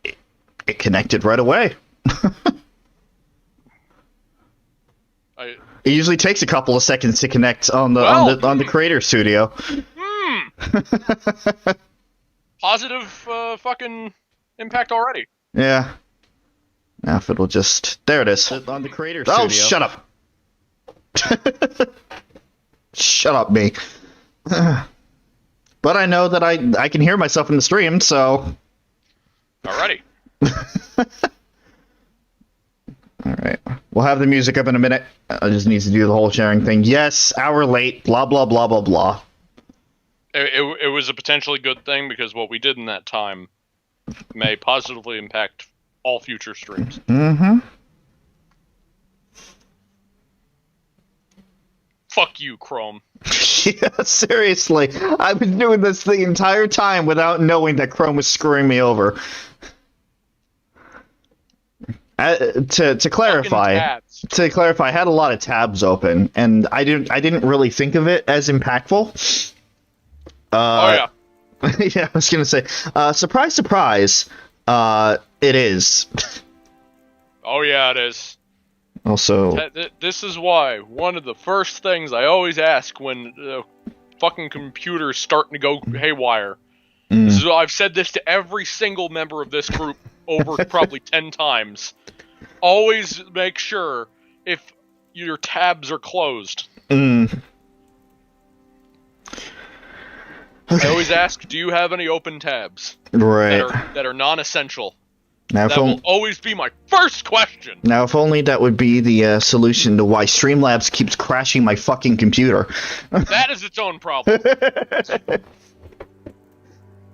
It connected right away. It usually takes a couple of seconds to connect on the Creator Studio. Positive fucking impact already. Yeah. Now if it'll just... There it is. On the Creator Studio. Oh, shut up. Shut up, me. But I know that I can hear myself in the stream, so... Alrighty. Alright. We'll have the music up in a minute. I just need to do the whole sharing thing. Yes, hour late, blah, blah, blah, blah, blah. It was a potentially good thing because what we did in that time may positively impact all future streams. Mm-hmm. Fuck you, Chrome. Yeah, seriously. I've been doing this the entire time without knowing that Chrome was screwing me over. To clarify, I had a lot of tabs open, and I didn't really think of it as impactful. Oh yeah. Yeah, I was gonna say, surprise, surprise, it is. Oh yeah, it is. Also, this is why one of the first things I always ask when the fucking computer's starting to go haywire. I've said this to every single member of this group over probably 10 times. Always make sure if your tabs are closed. Okay. I always ask, do you have any open tabs? Right. That are non-essential. Now, that will always be my first question. Now, if only that would be the solution to why Streamlabs keeps crashing my fucking computer. That is its own problem.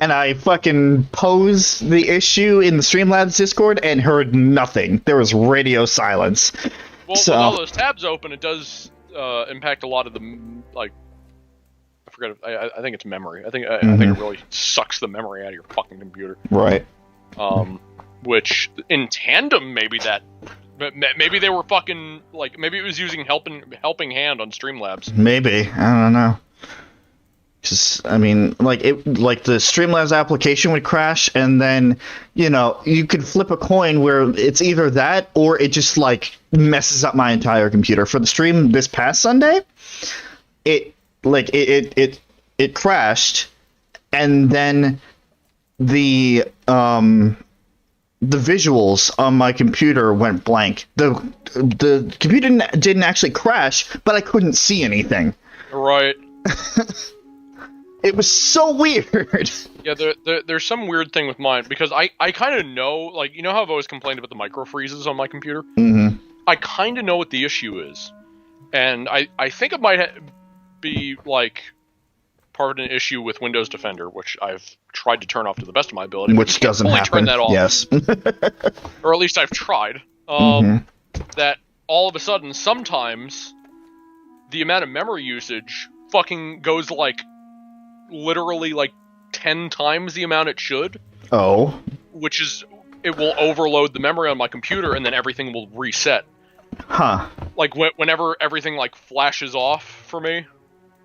And I fucking posed the issue in the Streamlabs Discord and heard nothing. There was radio silence. Well, with all those tabs open, it does impact a lot of the, like, I forget. I think it's memory. I think it really sucks the memory out of your fucking computer. Right. Which in tandem, maybe they were fucking like maybe it was using helping hand on Streamlabs. Maybe, I don't know. Because I mean, like the Streamlabs application would crash, and then you could flip a coin where it's either that or it just like messes up my entire computer. For the stream this past Sunday, it crashed, and then the visuals on my computer went blank. The computer didn't actually crash, but I couldn't see anything. Right. It was so weird. Yeah, there's some weird thing with mine, because I kind of know, like, you know how I've always complained about the micro freezes on my computer? Mm-hmm. I kind of know what the issue is. And I think it might be, like, part of an issue with Windows Defender, which I've tried to turn off to the best of my ability. Which doesn't happen. Turn that off. Yes. Or at least I've tried. That all of a sudden, sometimes, the amount of memory usage fucking goes, like, literally, like, 10 times the amount it should. Oh. Which is, it will overload the memory on my computer, and then everything will reset. Huh. Like, whenever everything, like, flashes off for me,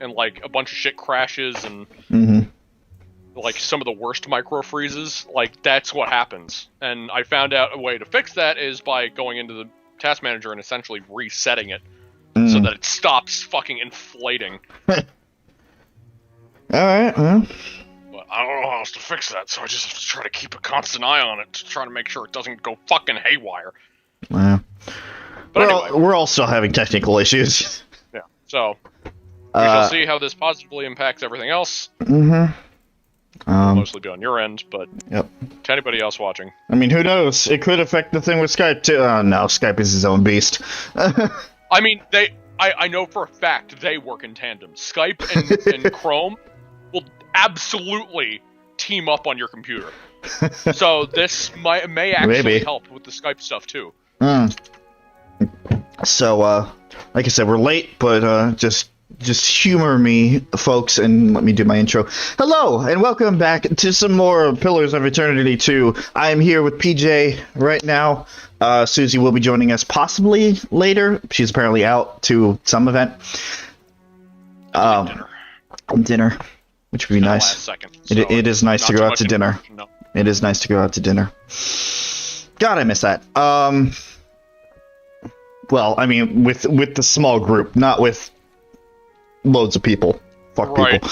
and, like, a bunch of shit crashes, and, like, some of the worst micro freezes, like, that's what happens. And I found out a way to fix that is by going into the task manager and essentially resetting it, so that it stops fucking inflating. Alright, well. But I don't know how else to fix that, so I just have to try to keep a constant eye on it to try to make sure it doesn't go fucking haywire. Well, but anyway. We're all still having technical issues. Yeah, so we shall see how this positively impacts everything else. It'll mostly be on your end, but to anybody else watching. I mean, who knows? It could affect the thing with Skype too. Oh no, Skype is his own beast. I mean, I know for a fact they work in tandem. Skype and Chrome will absolutely team up on your computer. So this may actually help with the Skype stuff too. So, like I said, we're late, but just humor me, folks, and let me do my intro. Hello, and welcome back to some more Pillars of Eternity 2. I am here with PJ right now. Suzie will be joining us possibly later. She's apparently out to some event. Dinner. which would be nice. Last second, so It is nice to go out to dinner. No. It is nice to go out to dinner. God, I miss that. Well, I mean, with the small group, not with loads of people. Fuck people.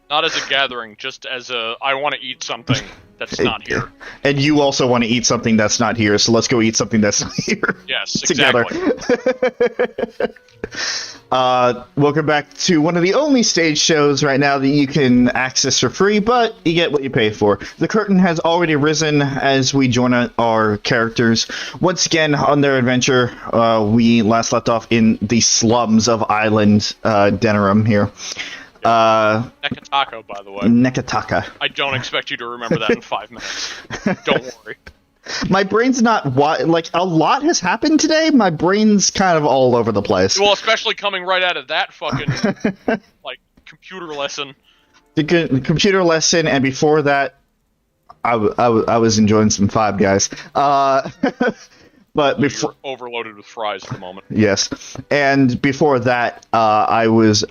Not as a gathering, just as a, I want to eat something that's not here. And you also want to eat something that's not here, so let's go eat something that's not here. Yes, together. Exactly. Welcome back to one of the only stage shows right now that you can access for free, but you get what you pay for. The curtain has already risen as we join our characters once again on their adventure. We last left off in the slums of Island Denerim here. Nekataka, by the way. Nekataka. I don't expect you to remember that in 5 minutes. Don't worry. My brain's not like a lot has happened today. My brain's kind of all over the place. Well, especially coming right out of that fucking like computer lesson. The computer lesson, and before that, I was enjoying some Five Guys. But before You're overloaded with fries at the moment. Yes, and before that, I was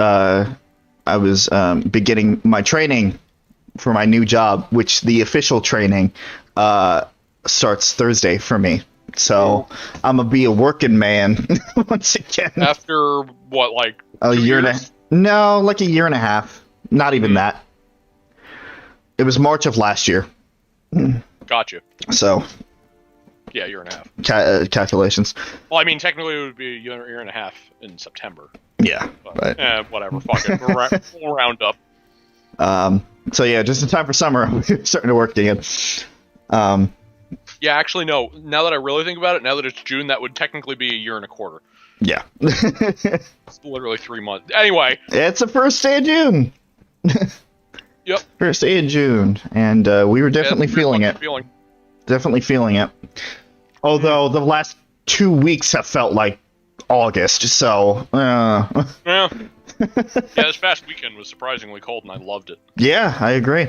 beginning my training for my new job, which the official training starts Thursday for me. So I'm gonna be a working man once again. After what, like a year and a no, like a year and a half. Not even that. It was March of last year. Gotcha. So yeah, year and a half. Calculations. Well, I mean, technically it would be a year and a half in September. Yeah, but whatever. Fuck it. We'll round up. So yeah, just in time for summer, we're starting to work again. Yeah, actually, no. Now that I really think about it, now that it's June, that would technically be a year and a quarter. Yeah. It's literally 3 months. Anyway. It's the first day of June. Yep. First day of June, and we were definitely feeling it. Definitely feeling it. Although the last 2 weeks have felt like August, so... Yeah. This past weekend was surprisingly cold, and I loved it. Yeah, I agree.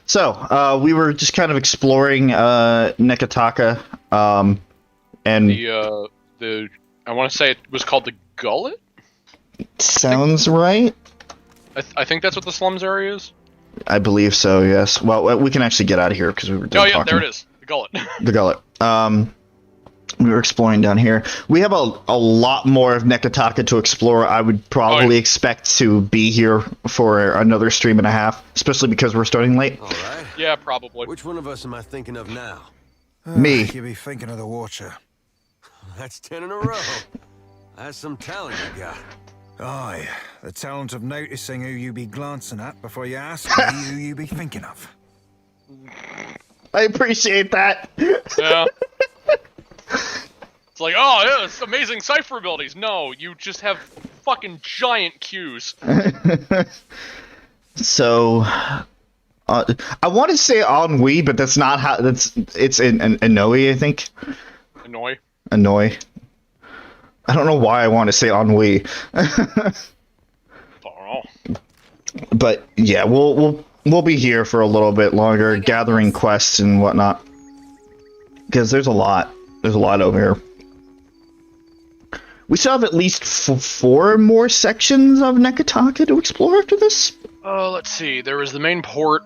So, we were just kind of exploring Nekataka, and... The I want to say it was called the Gullet? Sounds right. I think that's what the slums area is. I believe so, yes. Well, we can actually get out of here, because we were done talking. There it is. The Gullet. The Gullet. We were exploring down here. We have a lot more of Nekataka to explore. I would probably expect to be here for another stream and a half, especially because we're starting late. All right. Yeah, probably. Which one of us am I thinking of now? Me. You be thinking of the Watcher. That's 10 in a row. That's some talent you got. Aye, the talent of noticing who you be glancing at before you ask me who you be thinking of. I appreciate that. Yeah. It's like, oh, yeah, it's amazing cipher abilities. No, you just have fucking giant cues. So, I want to say ennui, but that's not how. It's in Annoy, I think. Annoy. I don't know why I want to say ennui. But yeah, we'll be here for a little bit longer, gathering quests and whatnot. Because there's a lot. There's a lot over here. We still have at least 4 more sections of Nekataka to explore after this. Let's see. There was the main port,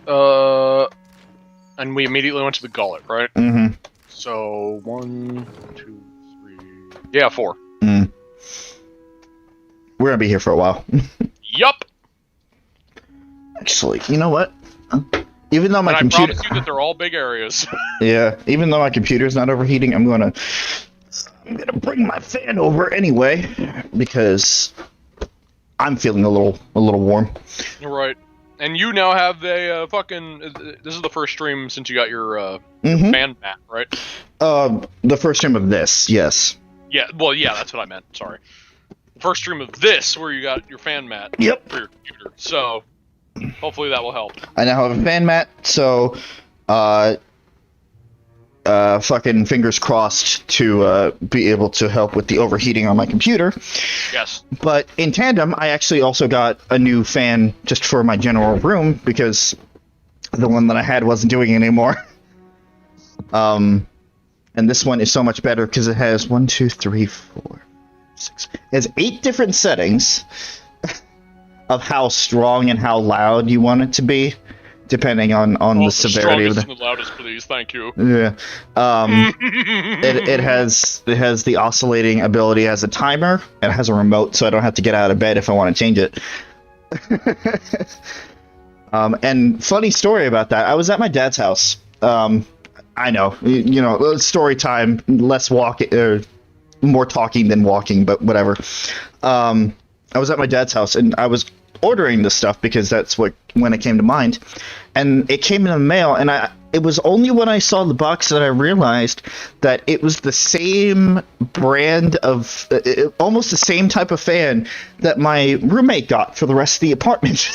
and we immediately went to the Gullet, right? Mm-hmm. So 1, 2, 3. Yeah, 4. Mm. We're gonna be here for a while. Yup. Actually, you know what? Even though my computer... I promise you that they're all big areas. Yeah, even though my computer's not overheating, I'm gonna bring my fan over anyway, because I'm feeling a little warm. Right. And you now have a fucking... This is the first stream since you got your fan mat, right? The first stream of this, yes. Yeah, well, yeah, that's what I meant. Sorry. The first stream of this, where you got your fan mat for your computer. So, hopefully that will help. I now have a fan mat, so... fucking fingers crossed to be able to help with the overheating on my computer. Yes. But in tandem, I actually also got a new fan just for my general room, because the one that I had wasn't doing it anymore. And this one is so much better because it has 1, 2, 3, 4, 6. It has 8 different settings. of how strong and how loud you want it to be, depending on the severity of the strongest and the loudest, please. Thank you. Yeah. It has the oscillating ability as a timer. It has a remote, so I don't have to get out of bed if I want to change it. And funny story about that. I was at my dad's house. I know, story time, less walking, or more talking than walking, but whatever. I was at my dad's house and I was ordering this stuff because that's when it came to mind, and it came in the mail, and it was only when I saw the box that I realized that it was the same brand of almost the same type of fan that my roommate got for the rest of the apartment.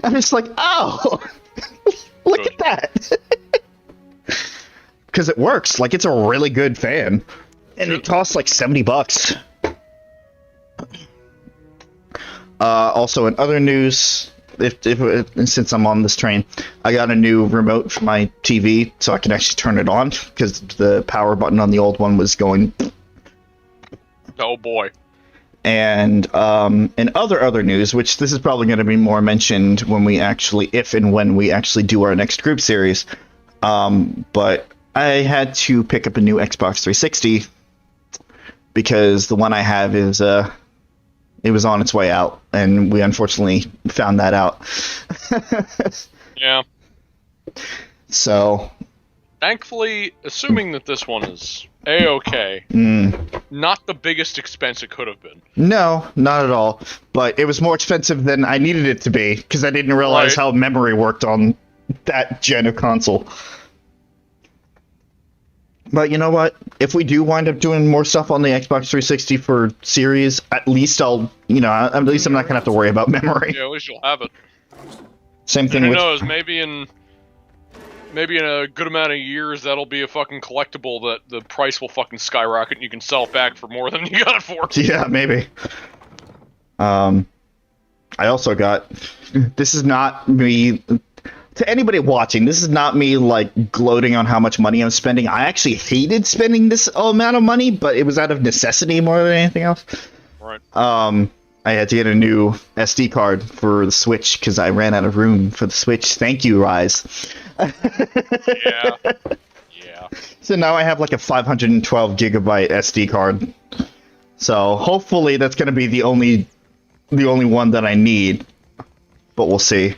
I'm just like, oh, look at that. Because it works. Like, it's a really good fan, and it costs like $70. Also, in other news, since I'm on this train, I got a new remote for my TV, so I can actually turn it on, because the power button on the old one was going. Oh boy. And in other news, which this is probably going to be more mentioned when we actually do our next group series, but I had to pick up a new Xbox 360 because the one I have is it was on its way out, and we unfortunately found that out. Yeah. So, thankfully, assuming that this one is A-okay, not the biggest expense it could have been. No, not at all. But it was more expensive than I needed it to be, because I didn't realize how memory worked on that gen of console. But you know what? If we do wind up doing more stuff on the Xbox 360 for series, at least I'm not gonna have to worry about memory. Yeah, at least you'll have it. Same thing. Who knows? Maybe in a good amount of years, that'll be a fucking collectible that the price will fucking skyrocket, and you can sell it back for more than you got it for. Yeah, maybe. I also got. This is not me. To anybody watching, this is not me, like, gloating on how much money I'm spending. I actually hated spending this amount of money, but it was out of necessity more than anything else. Right. I had to get a new SD card for the Switch, because I ran out of room for the Switch. Thank you, Rise. Yeah. So now I have, like, a 512 gigabyte SD card. So hopefully that's going to be the only one that I need. But we'll see.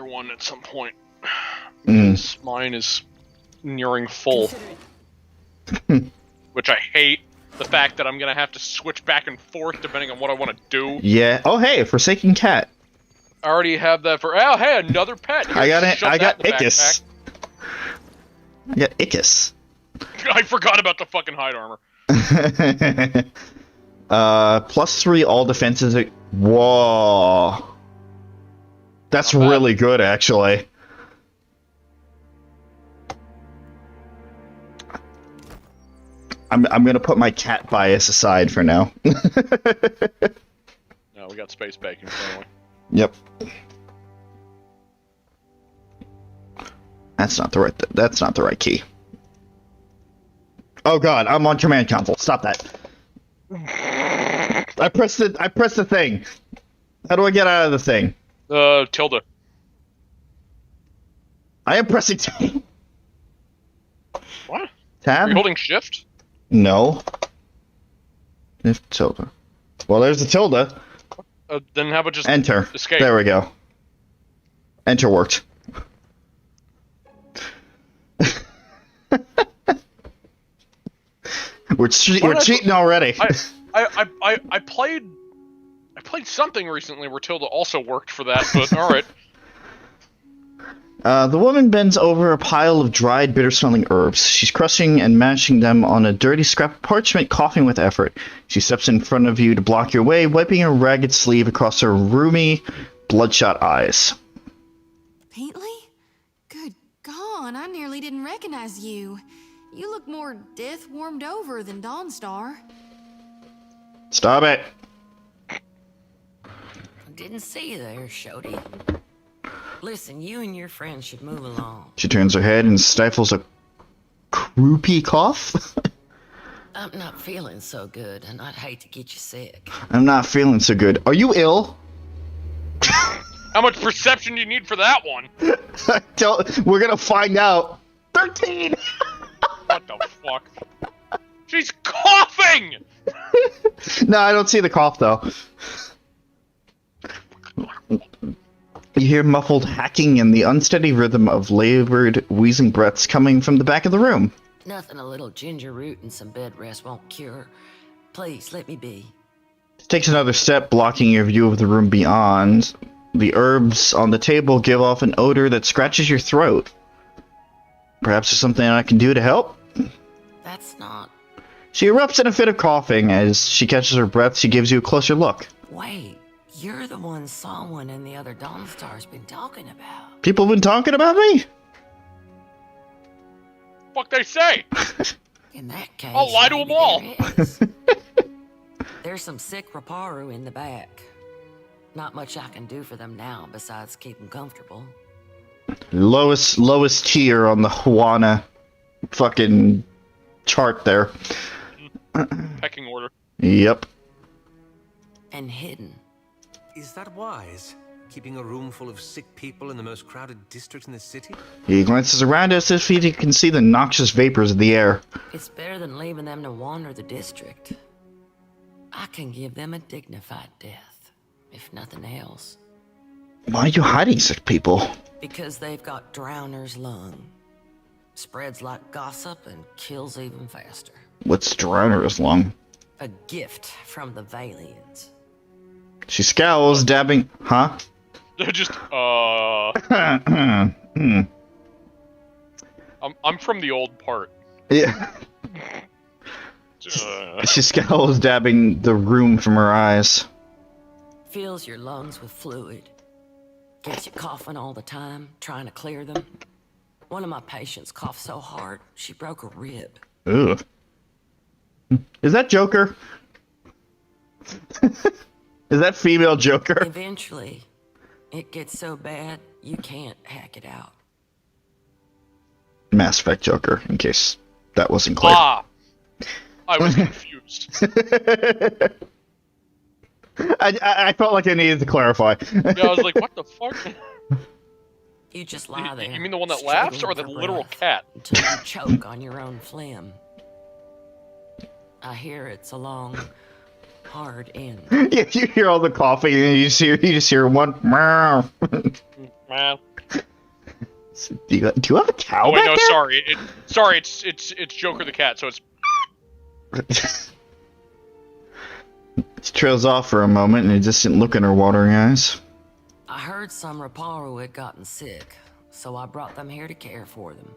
One at some point. Because mine is nearing full. Which I hate. The fact that I'm gonna have to switch back and forth depending on what I want to do. Yeah. Oh, hey, Forsaken Cat. I already have that for. Oh, hey, another pet. Here, I got Ickis. I got Ickis. I forgot about the fucking hide armor. +3 all defenses. Whoa. That's really good, actually. I'm gonna put my cat bias aside for now. No, we got space bacon finally. Yep. That's not the right key. Oh god, I'm on command console. Stop that. I pressed the thing. How do I get out of the thing? Tilde. I am pressing Tab. What? Tab? Are you holding shift? No. If tilde. Well, there's the tilde. Then how about just enter? Escape. There we go. Enter worked. We're cheating already. I played something recently where Tilda also worked for that, but alright. The woman bends over a pile of dried, bitter-smelling herbs. She's crushing and mashing them on a dirty scrap of parchment, coughing with effort. She steps in front of you to block your way, wiping a ragged sleeve across her rheumy, bloodshot eyes. Paintley? Good God, I nearly didn't recognize you. You look more death-warmed over than Dawnstar. Stop it! Didn't see you there, Shody. Listen, you and your friends should move along. She turns her head and stifles a croupy cough. I'm not feeling so good, and I'd hate to get you sick. I'm not feeling so good. Are you ill? How much perception do you need for that one? We're gonna find out. 13! What the fuck? She's coughing! No, I don't see the cough, though. You hear muffled hacking and the unsteady rhythm of labored, wheezing breaths coming from the back of the room. Nothing a little ginger root and some bed rest won't cure. Please, let me be. She takes another step, blocking your view of the room beyond. The herbs on the table give off an odor that scratches your throat. Perhaps there's something I can do to help? That's not... She erupts in a fit of coughing. As she catches her breath, she gives you a closer look. Wait, you're the one someone and the other Dawnstar's been talking about. People been talking about me? Fuck they say? In that case, I'll lie to them all. there is. There's some sick Raparu in the back. Not much I can do for them now besides keep them comfortable. Lowest tier on the Juana fucking chart there. Pecking order. Yep. And hidden. Is that wise? Keeping a room full of sick people in the most crowded district in the city? He glances around as if he can see the noxious vapors of the air. It's better than leaving them to wander the district. I can give them a dignified death, if nothing else. Why are you hiding sick people? Because they've got Drowner's lung. Spreads like gossip and kills even faster. What's Drowner's lung? A gift from the Valians. She scowls, dabbing... Huh? Just, I'm from the old part. Yeah. She scowls, dabbing the rheum from her eyes. Fills your lungs with fluid. Gets you coughing all the time, trying to clear them. One of my patients coughed so hard, she broke a rib. Ugh. Is that Joker? Is that female Joker? Eventually, it gets so bad, you can't hack it out. Mass Effect Joker, in case that wasn't clear. Ah! I was confused. I felt like I needed to clarify. Yeah, I was like, what the fuck? You just lie there. You mean the one that laughs, or the struggling for literal breath cat? Until you choke on your own phlegm. I hear it's a long, hard end. Yeah, you hear all the coughing, and you just hear one. Meow. Man. Do you have a cow Oh wait, back no, there? sorry. It's Joker the cat, so it's... She trails off for a moment, and a distant look in her watering eyes. I heard some Raparu had gotten sick, so I brought them here to care for them.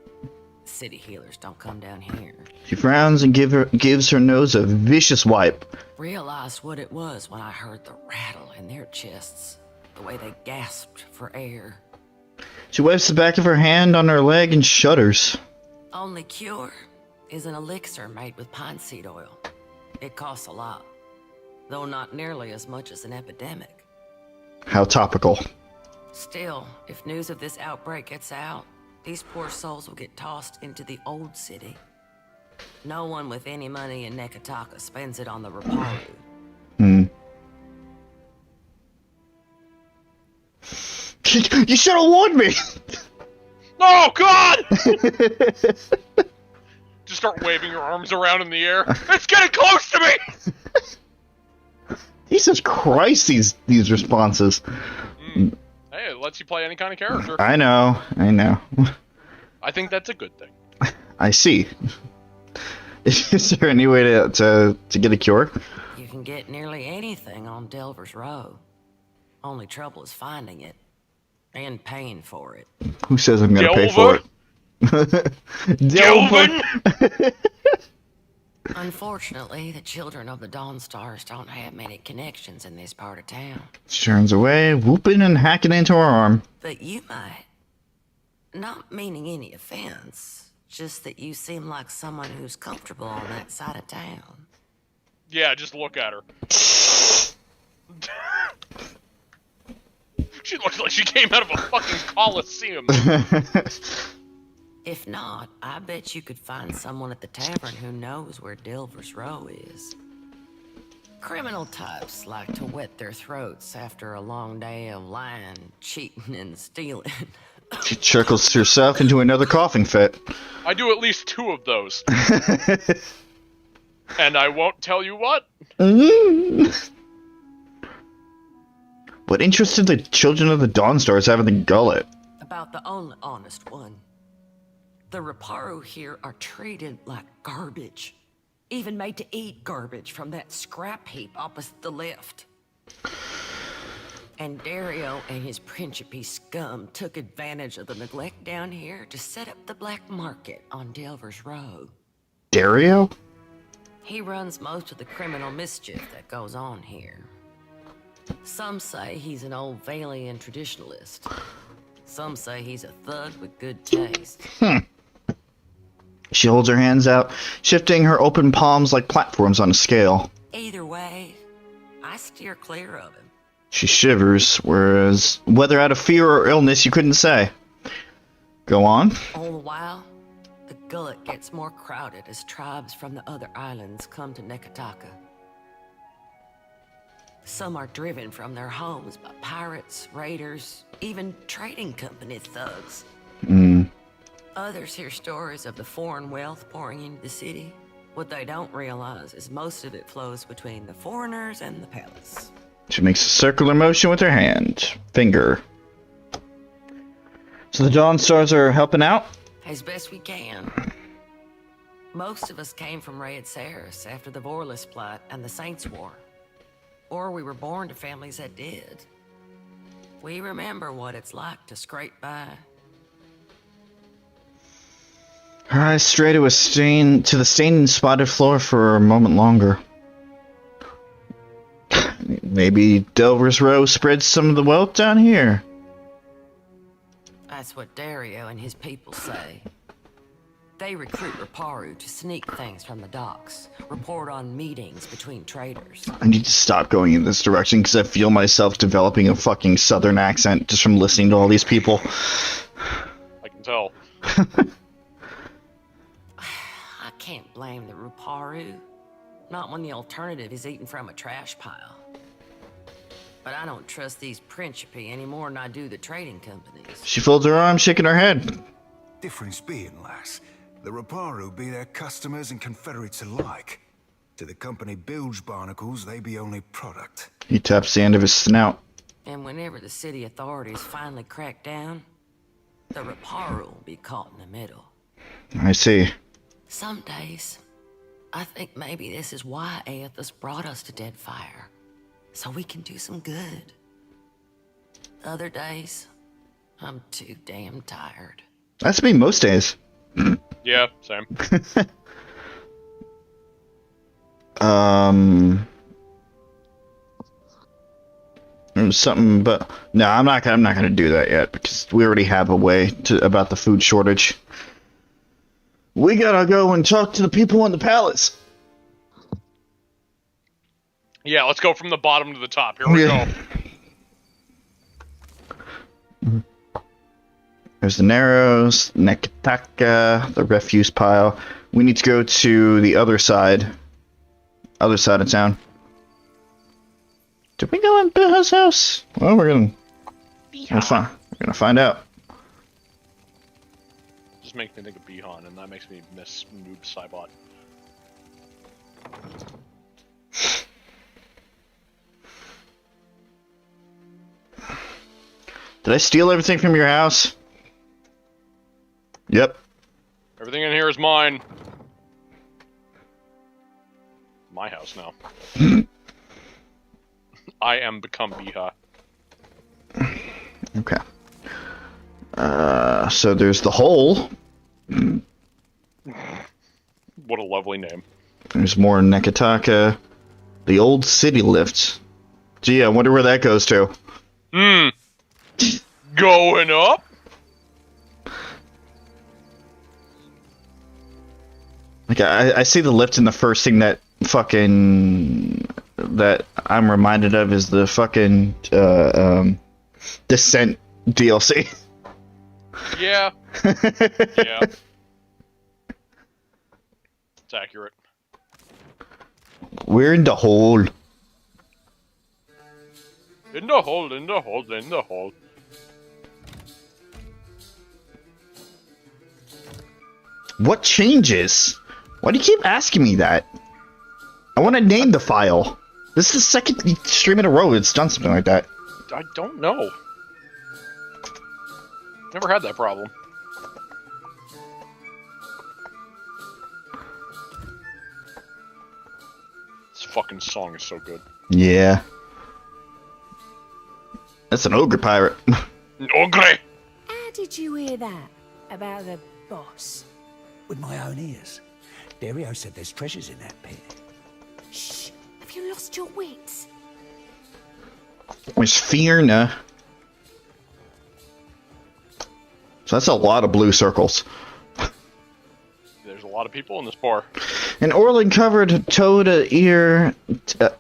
City healers don't come down here. She frowns and gives her nose a vicious wipe. Realized what it was when I heard the rattle in their chests, the way they gasped for air. She wipes the back of her hand on her leg and shudders. Only cure is an elixir made with pine seed oil. It costs a lot, though not nearly as much as an epidemic. How topical. Still, if news of this outbreak gets out, these poor souls will get tossed into the old city. No one with any money in Nekataka spends it on the Raparu. You should have warned me! Oh, God! Just start waving your arms around in the air. It's getting close to me! Jesus Christ, these responses. Hey, it lets you play any kind of character. I know. I think that's a good thing. I see. Is there any way to get a cure? You can get nearly anything on Delver's Row. Only trouble is finding it. And paying for it. Who says I'm gonna pay for it? Delvin! Unfortunately, the children of the Dawnstars don't have many connections in this part of town. She turns away, whooping and hacking into her arm. But you might. Not meaning any offense, just that you seem like someone who's comfortable on that side of town. Yeah, just look at her. She looks like she came out of a fucking coliseum. If not, I bet you could find someone at the tavern who knows where Delver's Row is. Criminal types like to wet their throats after a long day of lying, cheating, and stealing. She chuckles herself into another coughing fit. I do at least 2 of those. And I won't tell you what. What interest did the children of the Dawnstars have in the Gullet? About the only honest one. The Reparu here are treated like garbage. Even made to eat garbage from that scrap heap opposite the lift. And Dario and his Principe scum took advantage of the neglect down here to set up the black market on Delver's Row. Dario? He runs most of the criminal mischief that goes on here. Some say he's an old Valian traditionalist. Some say he's a thug with good taste. She holds her hands out, shifting her open palms like platforms on a scale. Either way, I steer clear of him. She shivers, whereas whether out of fear or illness, you couldn't say. Go on. All the while, the Gullet gets more crowded as tribes from the other islands come to Nekataka. Some are driven from their homes by pirates, raiders, even trading company thugs. Others hear stories of the foreign wealth pouring into the city. What they don't realize is most of it flows between the foreigners and the palace. She makes a circular motion with her hand. Finger. So the Dawnstars are helping out? As best we can. Most of us came from Raed Saris after the Vorless Plot and the Saints War. Or we were born to families that did. We remember what it's like to scrape by. Her eyes stray to the stained and spotted floor for a moment longer. Maybe Delver's Row spreads some of the wealth down here. That's what Dario and his people say. They recruit Reparu to sneak things from the docks, report on meetings between traders. I need to stop going in this direction because I feel myself developing a fucking southern accent just from listening to all these people. I can tell. I can't blame the Reparu. Not when the alternative is eating from a trash pile. But I don't trust these Principe any more than I do the trading companies. She folds her arms, shaking her head. Difference being, lass, the Reparu be their customers and confederates alike. To the company bilge barnacles, they be only product. He taps the end of his snout. And whenever the city authorities finally crack down, the Reparu will be caught in the middle. I see. Some days, I think maybe this is why Aethys brought us to Deadfire. So we can do some good. Other days, I'm too damn tired. That's me most days. Yeah, same. There's something, but no, I'm not gonna do that yet because we already have a way about the food shortage. We gotta go and talk to the people in the palace. Yeah, let's go from the bottom to the top. Here we go. There's the Narrows, Nekataka, the refuse pile. We need to go to the other side of town. Did we go in Biha's house? Well, we're gonna find out. Just makes me think of Bihan, and that makes me miss Noob Saibot. Did I steal everything from your house? Yep. Everything in here is mine. My house now. I am become Biha. Okay. So there's the hole. What a lovely name. There's more Nekataka. The old city lift. Gee, I wonder where that goes to. Going up? Like, I see the lift, and the first thing that I'm reminded of is the fucking Descent DLC. Yeah. Yeah. It's accurate. We're in the hole. In the hole, in the hole, in the hole. What changes? Why do you keep asking me that? I want to name the file. This is the second stream in a row it's done something like that. I don't know. Never had that problem. This fucking song is so good. Yeah. That's an ogre pirate. Ogre! How did you hear that about the boss? With my own ears. Dario said there's treasures in that pit. Shh! Have you lost your wits? Where's Fierna? So that's a lot of blue circles. There's a lot of people in this bar. An Orland-covered toe-to-ear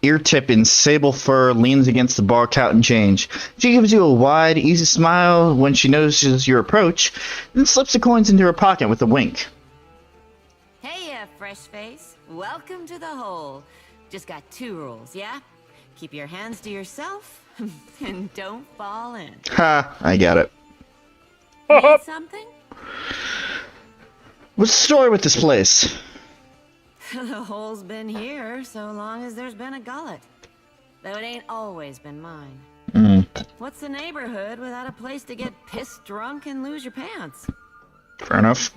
ear-tip in sable fur leans against the bar counting change. She gives you a wide, easy smile when she notices your approach, then slips the coins into her pocket with a wink. Hey, fresh face. Welcome to the hole. Just got 2 rules, yeah? Keep your hands to yourself, and don't fall in. Ha, I got it. Need something? What's the story with this place? The hole's been here so long as there's been a Gullet. Though it ain't always been mine. What's the neighborhood without a place to get pissed drunk and lose your pants? Fair enough.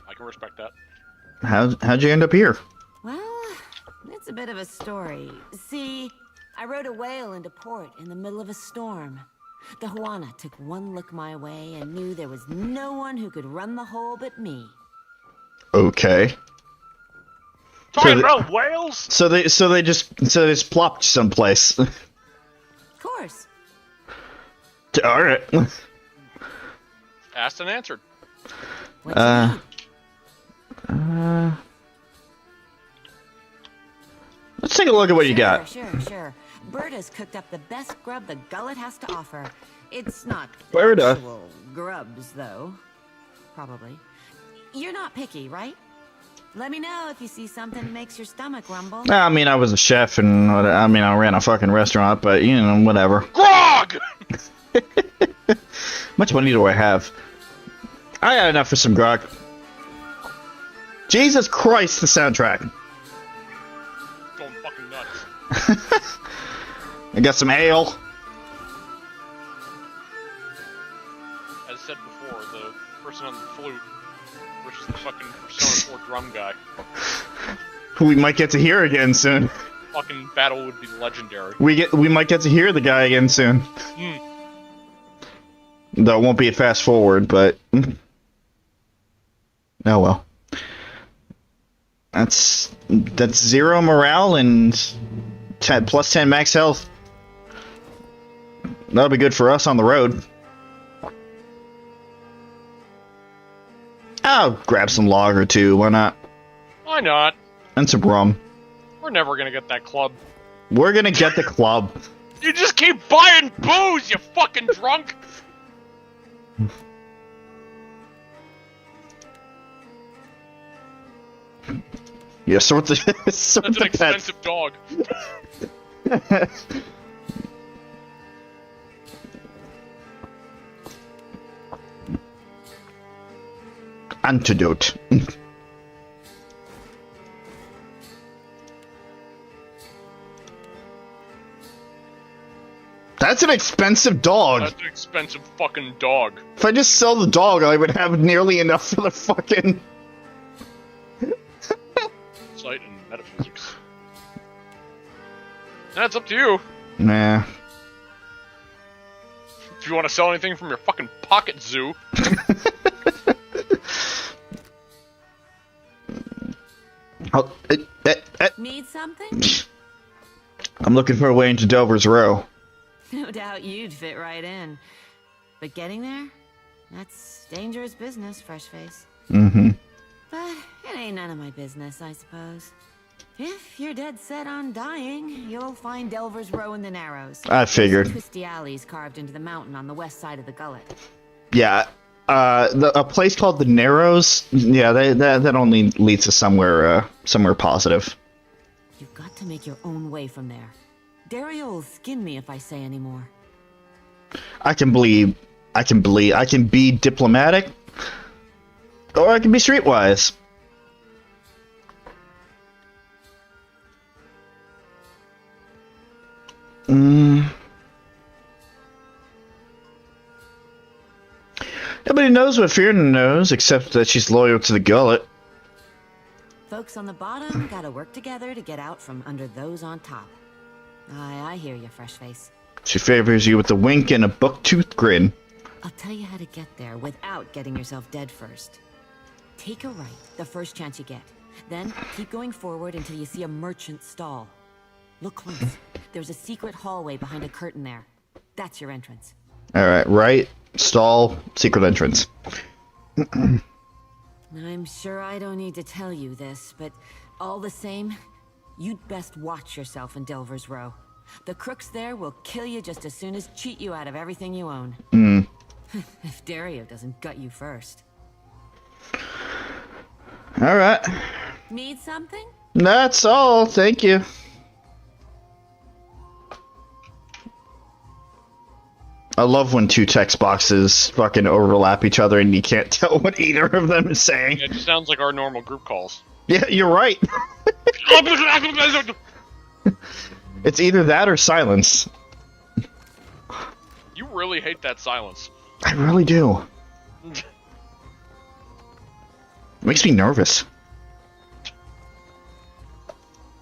I can respect that. How'd you end up here? Well, it's a bit of a story. See, I rode a whale into port in the middle of a storm. The Juana took one look my way and knew there was no one who could run the hole but me. Okay. Talking they- about whales? So they just plopped someplace. Of course. All right. Asked and answered. What you need? Let's take a look at what you got. Sure. Berta's cooked up the best grub the Gullet has to offer. It's not Berta. actual grubs, though. Probably. You're not picky, right? Let me know if you see something that makes your stomach rumble. I mean, I was a chef, and I ran a fucking restaurant, but whatever. Grog! Much money do I have? I got enough for some grog. Jesus Christ, the soundtrack. Going fucking nuts. I got some ale. As said before, the person on the flute versus the fucking Persona 4 drum guy. We might get to hear again soon. Fucking battle would be legendary. We might get to hear the guy again soon. Though it won't be a fast forward, but oh well. That's 0 morale and plus 10 max health. That'll be good for us on the road. I'll grab some lager too, why not? Why not? And some rum. We're never gonna get that club. We're gonna get the club. You just keep buying booze, you fucking drunk! Yeah, sort the That's an expensive dog. Antidote. That's an expensive dog. That's an expensive fucking dog. If I just sell the dog, I would have nearly enough for the fucking... Sight and metaphysics. That's up to you. Nah. If you want to sell anything from your fucking pocket zoo. Need something? I'm looking for a way into Dover's Row. No doubt you'd fit right in. But getting there? That's dangerous business, fresh face. Mm-hmm. But it ain't none of my business, I suppose. If you're dead set on dying, you'll find Delver's Row in the Narrows. I figured. There's twisty alleys carved into the mountain on the west side of the Gullet. Yeah, A place called the Narrows. Yeah, that only leads to somewhere positive. You've got to make your own way from there. Dario will skin me if I say any more. I can be diplomatic, or I can be streetwise. Nobody knows what Fiona knows, except that she's loyal to the Gullet. Folks on the bottom gotta work together to get out from under those on top. I hear you, Freshface. She favors you with a wink and a buck-toothed grin. I'll tell you how to get there without getting yourself dead first. Take a right the first chance you get. Then keep going forward until you see a merchant stall. Look close. There's a secret hallway behind a curtain there. That's your entrance. Alright, right, stall, secret entrance. I'm sure I don't need to tell you this, but all the same, you'd best watch yourself in Delver's Row. The crooks there will kill you just as soon as cheat you out of everything you own. If Dario doesn't gut you first. Alright. Need something? That's all, thank you. I love when two text boxes fucking overlap each other and you can't tell what either of them is saying. It just sounds like our normal group calls. Yeah, you're right. It's either that or silence. You really hate that silence. I really do. It makes me nervous.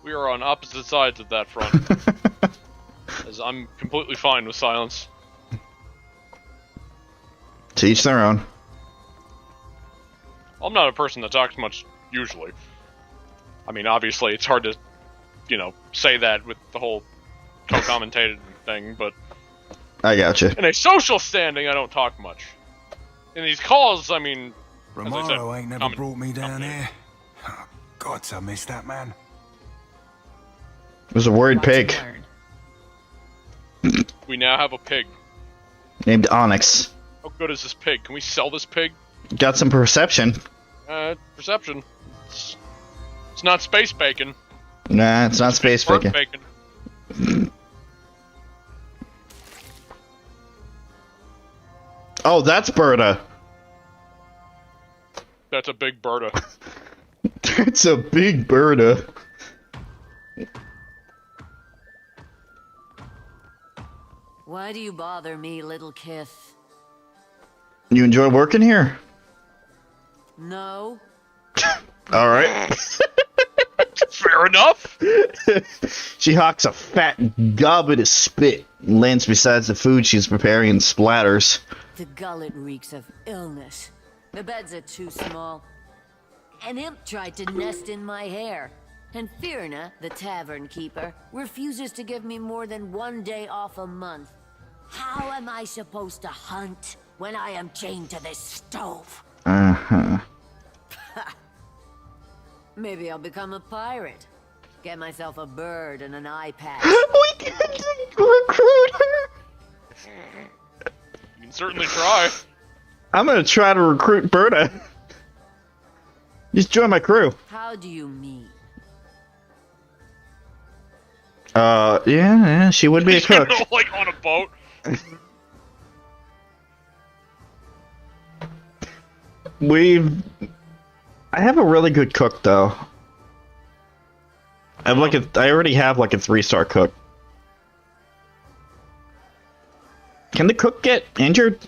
We are on opposite sides of that front. As I'm completely fine with silence. To each their own. I'm not a person that talks much, usually. I mean, obviously, it's hard to, say that with the whole co-commentated thing, but... I gotcha. In a social standing, I don't talk much. In these calls, I mean... Romero ain't never brought me down here. Oh, God, I miss that man. It was a worried pig. We now have a pig. Named Onyx. How good is this pig? Can we sell this pig? Got some perception. Perception. It's not space bacon. Nah, it's not space bacon. Oh, that's Berta. That's a big Berta. That's a big Berta. Why do you bother me, little kith? You enjoy working here? No. All right. Fair enough. She hawks a fat gobbet of spit, lands beside the food she's preparing and splatters. The gullet reeks of illness. The beds are too small. An imp tried to nest in my hair. And Firna, the tavern keeper, refuses to give me more than 1 day off a month. How am I supposed to hunt when I am chained to this stove? Uh-huh. Maybe I'll become a pirate. Get myself a bird and an eye patch. We can recruit her! You can certainly try. I'm gonna try to recruit Berta. Just join my crew. How do you mean? Yeah, she would be a cook. Like on a boat. I have a really good cook though. I already have like a 3-star cook. Can the cook get injured?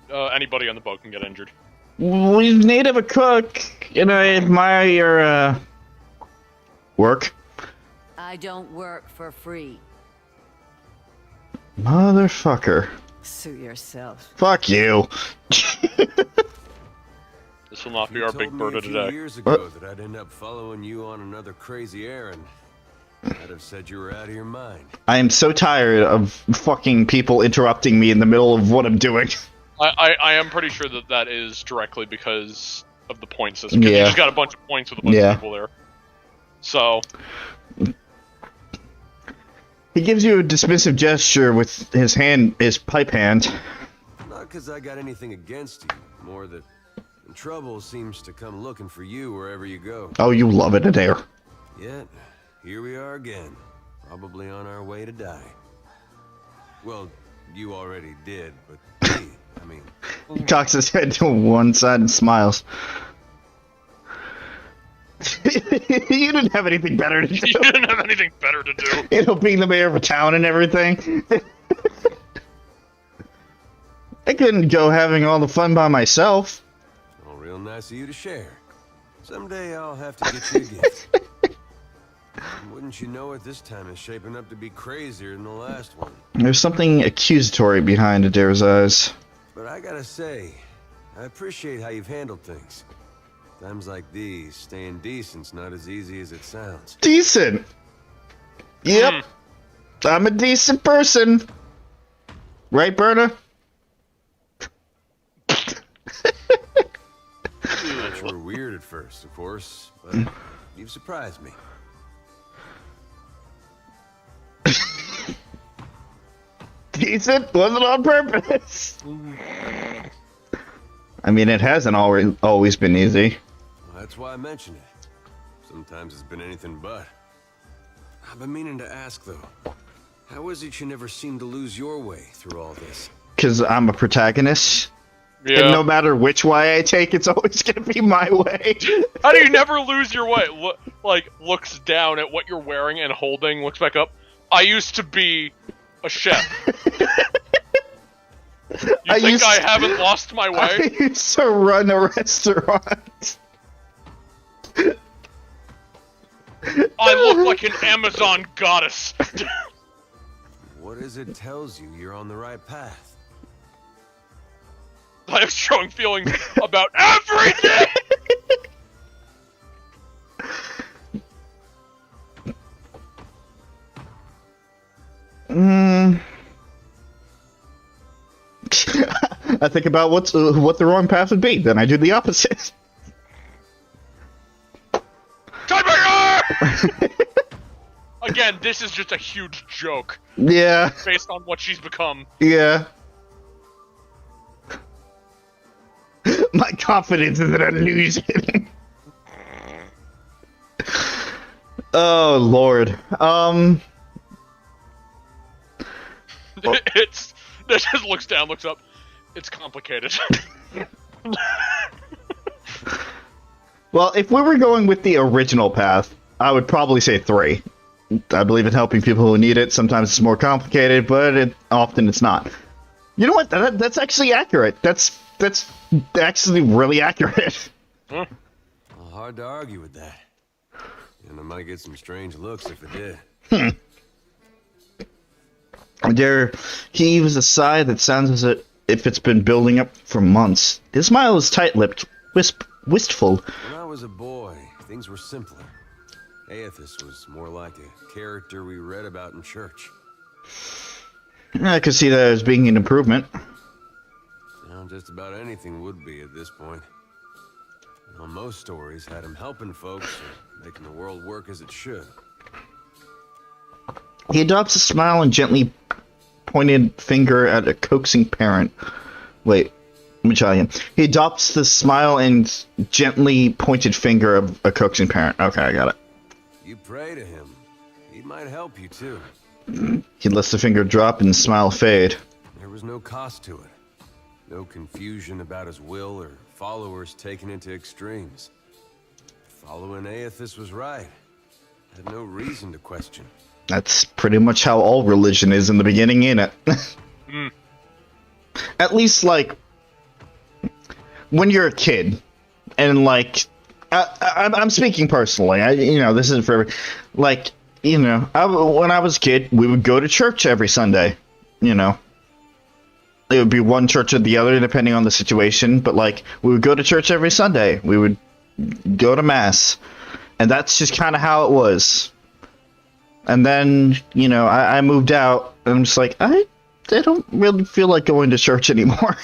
Anybody on the boat can get injured. We need a cook, and I admire your work. I don't work for free. Motherfucker. Suit yourself. Fuck you. This will not be our big Berta today. Years ago that I'd end up following you on another crazy errand. I'd have said you were out of your mind. I am so tired of fucking people interrupting me in the middle of what I'm doing. I am pretty sure that is directly because of the point system. Yeah. You just got a bunch of points with a bunch of people there. So... He gives you a dismissive gesture with his pipe hand. Not Not 'cause I got anything against you, more that trouble seems to come looking for you wherever you go. Oh, you love it, Adair. Yet, here we are again, probably on our way to die. Well, you already did, but me, I mean... He cocks his head to one side and smiles. You didn't have anything better to do. You didn't have anything better to do. You know, being the mayor of a town and everything. I couldn't go having all the fun by myself. Oh, real nice of you to share. Someday I'll have to get you a gift. Wouldn't you know it, this time is shaping up to be crazier than the last one. There's something accusatory behind Adair's eyes. But I gotta say, I appreciate how you've handled things. Times like these, staying decent's not as easy as it sounds. Decent? Yep. I'm a decent person. Right, Berna? You were weird at first, of course, but you've surprised me. Decent? Wasn't on purpose. I mean, it hasn't always been easy. Well, that's why I mention it. Sometimes it's been anything but. I've been meaning to ask, though. How is it you never seem to lose your way through all this? Because I'm a protagonist. Yeah. And no matter which way I take, it's always going to be my way. How do you never lose your way? Looks down at what you're wearing and holding, looks back up. I used to be a chef. I haven't lost my way? I used to run a restaurant. I look like an Amazon goddess. What is it tells you you're on the right path? I have strong feelings about everything! I think about what the wrong path would be, then I do the opposite. Tiebreaker! Again, this is just a huge joke. Yeah. Based on what she's become. Yeah. My confidence is an illusion. Oh, Lord. It just looks down, looks up. It's complicated. Well, if we were going with the original path, I would probably say 3. I believe in helping people who need it. Sometimes it's more complicated, but often it's not. You know what? That's actually accurate. That's actually really accurate. Well, hard to argue with that. And I might get some strange looks if it did. There, he heaves a sigh that sounds as if it's been building up for months. His smile is tight-lipped, wistful. When I was a boy, things were simpler. Aethys was more like a character we read about in church. I could see that as being an improvement. Now, just about anything would be at this point. Well, most stories had him helping folks, or making the world work as it should. He adopts a smile and gently pointed finger at a coaxing parent. Wait, let me try again. He adopts the smile and gently pointed finger of a coaxing parent. Okay, I got it. You pray to him. He might help you, too. He lets the finger drop and the smile fade. There was no cost to it. No confusion about his will or followers taken into extremes. Following Aethys was right. Had no reason to question. That's pretty much how all religion is in the beginning, ain't it? At least, like, when you're a kid, and, like, I'm speaking personally, this isn't for, like, when I was a kid, we would go to church every Sunday, It would be one church or the other, depending on the situation, but, like, we would go to church every Sunday. We would go to Mass, and that's just kind of how it was. And then, I moved out, and I'm just like, I don't really feel like going to church anymore.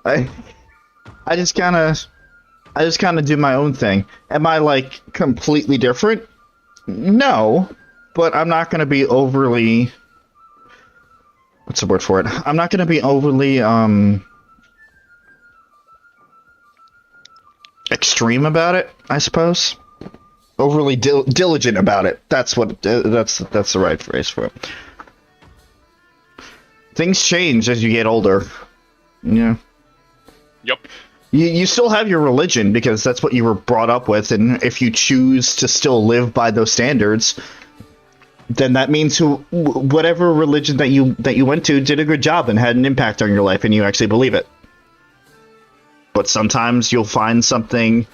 I just kind of do my own thing. Am I, like, completely different? No, but I'm not going to be overly what's the word for it? I'm not gonna be overly extreme about it, I suppose. Overly diligent about it. That's what that's the right phrase for it. Things change as you get older. Yeah. Yep. You still have your religion because that's what you were brought up with, and if you choose to still live by those standards, then that means whatever religion that you went to did a good job and had an impact on your life, and you actually believe it. But sometimes you'll find something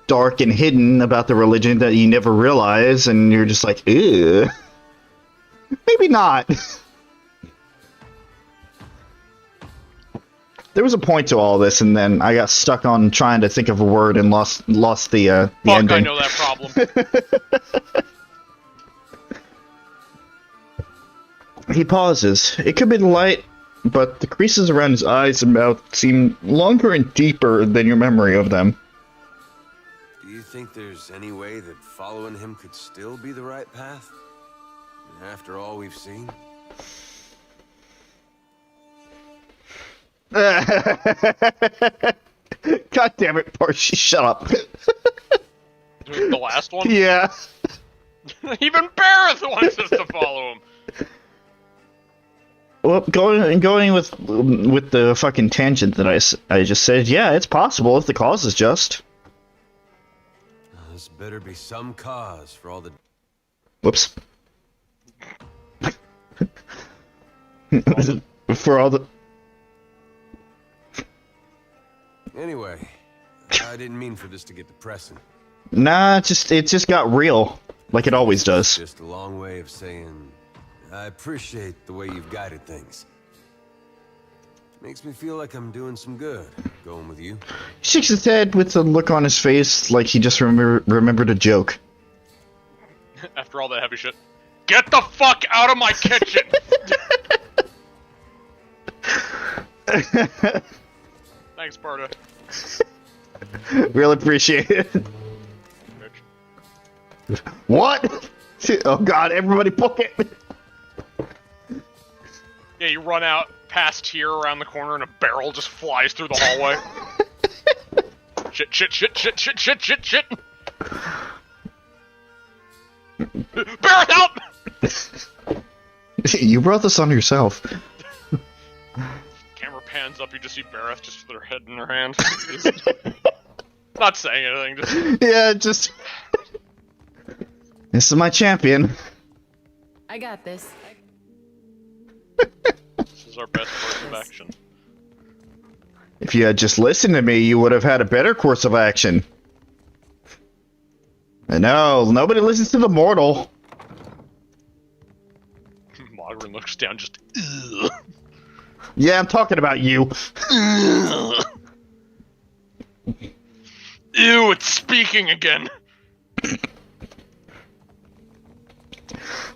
dark and hidden about the religion that you never realize, and you're just like, ew. Maybe not. There was a point to all this, and then I got stuck on trying to think of a word and lost the ending. I know that problem. He pauses. It could be the light, but the creases around his eyes and mouth seem longer and deeper than your memory of them. Do you think there's any way that following him could still be the right path? After all we've seen? God damn it, Parshi, shut up. The last one? Yeah. Even Barrett wants us to follow him. Well, going with the fucking tangent that I just said, yeah, it's possible if the cause is just. This better be some cause for all the... Whoops. For all the... Anyway, I didn't mean for this to get depressing. Nah, it just got real, like it always does. Just a long way of saying, I appreciate the way you've guided things. Makes me feel like I'm doing some good, going with you. He shakes his head with a look on his face like he just remembered a joke. After all that heavy shit. Get the fuck out of my kitchen! Thanks, Sparta. Really appreciate it. What? Oh god, everybody book it! Yeah, you run out past here around the corner and a barrel just flies through the hallway. Shit. Barrett, help! You brought this on yourself. Camera pans up, you just see Barrett just with her head in her hand. Not saying anything, just... Yeah, just... This is my champion. I got this. This is our best course of action. If you had just listened to me, you would have had a better course of action. I know, nobody listens to the mortal. Mogren looks down just... Ugh. Yeah, I'm talking about you. Ew, it's speaking again.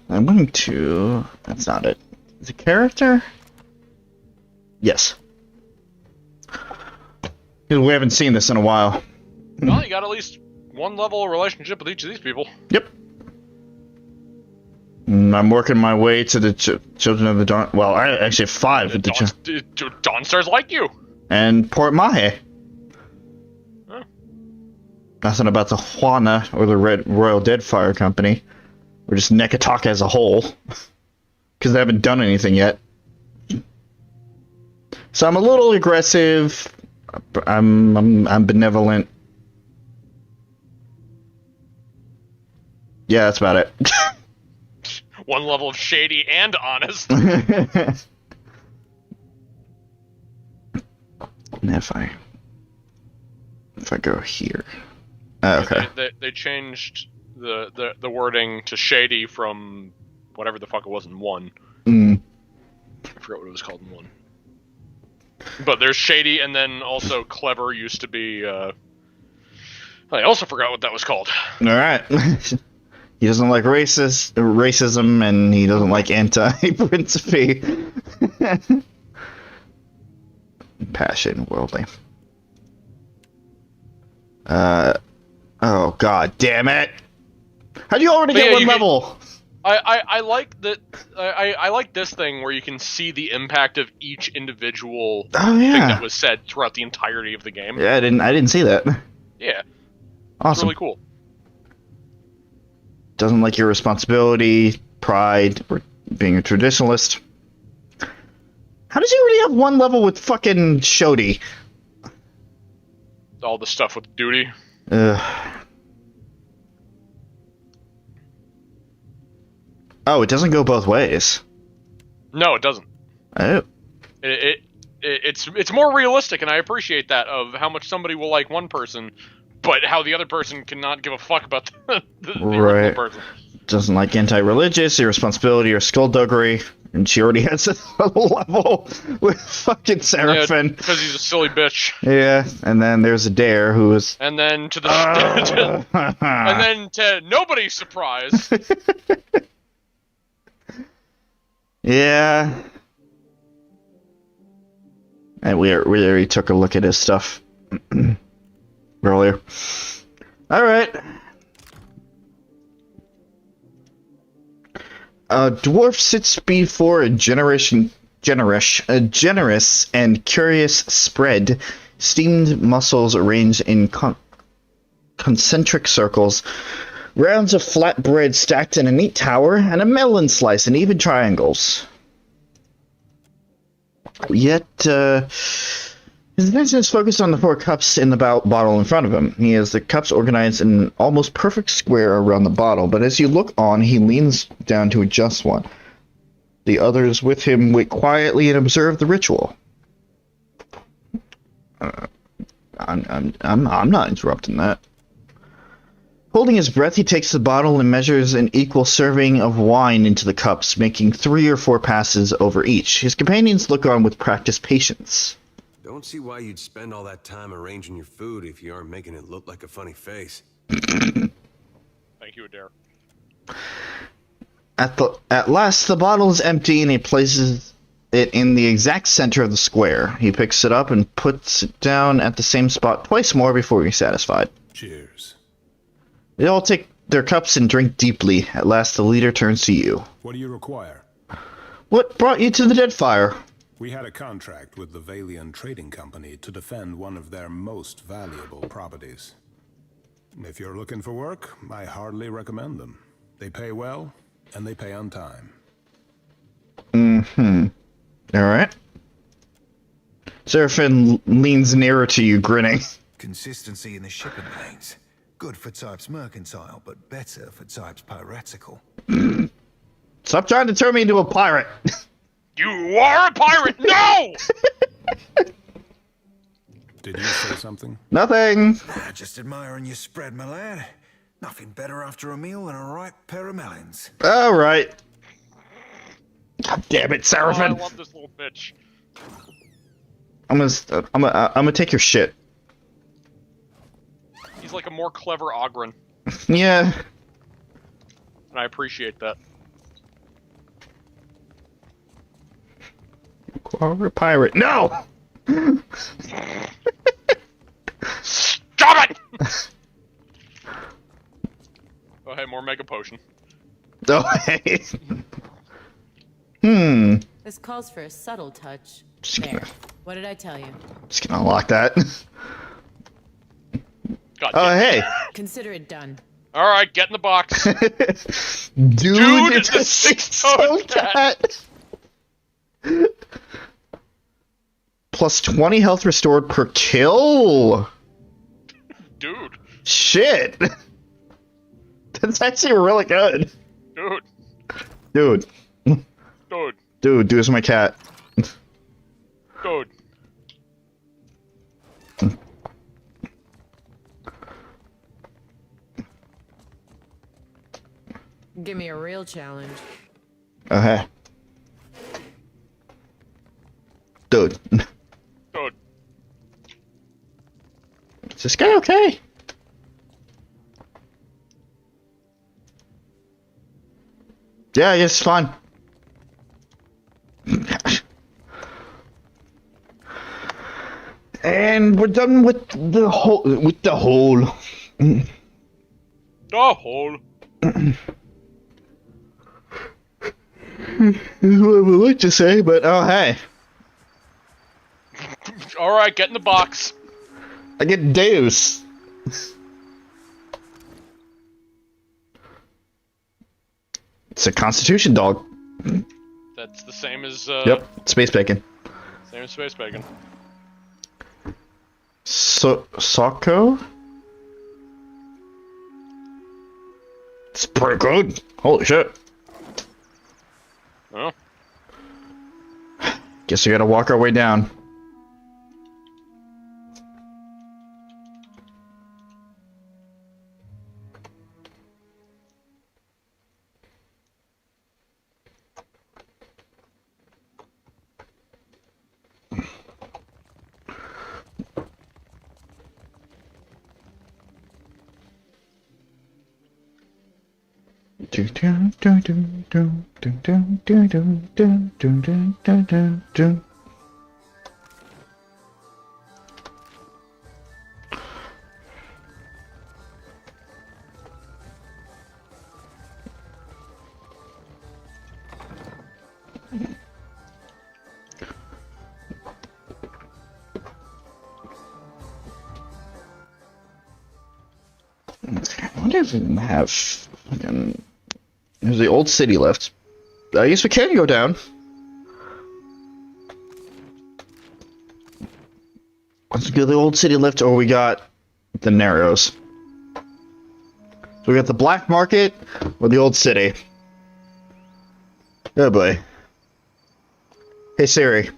I'm going to... That's not it. Is it character? Yes. We haven't seen this in a while. Well, you got at least one level of relationship with each of these people. Yep. I'm working my way to the Children of the Dawn. Well, I actually have 5 at the Dawnstars like you. And Port Mahe. Huh. Nothing about the Juana or the Royal Deadfire Company. Or just Nekataka as a whole. Because they haven't done anything yet. So I'm a little aggressive. I'm benevolent. Yeah, that's about it. One level of shady and honest. if I go here. Okay. They changed the wording to shady from whatever the fuck it was in 1. I forgot what it was called in 1. But there's shady, and then also clever used to be. I also forgot what that was called. All right. He doesn't like racism, and he doesn't like anti-principy. Passion, worldly. Oh god damn it! How'd you already get one level? I like that. I like this thing where you can see the impact of each individual thing that was said throughout the entirety of the game. Yeah, I didn't see that. Yeah. Awesome. It's really cool. Doesn't like your responsibility, pride, or being a traditionalist. How does he already have one level with fucking Shodi? All the stuff with duty. Oh, it doesn't go both ways. No, it doesn't. Oh. It's more realistic, and I appreciate that, of how much somebody will like one person, but how the other person cannot give a fuck about the original person. Doesn't like anti-religious, irresponsibility, or skullduggery, and she already has a level with fucking Seraphim. Yeah, because he's a silly bitch. Yeah, and then there's a Dare who is... And then to the... and then to nobody's surprise... Yeah. And we already took a look at his stuff earlier. Alright. A dwarf sits before a generous and curious spread. Steamed mussels arranged in concentric circles. Rounds of flat bread stacked in a neat tower, and a melon slice in even triangles. Yet, his attention is focused on the 4 cups in the bottle in front of him. He has the cups organized in an almost perfect square around the bottle, but as you look on, he leans down to adjust one. The others with him wait quietly and observe the ritual. I'm not interrupting that. Holding his breath, he takes the bottle and measures an equal serving of wine into the cups, making 3 or 4 passes over each. His companions look on with practiced patience. Don't see why you'd spend all that time arranging your food if you aren't making it look like a funny face. Thank you, Adair. At last, the bottle is empty, and he places it in the exact center of the square. He picks it up and puts it down at the same spot twice more before he's satisfied. Cheers. They all take their cups and drink deeply. At last, the leader turns to you. What do you require? What brought you to the Deadfire? We had a contract with the Valian Trading Company to defend one of their most valuable properties. If you're looking for work, I hardly recommend them. They pay well, and they pay on time. Alright. Seraphim leans nearer to you, grinning. Consistency in the shipping lanes. Good for types mercantile, but better for types piratical. Stop trying to turn me into a pirate. You are a pirate! No! Did you say something? Nothing. Just admiring your spread, my lad. Nothing better after a meal than a ripe pair of melons. Alright. God damn it, Seraphim. Oh, I love this little bitch. I'm gonna take your shit. He's like a more clever Ogren. Yeah. And I appreciate that. Quarter pirate. No! Stop it! Oh, hey, more Mega Potion. Oh, hey. This calls for a subtle touch. Just There. gonna, What did I tell you? just gonna unlock that. God Oh, hey. Consider it done. Alright, get in the box. Dude, it's a 6-toed cat. Plus 20 health restored per kill. Dude. Shit. That's actually really good. Dude. Dude. Dude. Dude, do as my cat. Dude. Give me a real challenge. Okay. Dude. Dude. Is this guy okay? Yeah, it's fine. And we're done with the whole. The hole. is what I would like to say, but oh hey. Alright, get in the box. I get Deus. It's a Constitution dog. That's the same as, Yep, space bacon. Same as space bacon. Socko? It's pretty good. Holy shit. Oh. Guess we gotta walk our way down. I wonder if we can have fucking... There's the old city left. I guess we can go down. Let's go to the old city lift, or we got the Narrows. So we got the black market or the old city. Oh boy. Hey Siri.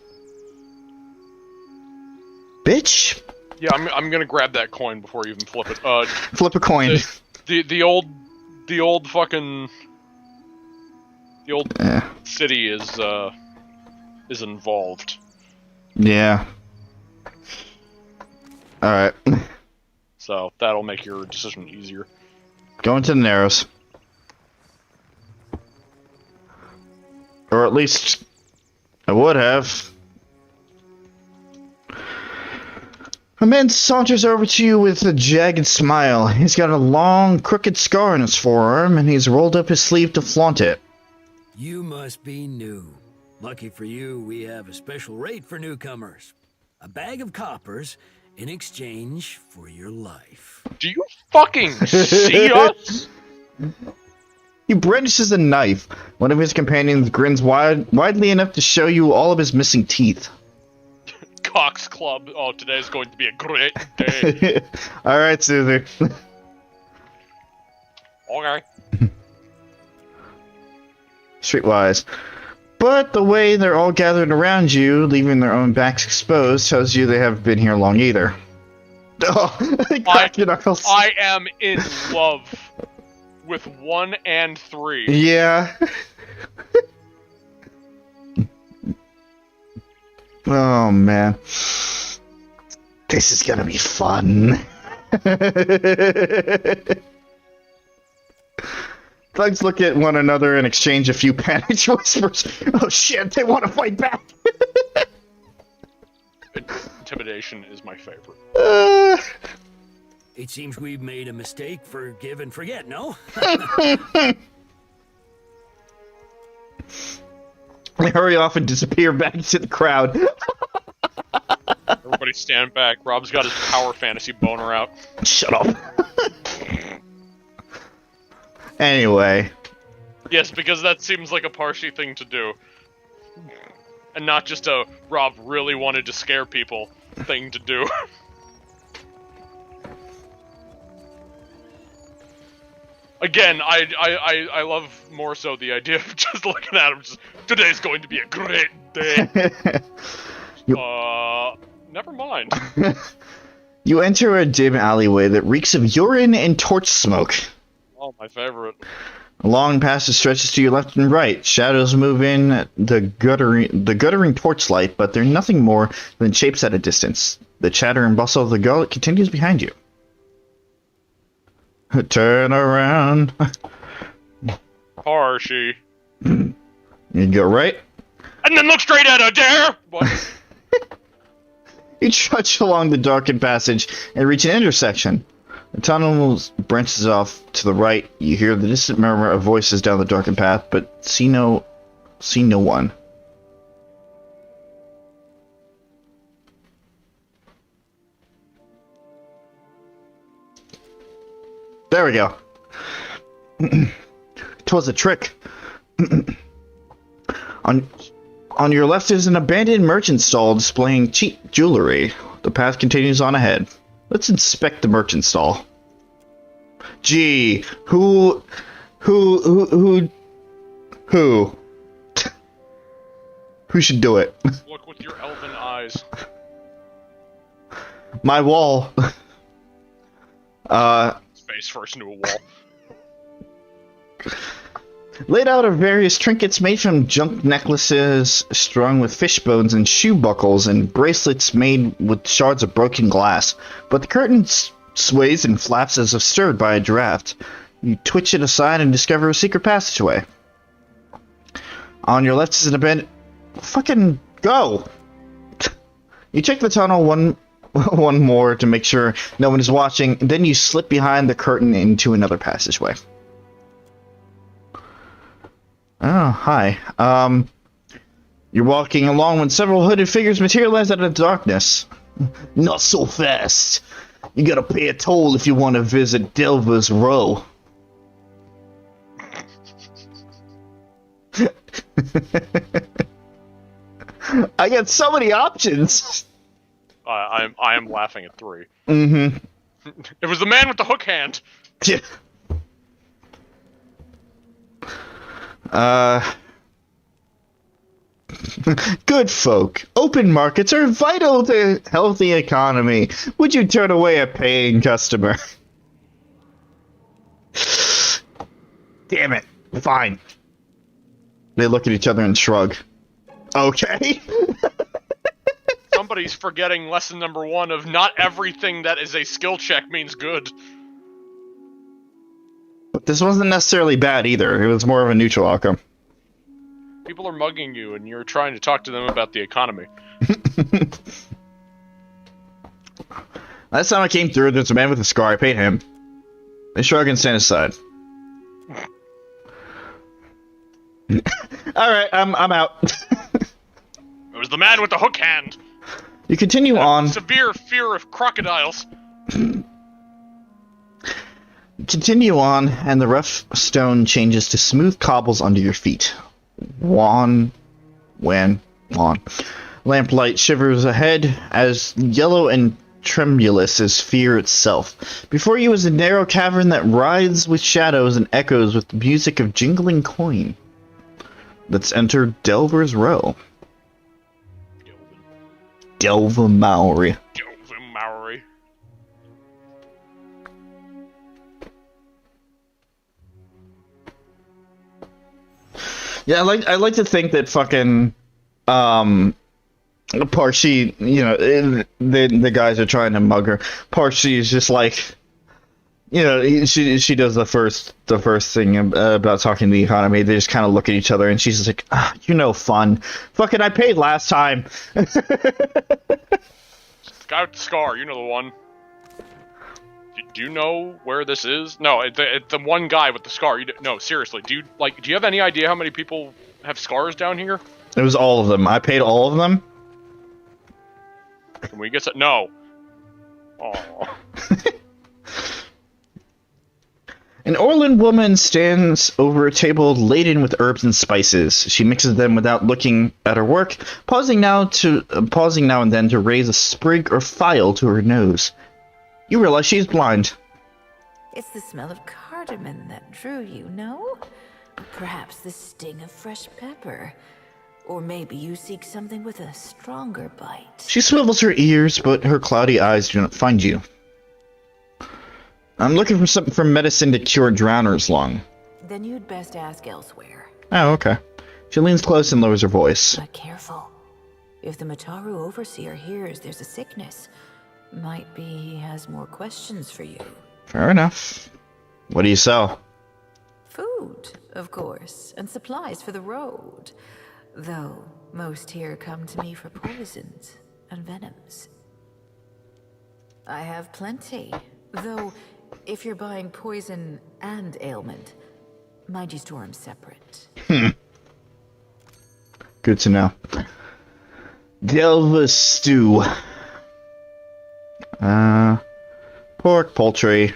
Bitch. Yeah, I'm gonna grab that coin before you even flip it. Flip a coin. The old fucking the old city is involved. Yeah. All right. So that'll make your decision easier. Going to the Narrows. Or at least I would have. A man saunters over to you with a jagged smile. He's got a long, crooked scar on his forearm, and he's rolled up his sleeve to flaunt it. You must be new. Lucky for you, we have a special rate for newcomers. A bag of coppers in exchange for your life. Do you fucking see us? He brandishes a knife. One of his companions grins widely enough to show you all of his missing teeth. Cox Club. Oh, today's going to be a great day. Alright, Suzie. Okay. Streetwise. But the way they're all gathered around you, leaving their own backs exposed, tells you they haven't been here long either. Oh, crack your knuckles. I am in love with 1 and 3. Yeah. Oh man, this is gonna be fun. Thugs look at one another and exchange a few panicked whispers. Oh shit, they want to fight back. Intimidation is my favorite. It seems we've made a mistake. Forgive and forget, no? They hurry off and disappear back into the crowd. Everybody stand back. Rob's got his power fantasy boner out. Shut up. Anyway. Yes, because that seems like a Parshi thing to do. And not just a Rob really wanted to scare people thing to do. Again, I love more so the idea of just looking at him, just, today's going to be a great day. Never mind. You enter a dim alleyway that reeks of urine and torch smoke. Oh, my favorite. A long passage stretches to your left and right. Shadows move in the guttering torchlight, but they're nothing more than shapes at a distance. The chatter and bustle of the gullet continues behind you. Turn around. Parshi. You go right. And then look straight at her, dare! What? You trudge along the darkened passage and reach an intersection. The tunnel branches off to the right. You hear the distant murmur of voices down the darkened path, but see no See no one. There we go. 'Twas a trick. On your left is an abandoned merchant stall displaying cheap jewelry. The path continues on ahead. Let's inspect the merchant stall. Gee, who should do it? Look with your elven eyes. My wall. Face first into a wall. Laid out are various trinkets made from junk necklaces strung with fish bones and shoe buckles and bracelets made with shards of broken glass. But the curtain sways and flaps as if stirred by a draft. You twitch it aside and discover a secret passageway. On your left is an abandoned... Fucking go! You check the tunnel one more to make sure no one is watching, and then you slip behind the curtain into another passageway. Oh, hi. You're walking along when several hooded figures materialize out of the darkness. Not so fast. You gotta pay a toll if you want to visit Delver's Row. I got so many options. I am laughing at 3. Mm-hmm. It was the man with the hook hand. Yeah. Good folk. Open markets are vital to healthy economy. Would you turn away a paying customer? Damn it. Fine. They look at each other and shrug. Okay. Somebody's forgetting lesson number 1 of not everything that is a skill check means good. But this wasn't necessarily bad either. It was more of a neutral outcome. People are mugging you and you're trying to talk to them about the economy. Last time I came through, there's a man with a scar. I paid him. They shrug and stand aside. Alright, I'm out. It was the man with the hook hand. You continue on. Severe fear of crocodiles. Continue on, and the rough stone changes to smooth cobbles under your feet. Lawn. Lamplight shivers ahead, as yellow and tremulous as fear itself. Before you is a narrow cavern that writhes with shadows and echoes with the music of jingling coin. Let's enter Delver's Row. Delver Maori. Yeah, I like to think that fucking Parshi, you know, the guys are trying to mug her. Parshi is just like, you know, she does the first thing about talking to the economy. They just kind of look at each other, and she's just like, "You know, fun. Fucking, I paid last time." Guy with the scar, you know the one. Do you know where this is? No, it's the one guy with the scar. No, seriously, do you have any idea how many people have scars down here? It was all of them. I paid all of them. Can we get some? No. Aww. An Orland woman stands over a table laden with herbs and spices. She mixes them without looking at her work, pausing now and then to raise a sprig or file to her nose. You realize she's blind. It's the smell of cardamom that drew you, no? Perhaps the sting of fresh pepper. Or maybe you seek something with a stronger bite. She swivels her ears, but her cloudy eyes do not find you. I'm looking for something from medicine to cure Drowner's lung. Then you'd best ask elsewhere. Oh, okay. She leans close and lowers her voice. But careful. If the Mataru overseer hears there's a sickness, might be he has more questions for you. Fair enough. What do you sell? Food, of course, and supplies for the road. Though most here come to me for poisons and venoms. I have plenty, though if you're buying poison and ailment, mind you store them separate. Good to know. Delva stew. Pork, poultry.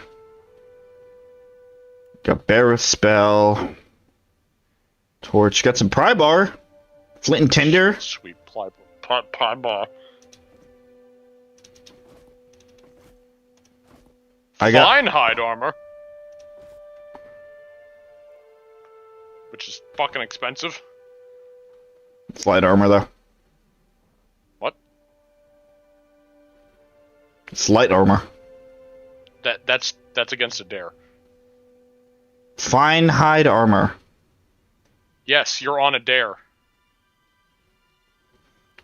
Got Bear Spell. Torch. Got some pry bar. Flint and tinder. Sweet pry bar. Fine hide armor. Which is fucking expensive. It's light armor, though. What? It's light armor. That's against a dare. Fine hide armor. Yes, you're on a dare.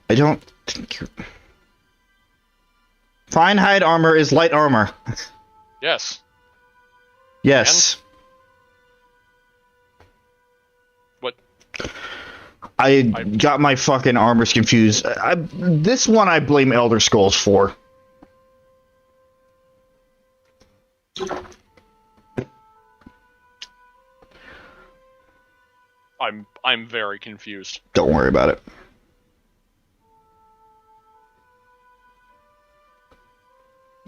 I don't think you're... Fine hide armor is light armor. Yes. Yes. And? What? I got my fucking armors confused. This one I blame Elder Scrolls for. I'm very confused. Don't worry about it.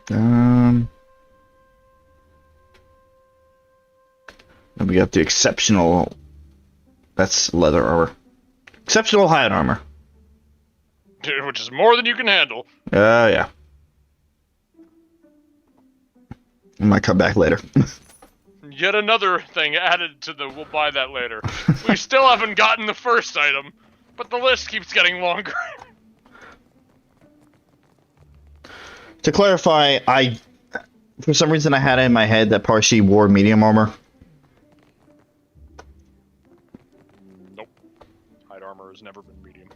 Then we got the exceptional. That's leather armor. Exceptional hide armor. Which is more than you can handle. Yeah. I might come back later. Yet another thing added to the we'll buy that later. We still haven't gotten the first item, but the list keeps getting longer. To clarify, for some reason I had it in my head that Parshi wore medium armor. Nope. Hide armor has never been medium.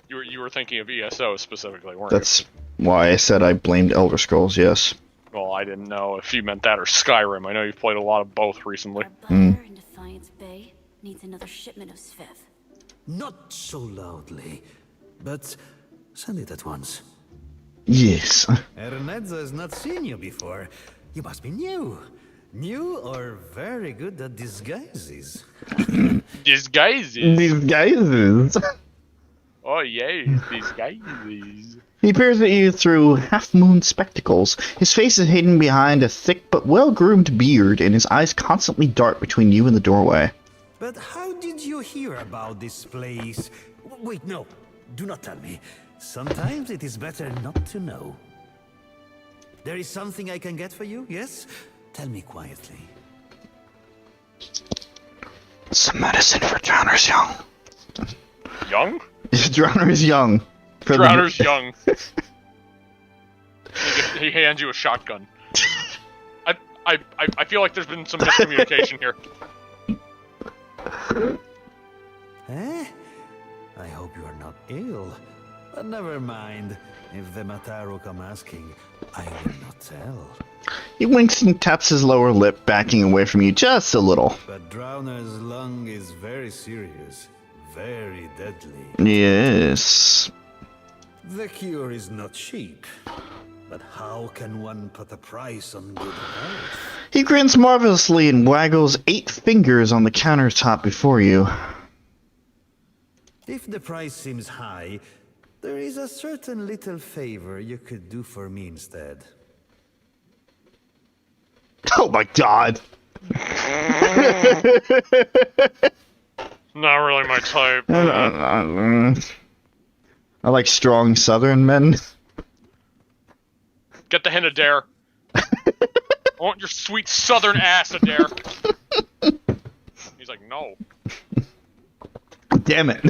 You were thinking of ESO specifically, weren't you? That's why I said I blamed Elder Scrolls, yes. Well, I didn't know if you meant that or Skyrim. I know you've played a lot of both recently. In Defiance Bay needs another shipment of Sveth. Not so loudly, but send it at once. Yes. Ernezzo has not seen you before. You must be new. New or very good at disguises. Disguises? Disguises? Oh, yeah, disguises. He peers at you through half-moon spectacles. His face is hidden behind a thick but well-groomed beard, and his eyes constantly dart between you and the doorway. But how did you hear about this place? Wait, no. Do not tell me. Sometimes it is better not to know. There is something I can get for you, yes? Tell me quietly. Some medicine for Drowner's Young. Young? Drowner's Young. Drowner's Young. He hands you a shotgun. I feel like there's been some miscommunication here. Eh? I hope you are not ill. But never mind. If the Mataru come asking, I will not tell. He winks and taps his lower lip, backing away from you just a little. But Drowner's lung is very serious. Very deadly. Yes. The cure is not cheap. But how can one put a price on good health? He grins marvelously and waggles 8 fingers on the countertop before you. If the price seems high, there is a certain little favor you could do for me instead. Oh my god! Not really my type. I like strong southern men. Get the hint, Adair. I want your sweet southern ass, Adair. He's like, no. Damn it.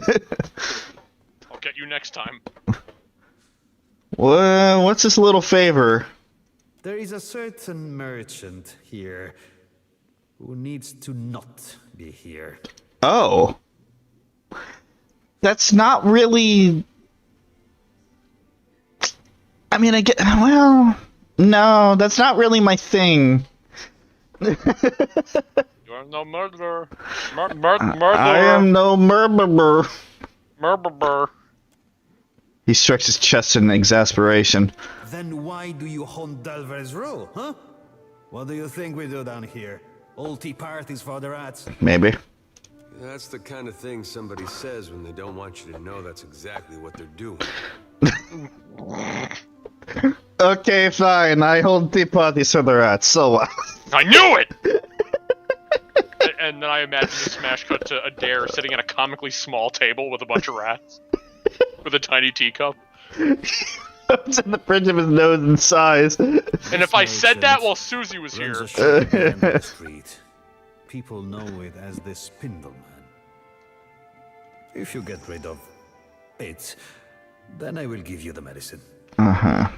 I'll get you next time. Well, what's this little favor? There is a certain merchant here who needs to not be here. Oh. That's not really... I mean, I get... Well... No, that's not really my thing. You are no murderer. Murderer. I am no murderer. Murderer. He strikes his chest in exasperation. Then why do you haunt Delver's Row, huh? What do you think we do down here? Old tea parties for the rats. Maybe. That's the kind of thing somebody says when they don't want you to know that's exactly what they're doing. Okay, fine. I hold tea parties for the rats. So I knew it! And then I imagine the smash cut to Adair sitting at a comically small table with a bunch of rats. With a tiny teacup. It's in the fringe of his nose and size. And if I said that while Suzie was here... Street. People know it as the Spindleman. If you get rid of it, then I will give you the medicine. Uh-huh.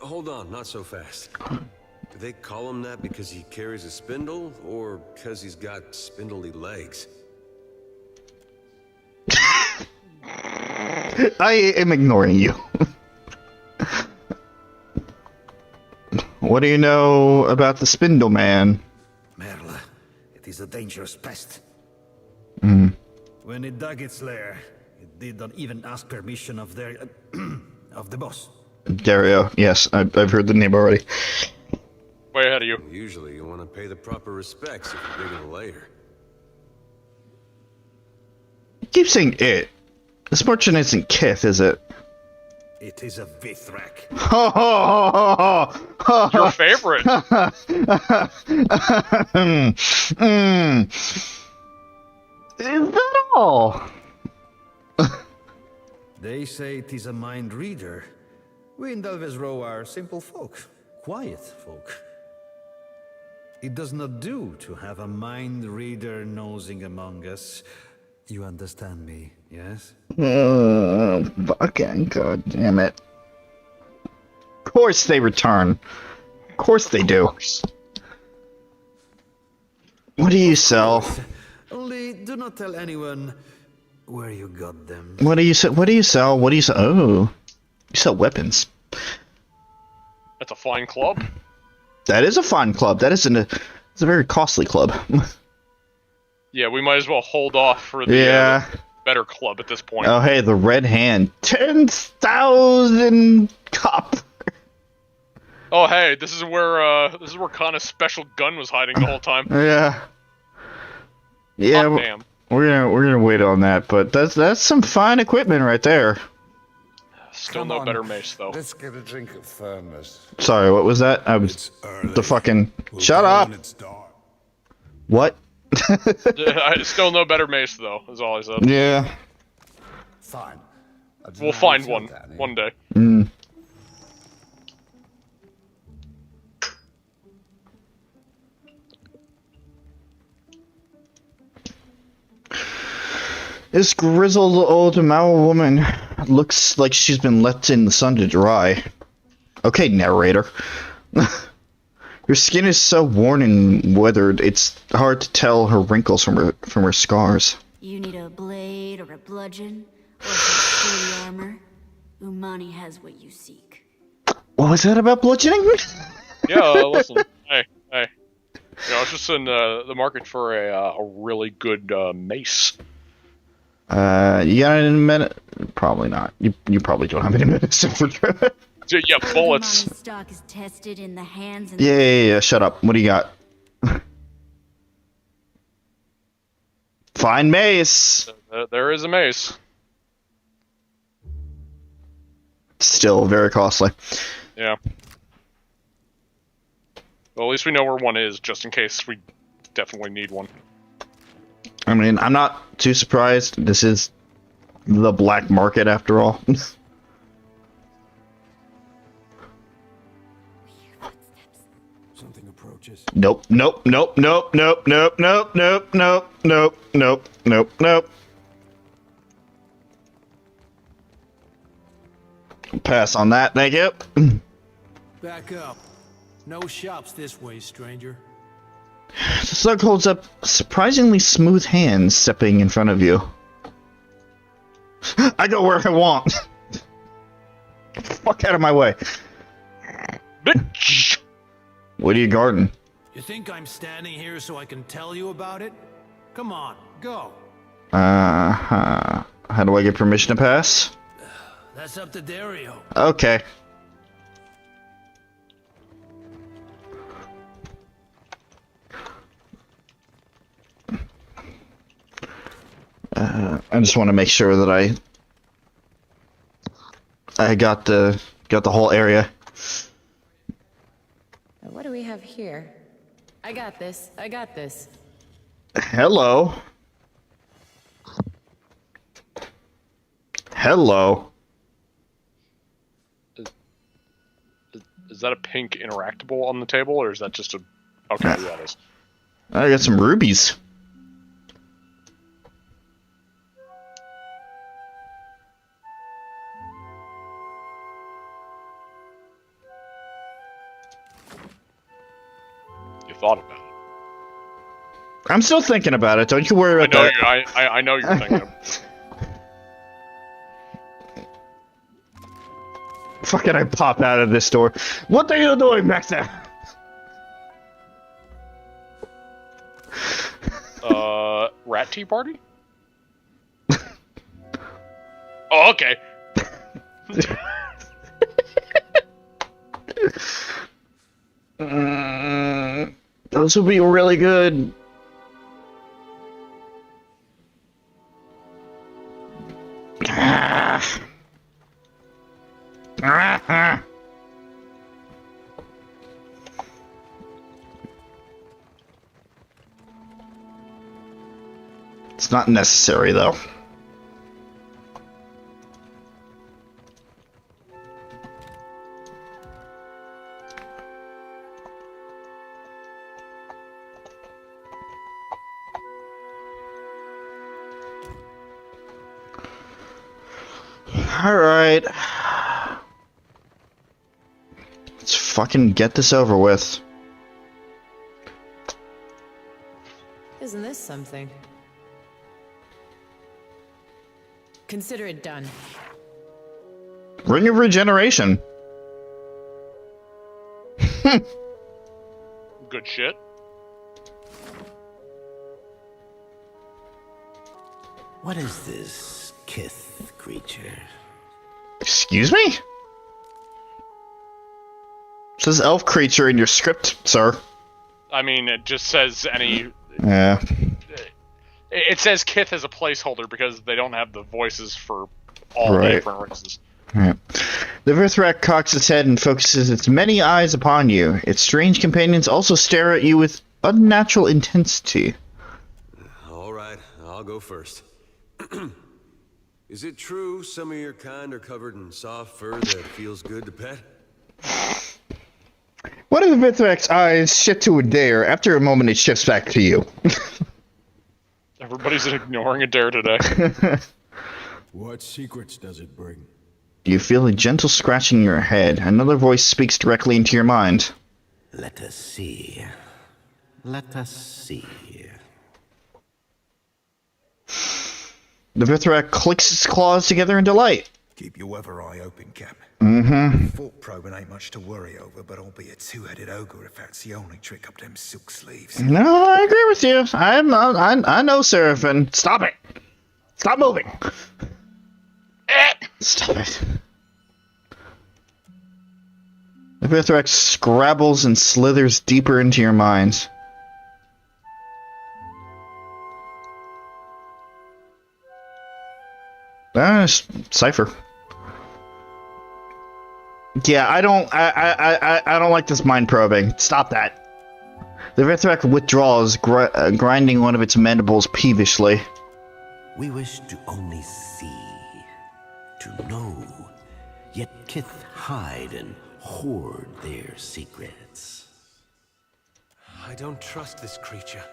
Hold on, not so fast. Do they call him that because he carries a spindle, or because he's got spindly legs? I am ignoring you. What do you know about the Spindle Man? Merle, it is a dangerous pest. Mm. When it dug its lair, it did not even ask permission of their... of the boss. Dario, yes, I've heard the name already. Way ahead of you. Usually you want to pay the proper respects if you're digging a lair. You keep saying it. This merchant isn't Kith, is it? It is a Vithrak. Your favorite. Is that all? They say it is a mind reader. We in Delves Row are simple folk, quiet folk. It does not do to have a mind reader nosing among us. You understand me, yes? Fucking god damn it. Of course they return. Of course they do. What do you sell? Only do not tell anyone where you got them. What do you sell? What do you sell? What do you sell? Oh, you sell weapons. That's a fine club. That is a fine club. That isn't a. It's a very costly club. Yeah, we might as well hold off for the better club at this point. Oh, hey, the red hand. 10,000 copper. Oh, hey, this is where Kana's special gun was hiding the whole time. Yeah. Yeah. Oh, damn. We're gonna wait on that, but that's some fine equipment right there. Still no better mace though. Let's get a drink of firmness. Sorry, what was that? I was the fucking. Shut up. What? Still no better mace though. Is all I said. Yeah. Fine. We'll find one one day. Mm. This grizzled old Mao woman looks like she's been left in the sun to dry. Okay, narrator. Her skin is so worn and weathered, it's hard to tell her wrinkles from her scars. You need a blade or a bludgeon or some sturdy armor. Umani has what you seek. What was that about bludgeoning? Yeah, listen. Hey. You know, I was just in the market for a really good mace. You got it in a minute? Probably not. You probably don't have any minutes for Yeah, bullets. Umani stock is tested in the hands and Yeah, shut up. What do you got? Fine mace. There is a mace. Still very costly. Yeah. Well, at least we know where one is, just in case we definitely need one. I mean, I'm not too surprised. This is the black market after all. Something approaches. Nope. Pass on that, thank you. Back up. No shops this way, stranger. The slug holds up surprisingly smooth hands stepping in front of you. I go where I want. Fuck out of my way. Bitch! What are you guarding? You think I'm standing here so I can tell you about it? Come on, go. How do I get permission to pass? That's up to Dario. Okay. I just want to make sure that I got the whole area. What do we have here? I got this. I got this. Hello. Hello. Is that a pink interactable on the table, or is that just a... Okay, yeah, that is. I got some rubies. You thought about it. I'm still thinking about it. Don't you worry about that. I know you're thinking. Fucking I pop out of this door. What are you doing back there? Rat tea party? Oh, okay. Those would be really good. It's not necessary, though. All right. Let's fucking get this over with. Isn't this something? Consider it done. Ring of Regeneration. Good shit. What is this Kith creature? Excuse me? It says elf creature in your script, sir. I mean, it just says any... Yeah. It says Kith as a placeholder because they don't have the voices for all the different races. Right. The Vithrak cocks its head and focuses its many eyes upon you. Its strange companions also stare at you with unnatural intensity. All right, I'll go first. Is it true some of your kind are covered in soft fur that feels good to pet? One of the Vithrak's eyes shift to a dare. After a moment, it shifts back to you. Everybody's ignoring a dare today. What secrets does it bring? You feel a gentle scratching in your head. Another voice speaks directly into your mind. Let us see. Let us see. The Vithrak clicks its claws together in delight. Keep your weather eye open, Cap. Mm-hmm. Thought probing ain't much to worry over, but I'll be a two-headed ogre if that's the only trick up them silk sleeves. No, I agree with you. I know, Seraphim. Stop it. Stop moving. Stop it. The Vithrak scrabbles and slithers deeper into your mind. Cipher. Yeah, I don't like this mind probing. Stop that. The Vithrak withdraws, grinding one of its mandibles peevishly. We wish to only see, to know, yet Kith hide and hoard their secrets. I don't trust this creature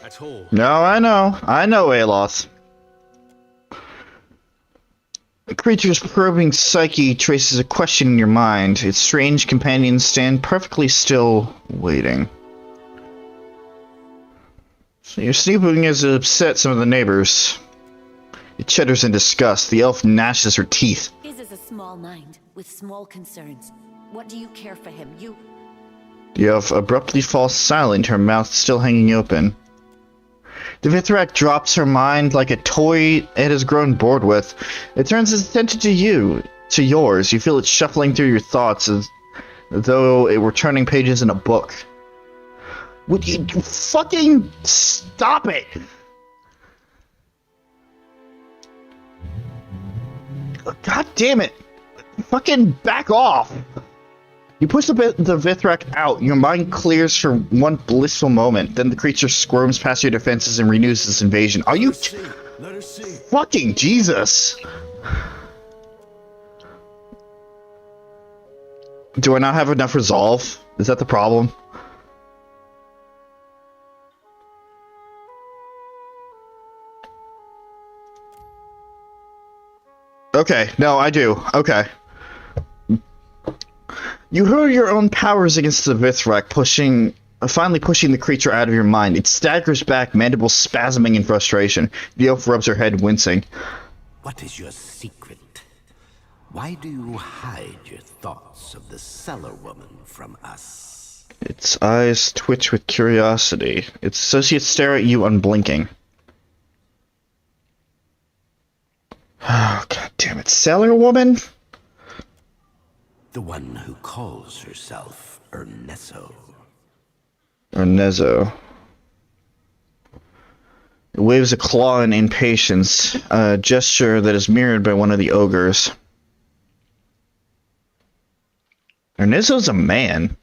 at all. No, I know, Aloth. The creature's probing psyche traces a question in your mind. Its strange companions stand perfectly still, waiting. So your snooping has upset some of the neighbors. It chitters in disgust. The elf gnashes her teeth. His is a small mind, with small concerns. What do you care for him? The elf abruptly falls silent, her mouth still hanging open. The Vithrak drops her mind like a toy it has grown bored with. It turns its attention to yours. You feel it shuffling through your thoughts as though it were turning pages in a book. Would you fucking stop it? God damn it! Fucking back off! You push the Vithrak out, your mind clears for one blissful moment, then the creature squirms past your defenses and renews its invasion. Are you... Let her see. Fucking Jesus! Do I not have enough resolve? Is that the problem? Okay, no, I do. Okay. You hurl your own powers against the Vithrak, finally pushing the creature out of your mind. It staggers back, mandibles spasming in frustration. The elf rubs her head, wincing. What is your secret? Why do you hide your thoughts of the cellar woman from us? Its eyes twitch with curiosity. Its associates stare at you unblinking. Oh, God damn it. Cellar woman? The one who calls herself Ernesto. Ernesto. It waves a claw in impatience, a gesture that is mirrored by one of the ogres. Ernesto's a man.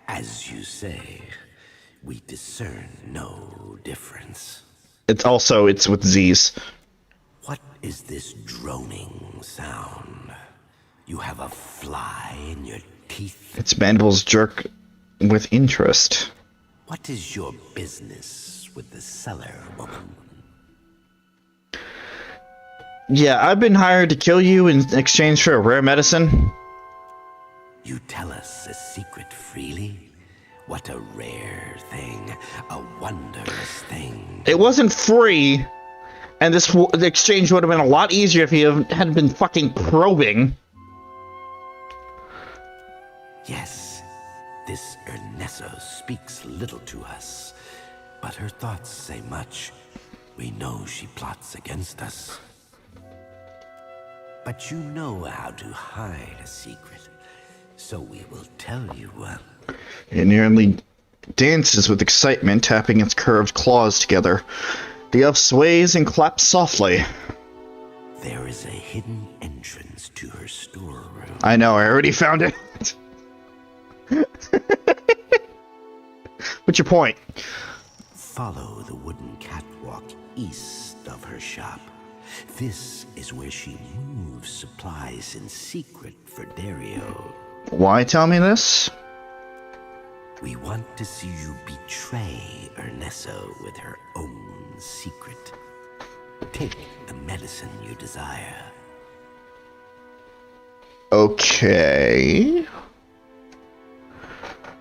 As you say, we discern no difference. It's with Z's. What is this droning sound? You have a fly in your teeth? Its mandibles jerk with interest. What is your business with the cellar woman? Yeah, I've been hired to kill you in exchange for a rare medicine. You tell us a secret freely? What a rare thing, a wondrous thing. It wasn't free, and the exchange would have been a lot easier if you hadn't been fucking probing. Yes, this Ernesto speaks little to us, but her thoughts say much. We know she plots against us. But you know how to hide a secret, so we will tell you one. It nearly dances with excitement, tapping its curved claws together. The elf sways and claps softly. There is a hidden entrance to her storeroom. I know, I already found it. What's your point? Follow the wooden catwalk east of her shop. This is where she moves supplies in secret for Dario. Why tell me this? We want to see you betray Ernesto with her own secret. Take the medicine you desire. Okay.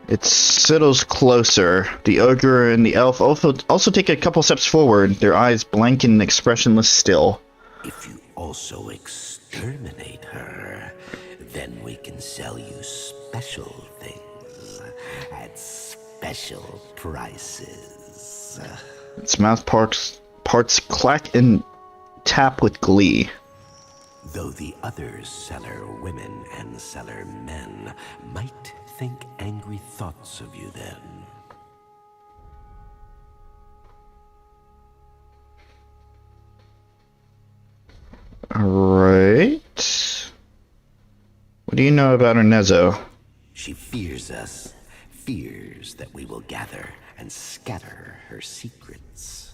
It settles closer. The ogre and the elf also take a couple steps forward, their eyes blank and expressionless still. If you also exterminate her, then we can sell you special things at special prices. Its mouth parts clack and tap with glee. Though the other cellar women and cellar men might think angry thoughts of you then. Alright. What do you know about Ernesto? She fears us, fears that we will gather and scatter her secrets.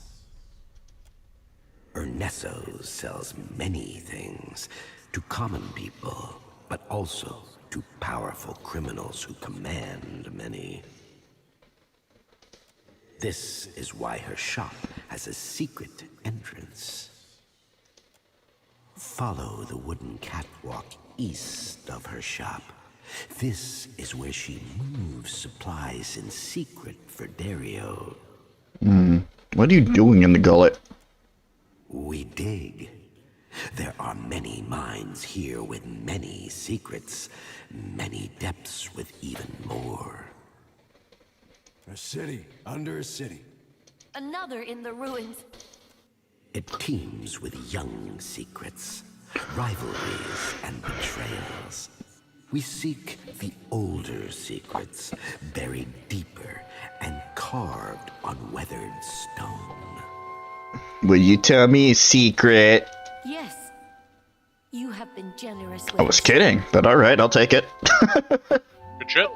Ernesto sells many things to common people, but also to powerful criminals who command many. This is why her shop has a secret entrance. Follow the wooden catwalk east of her shop. This is where she moves supplies in secret for Dario. What are you doing in the gullet? We dig. There are many mines here with many secrets, many depths with even more. A city under a city. Another in the ruins. It teems with young secrets, rivalries, and betrayals. We seek the older secrets, buried deeper and carved on weathered stone. Will you tell me a secret? Yes. You have been generous with I was kidding, but alright, I'll take it. Good shit.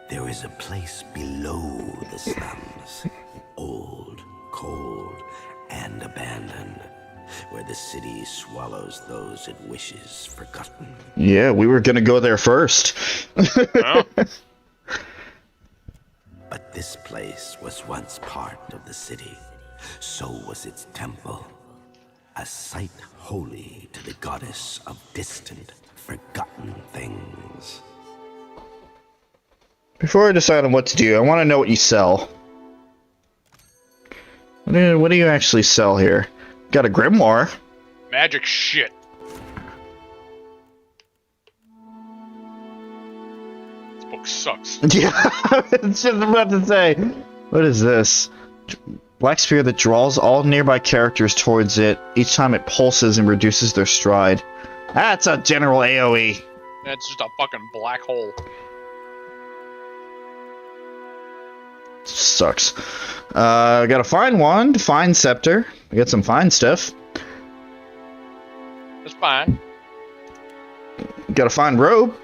There is a place below the slums, old, cold, and abandoned, where the city swallows those it wishes forgotten. Yeah, we were gonna go there first. Oh. But this place was once part of the city. So was its temple. A site holy to the goddess of distant, forgotten things. Before I decide on what to do, I want to know what you sell. What do you actually sell here? Got a grimoire. Magic shit. This book sucks. Yeah, I was just about to say. What is this? Black spear that draws all nearby characters towards it each time it pulses and reduces their stride. That's a general AoE. That's just a fucking black hole. Sucks. Got a fine wand, fine scepter. I got some fine stuff. That's fine. Got a fine robe.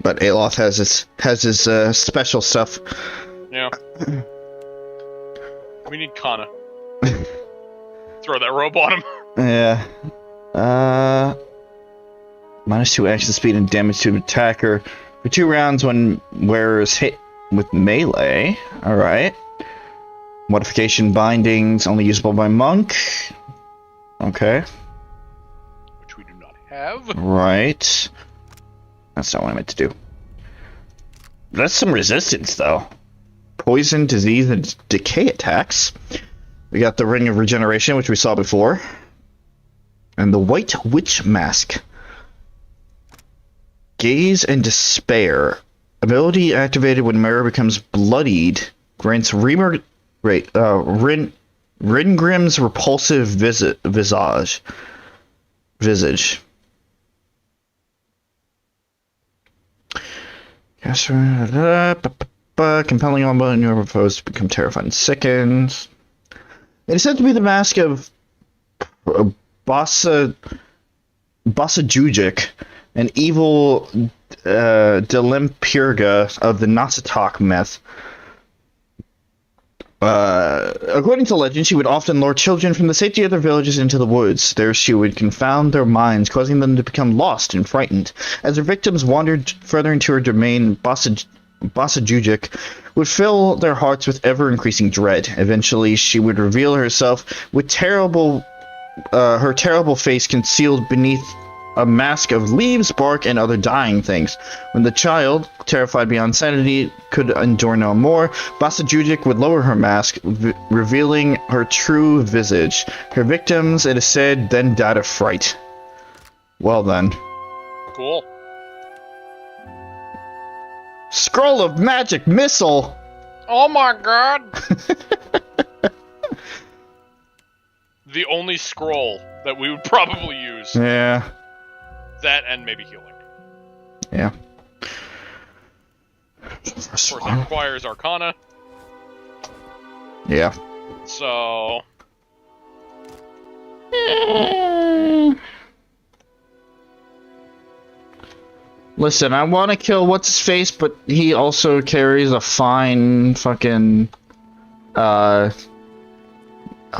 But Aloth has his special stuff. Yeah. We need Kana. Throw that robe on him. Yeah. -2 action speed and damage to attacker for 2 rounds when wearers hit with melee. Alright. Modification bindings only usable by monk. Okay. Which we do not have. Right. That's not what I meant to do. That's some resistance, though. Poison, disease, and decay attacks. We got the Ring of Regeneration, which we saw before. And the White Witch Mask. Gaze and Despair. Ability activated when mirror becomes bloodied. Grants Ringrim's repulsive visage. Compelling all but your foes to become terrified in seconds. It is said to be the mask of Basa Jujic, an evil Delimpurga of the Nasatok myth. According to legend, she would often lure children from the safety of their villages into the woods. There she would confound their minds, causing them to become lost and frightened. As her victims wandered further into her domain, Basa Jujic would fill their hearts with ever-increasing dread. Eventually, she would reveal herself with her terrible face concealed beneath a mask of leaves, bark, and other dying things. When the child, terrified beyond sanity, could endure no more, Basa Jujic would lower her mask, revealing her true visage. Her victims, it is said, then died of fright. Well then. Cool. Scroll of Magic Missile! Oh my god! The only scroll that we would probably use. Yeah. That and maybe healing. Yeah. Of course, it requires Arcana. Yeah. So... Listen, I want to kill what's-his-face, but he also carries a fine fucking... a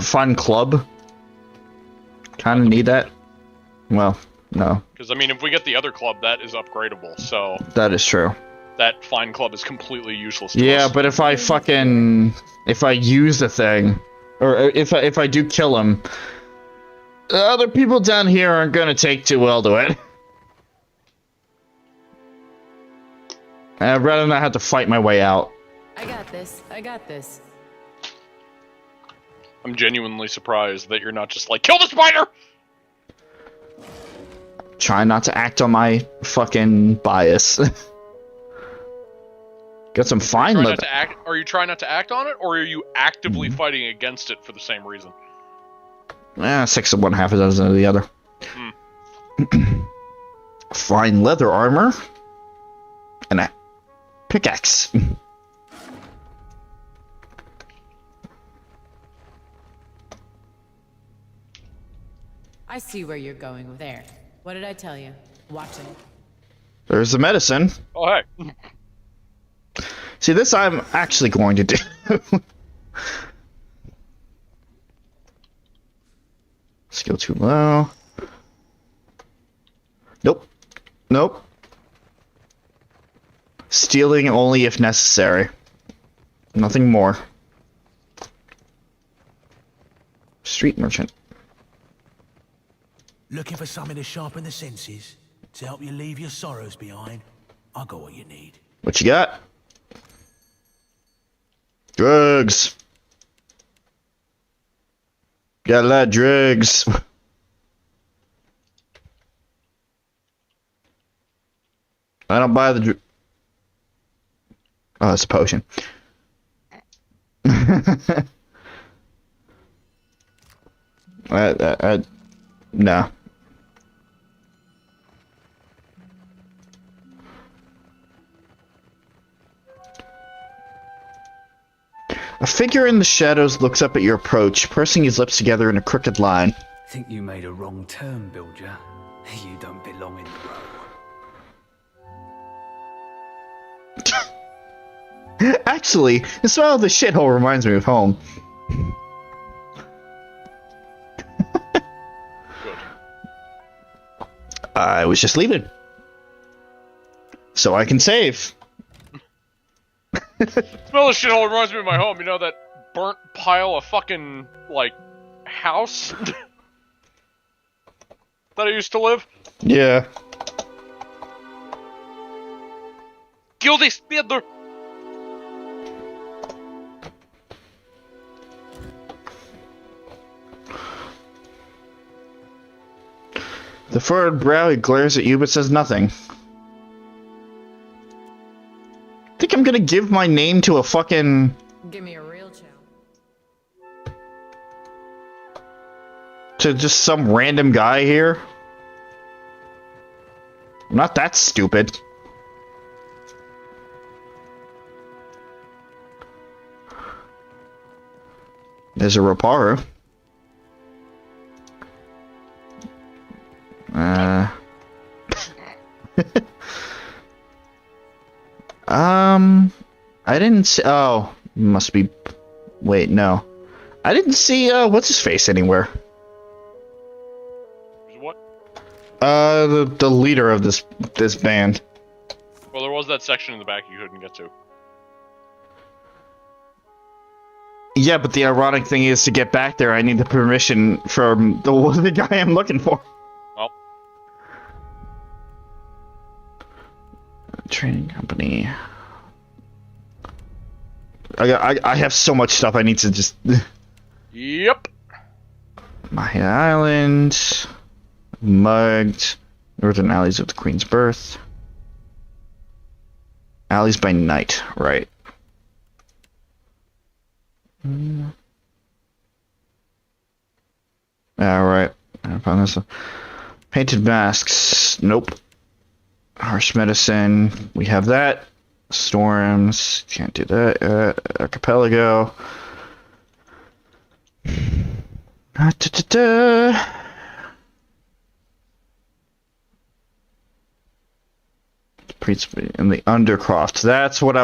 fine club. Kinda need that. Well, no. Because, I mean, if we get the other club, that is upgradable, so... That is true. That fine club is completely useless to Yeah, us. but if I use the thing, or if I do kill him, the other people down here aren't gonna take too well to it. I'd rather not have to fight my way out. I got this. I got this. I'm genuinely surprised that you're not just like, kill the spider! Try not to act on my fucking bias. Got some fine leather. Are you trying not to act on it, or are you actively Mm-hmm. fighting against it for the same reason? 6 of one, half a dozen of the other. Fine leather armor. And a pickaxe. I see where you're going there. What did I tell you? Watch it. There's the medicine. Oh, hey. See, this I'm actually going to do. Skill too low. Nope. Nope. Stealing only if necessary. Nothing more. Street merchant. Looking for something to sharpen the senses? To help you leave your sorrows behind? I got what you need. What you got? Drugs. Got a lot of drugs. I don't buy the oh, it's a potion. No. A figure in the shadows looks up at your approach, pursing his lips together in a crooked line. Think you made a wrong turn, Bilger. You don't belong in the row. Actually, the smell of the shithole reminds me of home. I was just leaving. So I can save. Smell of shithole reminds me of my home. You know that burnt pile of fucking, like, house? That I used to live? Yeah. Kill this Pedro! The furrowed brow, he glares at you but says nothing. Think I'm gonna give my name to a fucking... Give me a real challenge. to just some random guy here? I'm not that stupid. There's a Roparu. I didn't see, oh, must be, wait, no. I didn't see, what's his face anywhere. What? The leader of this band. Well, there was that section in the back you couldn't get to. Yeah, but the ironic thing is to get back there, I need the permission from the guy I'm looking for. Well. Training company. I have so much stuff I need to just... Yep. Mahia Island. Mugged. Northern Alleys of the Queen's Birth. Alleys by Night, right. Alright. I found this one. Painted masks. Nope. Harsh medicine. We have that. Storms. Can't do that. Archipelago. In the Undercroft. That's what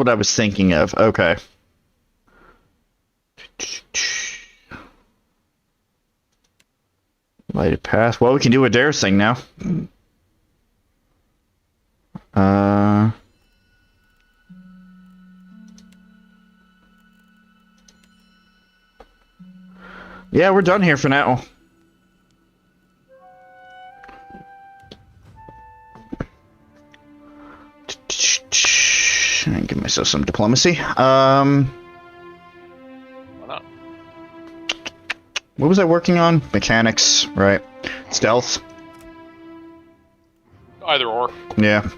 I was thinking of. Okay. Lighted path. Well, we can do a Dare's thing now. Yeah, we're done here for now. And give myself some diplomacy. Why not? What was I working on? Mechanics, right? Stealth. Either or. Yeah.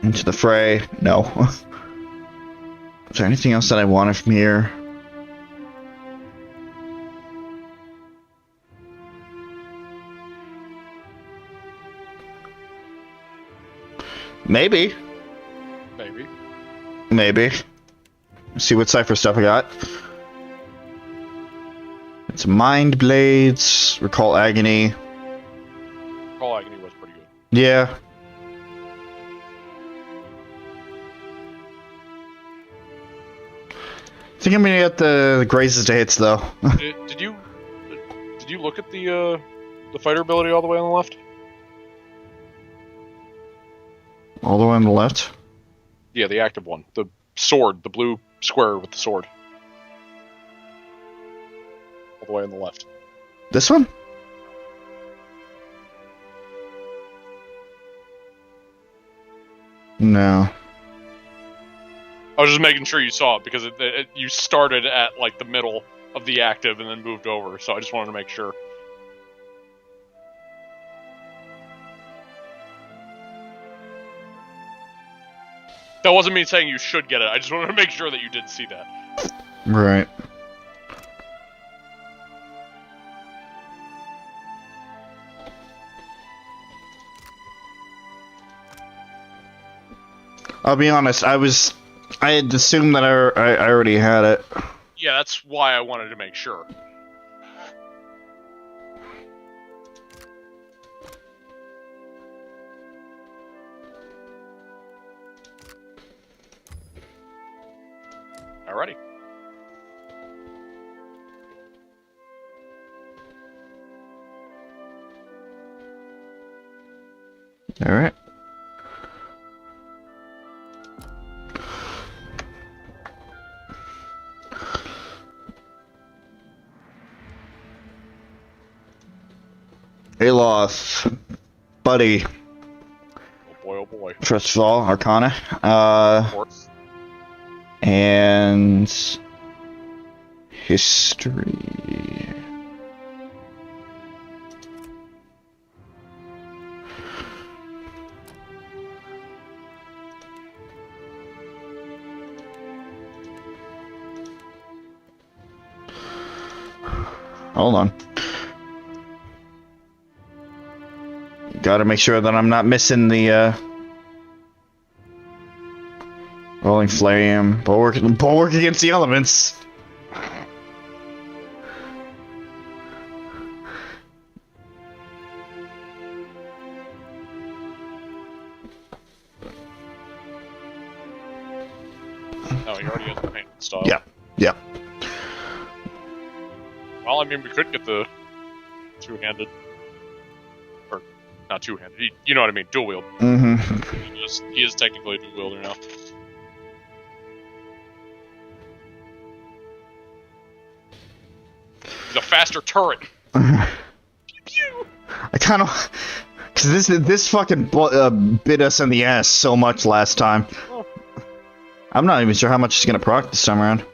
Into the fray. No. Is there anything else that I wanted from here? Maybe. Maybe. Maybe. See what Cypher stuff I got. It's Mind Blades, Recall Agony. Recall Agony was pretty good. Yeah. I think I'm gonna get the Grazes to hits though. Did you look at the fighter ability all the way on the left? All the way on the left? Yeah, the active one. The sword, the blue square with the sword. All the way on the left. This one? No. I was just making sure you saw it because you started at like the middle of the active and then moved over, so I just wanted to make sure. That wasn't me saying you should get it. I just wanted to make sure that you did see that. Right. I'll be honest, I had assumed that I already had it. Yeah, that's why I wanted to make sure. Alrighty. Alright. Aloth, buddy. Oh boy, oh boy. First of all, Arcana. Of course. And history. Hold on. Gotta make sure that I'm not missing the Rolling Flame, Bulwark against the elements. No, he already has the paint style. Yeah, yeah. Well, I mean, we could get the two-handed. Or, not two-handed. You know what I mean, dual-wield. Mm-hmm. He is technically a dual-wielder now. He's a faster turret. I kind of... Because this fucking bit us in the ass so much last time. Oh. I'm not even sure how much it's going to proc this time around.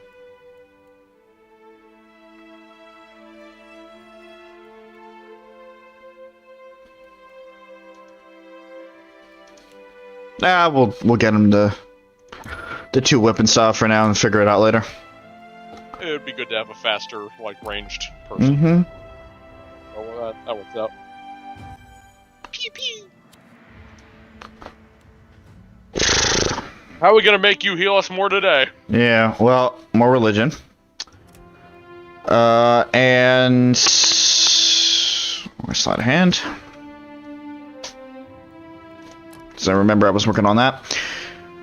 Nah, we'll get him the two weapon style for now and figure it out later. It would be good to have a faster, like, ranged person. Mm-hmm. Oh, well, that works out. Pew pew. How are we gonna make you heal us more today? Yeah, well, more religion. And... More sleight of hand. Because I remember I was working on that.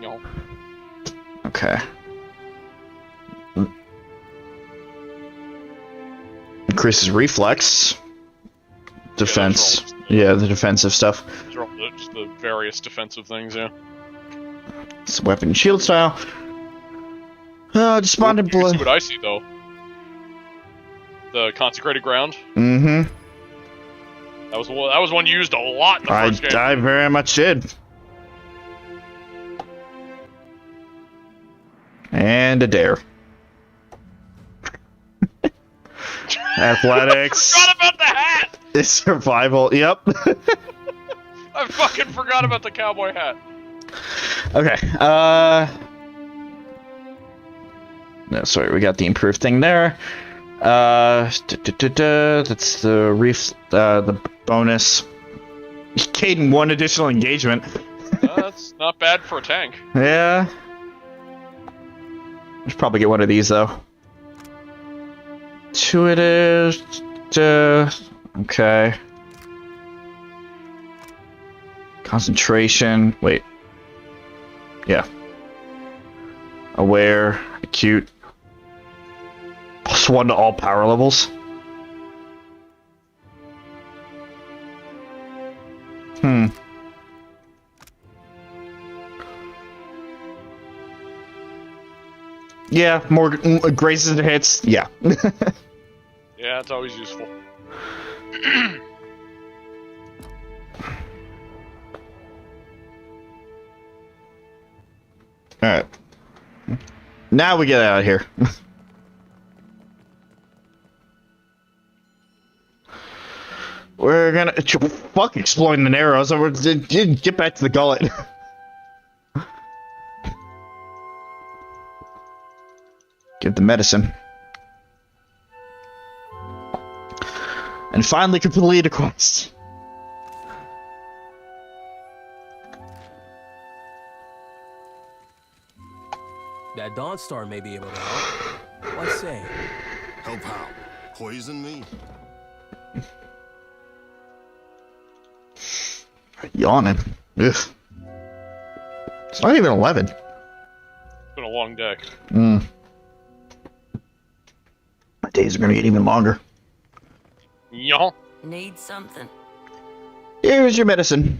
No. Okay. Increases reflex. Defense. Yeah, the defensive stuff. These are all just the various defensive things, yeah. It's weapon and shield style. Despondent You blood. see what I see, though. The consecrated ground. Mm-hmm. That was one you used a lot in the first game. I very much did. And a dare. Athletics. I forgot about the hat! It's survival, yep. I fucking forgot about the cowboy hat. Okay, no, sorry, we got the improved thing there. That's the bonus. Gain one additional engagement. That's not bad for a tank. Yeah. Should probably get one of these though. Intuitive. Okay. Concentration. Wait. Yeah. Aware. Acute. +1 to all power levels. Yeah, more grazes and hits. Yeah. Yeah, it's always useful. Alright. Now we get out of here. We're gonna fuck exploring the Narrows. So we're get back to the Gullet. Get the medicine. And finally complete a quest. That Dawnstar may be able to help. What say? Help how? Poison me? Yawning. Ugh. It's not even 11. It's been a long day. My days are gonna get even longer. Yeah. Need something? Here's your medicine.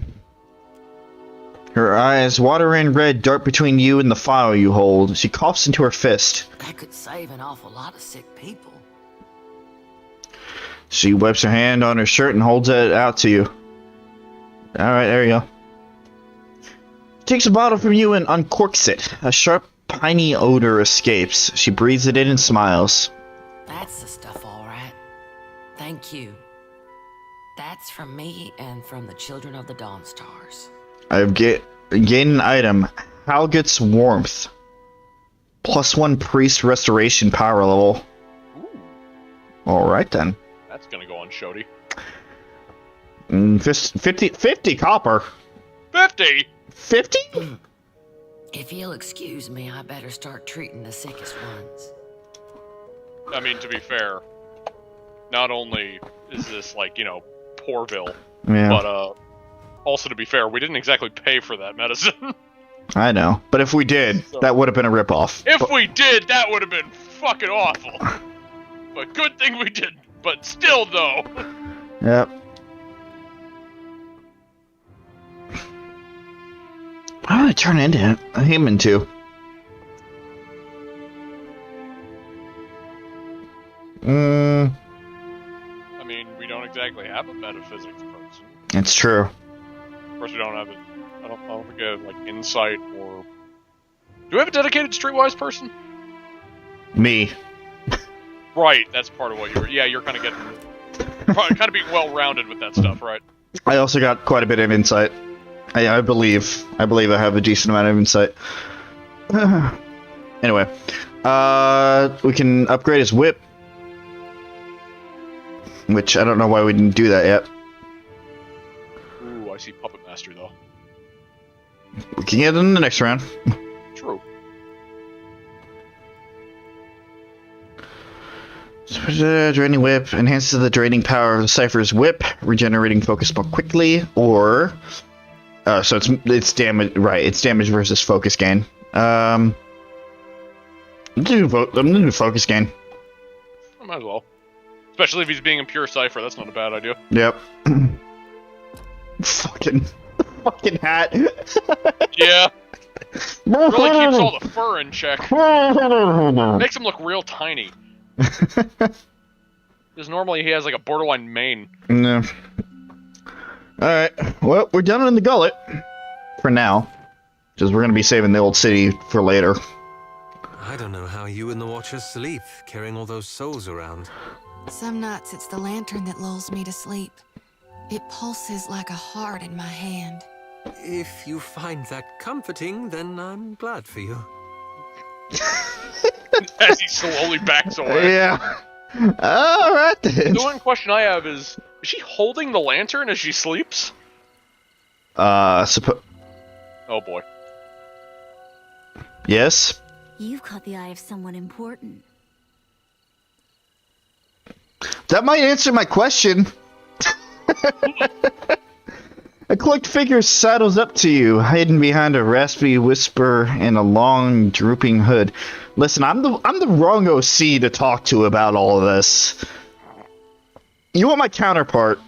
Her eyes, watery and red, dart between you and the file you hold. She coughs into her fist. That could save an awful lot of sick people. She wipes her hand on her shirt and holds it out to you. Alright, there you go. Takes a bottle from you and uncorks it. A sharp, piney odor escapes. She breathes it in and smiles. That's the stuff, all right. Thank you. That's from me and from the children of the Dawnstars. I've gained an item. Halget's Warmth. +1 priest restoration power level. Alright then. That's gonna go on Shody. 50 copper. 50? 50? If you'll excuse me, I better start treating the sickest ones. I mean, to be fair, not only is this, like, you know, Poorville, Yeah. but, also to be fair, we didn't exactly pay for that medicine. I know. But if we did, that would have been a ripoff. If we did, that would have been fucking awful. But good thing we didn't. But still, though. Yep. What did I turn into him into? I mean, we don't exactly have a metaphysics person. It's true. Of course, we don't have it. I don't think we have, like, insight or... Do we have a dedicated streetwise person? Me. Right, that's part of what you were... Yeah, you're kind of getting... kind of being well-rounded with that stuff, right? I also got quite a bit of insight. I believe I have a decent amount of insight. Anyway, we can upgrade his whip, which I don't know why we didn't do that yet. Ooh, I see Puppet Master, though. We can get it in the next round. True. Draining whip enhances the draining power of the Cypher's whip, regenerating focus more quickly, or... so it's damage, right, it's damage versus focus gain. I'm gonna do focus gain. I might as well. Especially if he's being in pure Cypher, that's not a bad idea. Yep. fucking hat. Yeah. Really keeps all the fur in check. Makes him look real tiny. Because normally he has like a borderline mane. No. Alright, well, we're done in the Gullet. For now. Because we're going to be saving the old city for later. I don't know how you and the Watchers sleep, carrying all those souls around. Some nights it's the lantern that lulls me to sleep. It pulses like a heart in my hand. If you find that comforting, then I'm glad for you. As he slowly backs away. Yeah. Alright then. The one question I have is she holding the lantern as she sleeps? Oh boy. Yes? You've caught the eye of someone important. That might answer my question. A cloaked figure sidles up to you, hidden behind a raspy whisper and a long, drooping hood. Listen, I'm the wrong OC to talk to about all of this. You want my counterpart.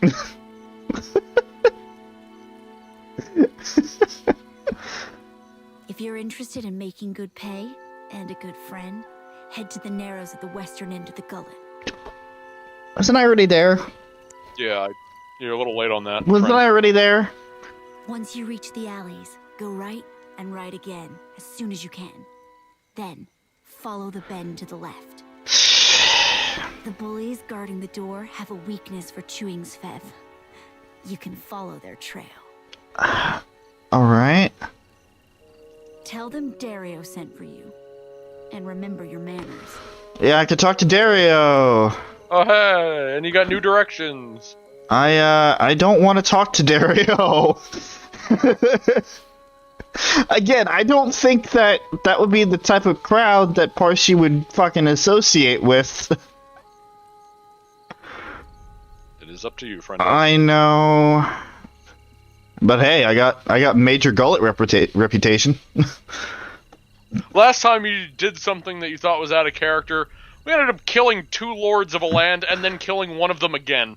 If you're interested in making good pay and a good friend, head to the Narrows at the western end of the Gullet. Wasn't I already there? Yeah, you're a little late on that. Wasn't I already there? Once you reach the alleys, go right and right again as soon as you can. Then, follow the bend to the left. The bullies guarding the door have a weakness for chewing Svev. You can follow their trail. Alright. Tell them Dario sent for you. And remember your manners. Yeah, I could talk to Dario. Oh hey, and you got new directions. I don't want to talk to Dario. Again, I don't think that would be the type of crowd that Parsi would fucking associate with. It is up to you, friend. I know. But hey, I got major Gullet reputation. Last time you did something that you thought was out of character, we ended up killing 2 lords of a land and then killing one of them again.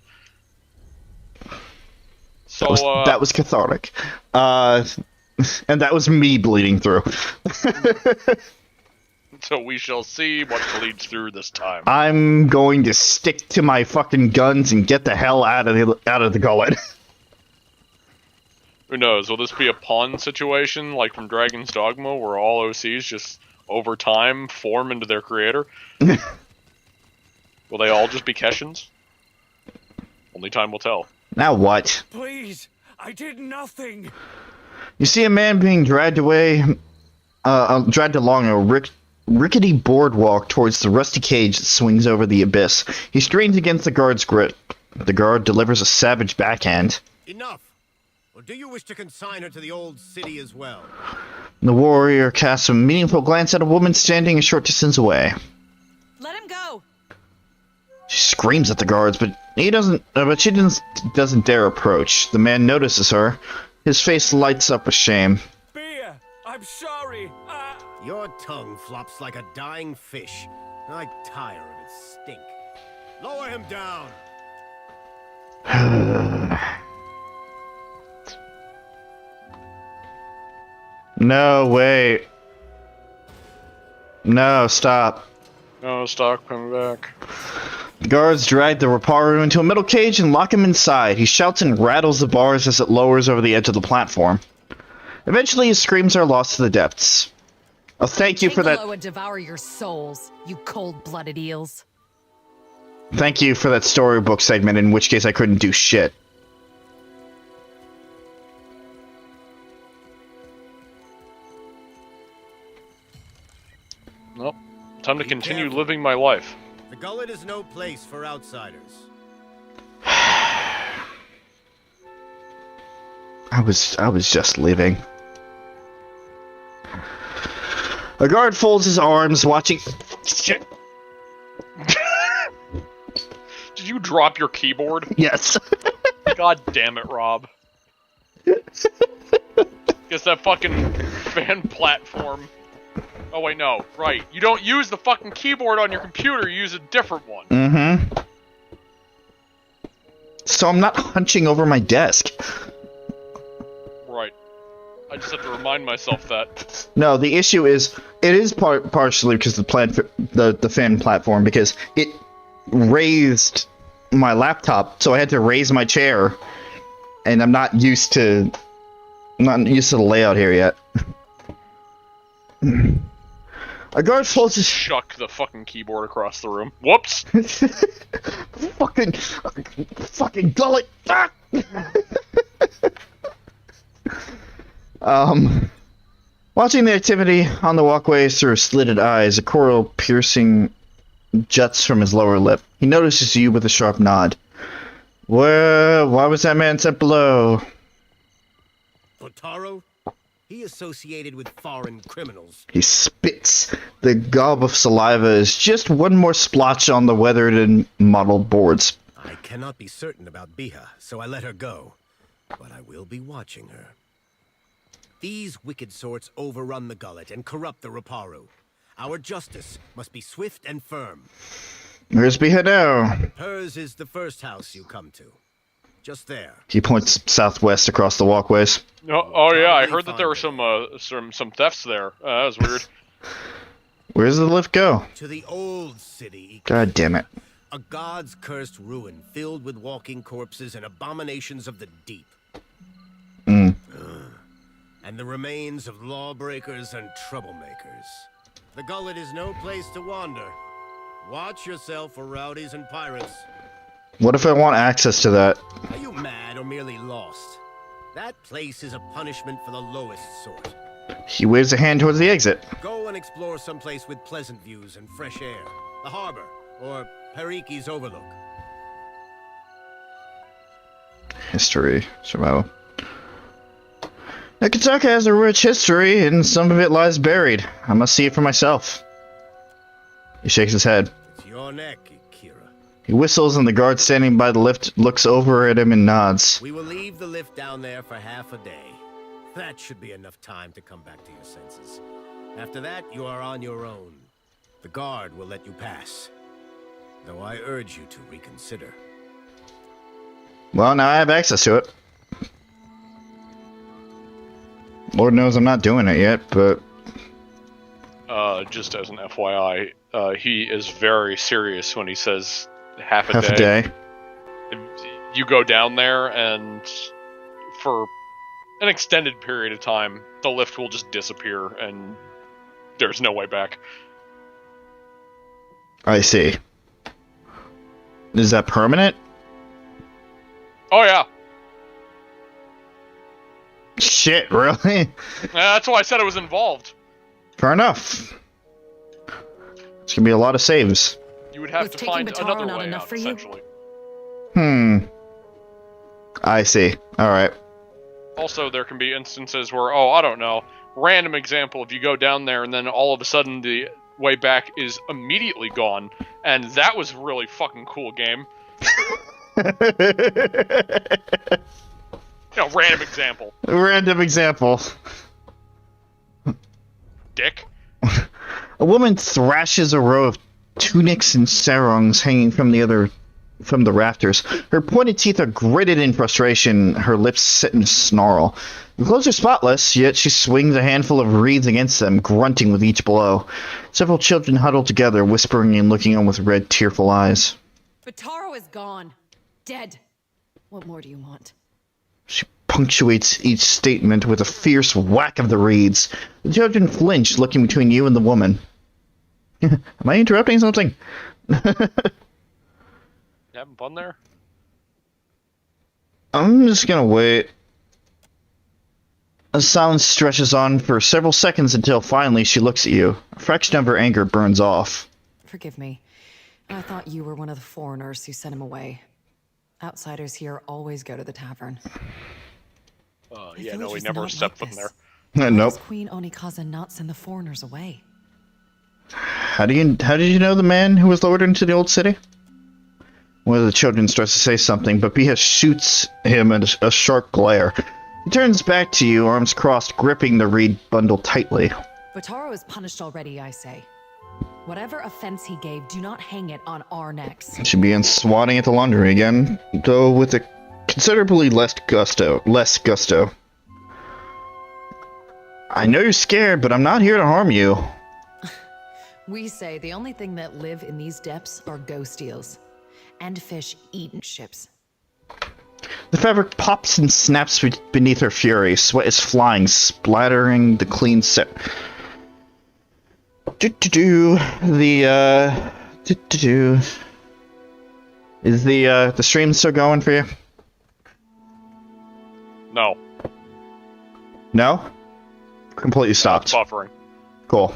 So that was cathartic. And that was me bleeding through. So we shall see what bleeds through this time. I'm going to stick to my fucking guns and get the hell out of the Gullet. Who knows? Will this be a pawn situation like from Dragon's Dogma, where all OCs just over time form into their creator? Will they all just be Keshans? Only time will tell. Now what? Please, I did nothing. You see a man being dragged along a rickety boardwalk towards the rusty cage that swings over the abyss. He strains against the guard's grip. The guard delivers a savage backhand. Enough! Or do you wish to consign her to the old city as well? The warrior casts a meaningful glance at a woman standing a short distance away. Let him go! She screams at the guards, but she doesn't dare approach. The man notices her. His face lights up with shame. Beer, I'm sorry. Your tongue flops like a dying fish. I tire of its stink. Lower him down. No, wait. No, stop. No, stop coming back. The guards drag the Raparu into a metal cage and lock him inside. He shouts and rattles the bars as it lowers over the edge of the platform. Eventually, his screams are lost to the depths. Oh, thank you for that. Would devour your souls, you cold-blooded eels. Thank you for that storybook segment, in which case I couldn't do shit. Nope. Time to continue living my life. The Gullet is no place for outsiders. I was just leaving. A guard folds his arms, watching. Shit. Did you drop your keyboard? Yes. God damn it, Rob. Guess that fucking fan platform. Oh wait, no. Right. You don't use the fucking keyboard on your computer, you use a different one. Mm-hmm. So I'm not hunching over my desk. Right. I just have to remind myself that. No, the issue is, it is partially because of the fan platform, because it raised my laptop, so I had to raise my chair, and I'm not used to the layout here yet. A guard folds his... Shuck the fucking keyboard across the room. Whoops! Fucking Gullet! Ah! Watching the activity on the walkways through slitted eyes, a coral piercing juts from his lower lip. He notices you with a sharp nod. Why was that man sent below? Potaro? He associated with foreign criminals. He spits. The gob of saliva is just one more splotch on the weathered and mottled boards. I cannot be certain about Biha, so I let her go. But I will be watching her. These wicked sorts overrun the Gullet and corrupt the Raparu. Our justice must be swift and firm. Where's Biha now? Hers is the first house you come to. Just there. He points southwest across the walkways. Oh yeah, I heard that there were some thefts there. That was weird. Where does the lift go? To the old city. God damn it. A god's cursed ruin filled with walking corpses and abominations of the deep. Mm. And the remains of lawbreakers and troublemakers. The Gullet is no place to wander. Watch yourself for rowdies and pirates. What if I want access to that? Are you mad or merely lost? That place is a punishment for the lowest sort. He waves a hand towards the exit. Go and explore someplace with pleasant views and fresh air. The harbor, or Periki's Overlook. History. Survival. Nekataka has a rich history, and some of it lies buried. I must see it for myself. He shakes his head. It's your neck, Kira. He whistles, and the guard standing by the lift looks over at him and nods. We will leave the lift down there for half a day. That should be enough time to come back to your senses. After that, you are on your own. The guard will let you pass. Though I urge you to reconsider. Well, now I have access to it. Lord knows I'm not doing it yet, but... Just as an FYI, he is very serious when he says half a half a day. You go down there, and for an extended period of time, the lift will just disappear, and there's no way back. I see. Is that permanent? Oh, yeah. Shit, really? That's why I said it was involved. Fair enough. It's gonna be a lot of saves. You would have to find another way out, essentially. I see. Alright. Also, there can be instances where, oh, I don't know, random example, if you go down there and then all of a sudden the way back is immediately gone, and that was a really fucking cool game. Random example. Random example. Dick. A woman thrashes a row of tunics and sarongs hanging from the rafters. Her pointed teeth are gritted in frustration, her lips sit in a snarl. The clothes are spotless, yet she swings a handful of reeds against them, grunting with each blow. Several children huddle together, whispering and looking on with red, tearful eyes. Bataro is gone. Dead. What more do you want? She punctuates each statement with a fierce whack of the reeds. The children flinch, looking between you and the woman. Am I interrupting something? Having fun there? I'm just gonna wait. The silence stretches on for several seconds until finally she looks at you. A fraction of her anger burns off. Forgive me. I thought you were one of the foreigners who sent him away. Outsiders here always go to the tavern. Yeah, no, we never stepped foot in there. Why Nope. does Queen Onikaza not send the foreigners away? How did you know the man who was lowered into the old city? One of the children starts to say something, but Biha shoots him a sharp glare. He turns back to you, arms crossed, gripping the reed bundle tightly. Bataro is punished already, I say. Whatever offense he gave, do not hang it on our necks. She begins swatting at the laundry again, though with a considerably less gusto. I know you're scared, but I'm not here to harm you. We say the only thing that live in these depths are ghost eels. And fish eaten ships. The fabric pops and snaps beneath her fury. Sweat is flying, splattering the clean set. Is the stream still going for you? No. No? Completely stopped. Buffering. Cool.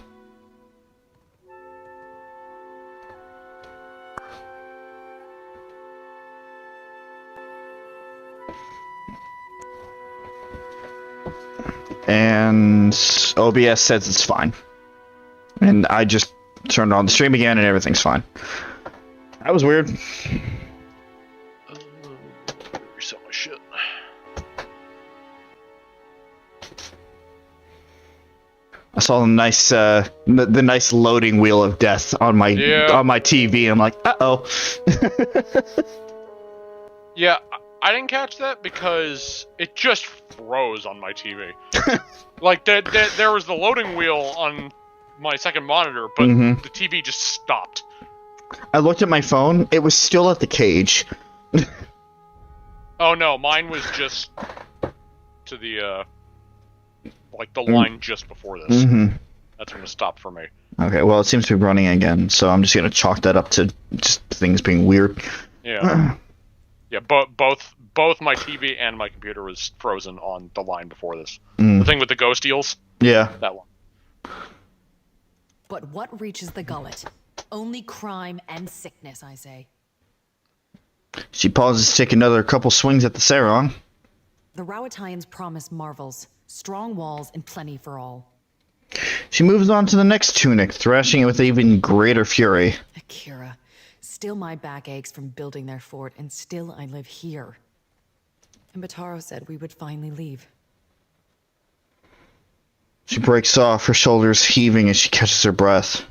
and OBS says it's fine. And I just turned on the stream again, and everything's fine. That was weird. Reset my shit. I saw the nice, the nice loading wheel of death on my TV. I'm like, uh-oh. Yeah, I didn't catch that because it just froze on my TV. Like, there was the loading wheel on my second monitor, but the TV just stopped. I looked at my phone. It was still at the cage. Oh no, mine was just to the, like the line just before this. That's when it stopped for me. Okay, well, it seems to be running again, so I'm just gonna chalk that up to just things being weird. Yeah. Yeah, both my TV and my computer was frozen on the line before this. The thing with the ghost eels? Yeah. That one. But what reaches the gullet? Only crime and sickness, I say. She pauses to take another couple swings at the sarong. The Rowattians promise marvels, strong walls, and plenty for all. She moves on to the next tunic, thrashing it with even greater fury. Akira, still my back aches from building their fort, and still I live here. And Bataro said we would finally leave. She breaks off, her shoulders heaving as she catches her breath.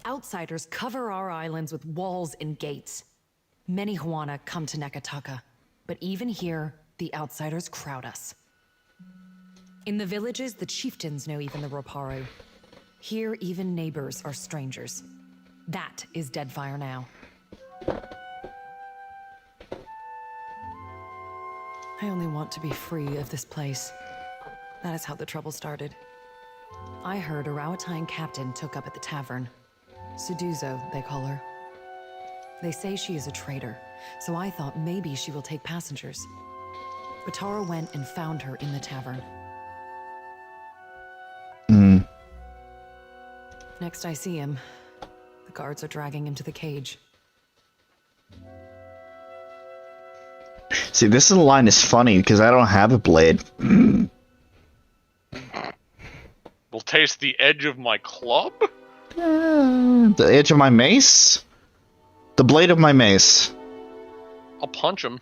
Outsiders cover our islands with walls and gates. Many Huana come to Nekataka, but even here, the outsiders crowd us. In the villages, the chieftains know even the Roparu. Here, even neighbors are strangers. That is Deadfire now. I only want to be free of this place. That is how the trouble started. I heard a Rowattian captain took up at the tavern. Suzie, they call her. They say she is a traitor, so I thought maybe she will take passengers. Bataro went and found her in the tavern. Next I see him, the guards are dragging him to the cage. See, this line is funny because I don't have a blade. Will taste the edge of my club? The edge of my mace? The blade of my mace. I'll punch him.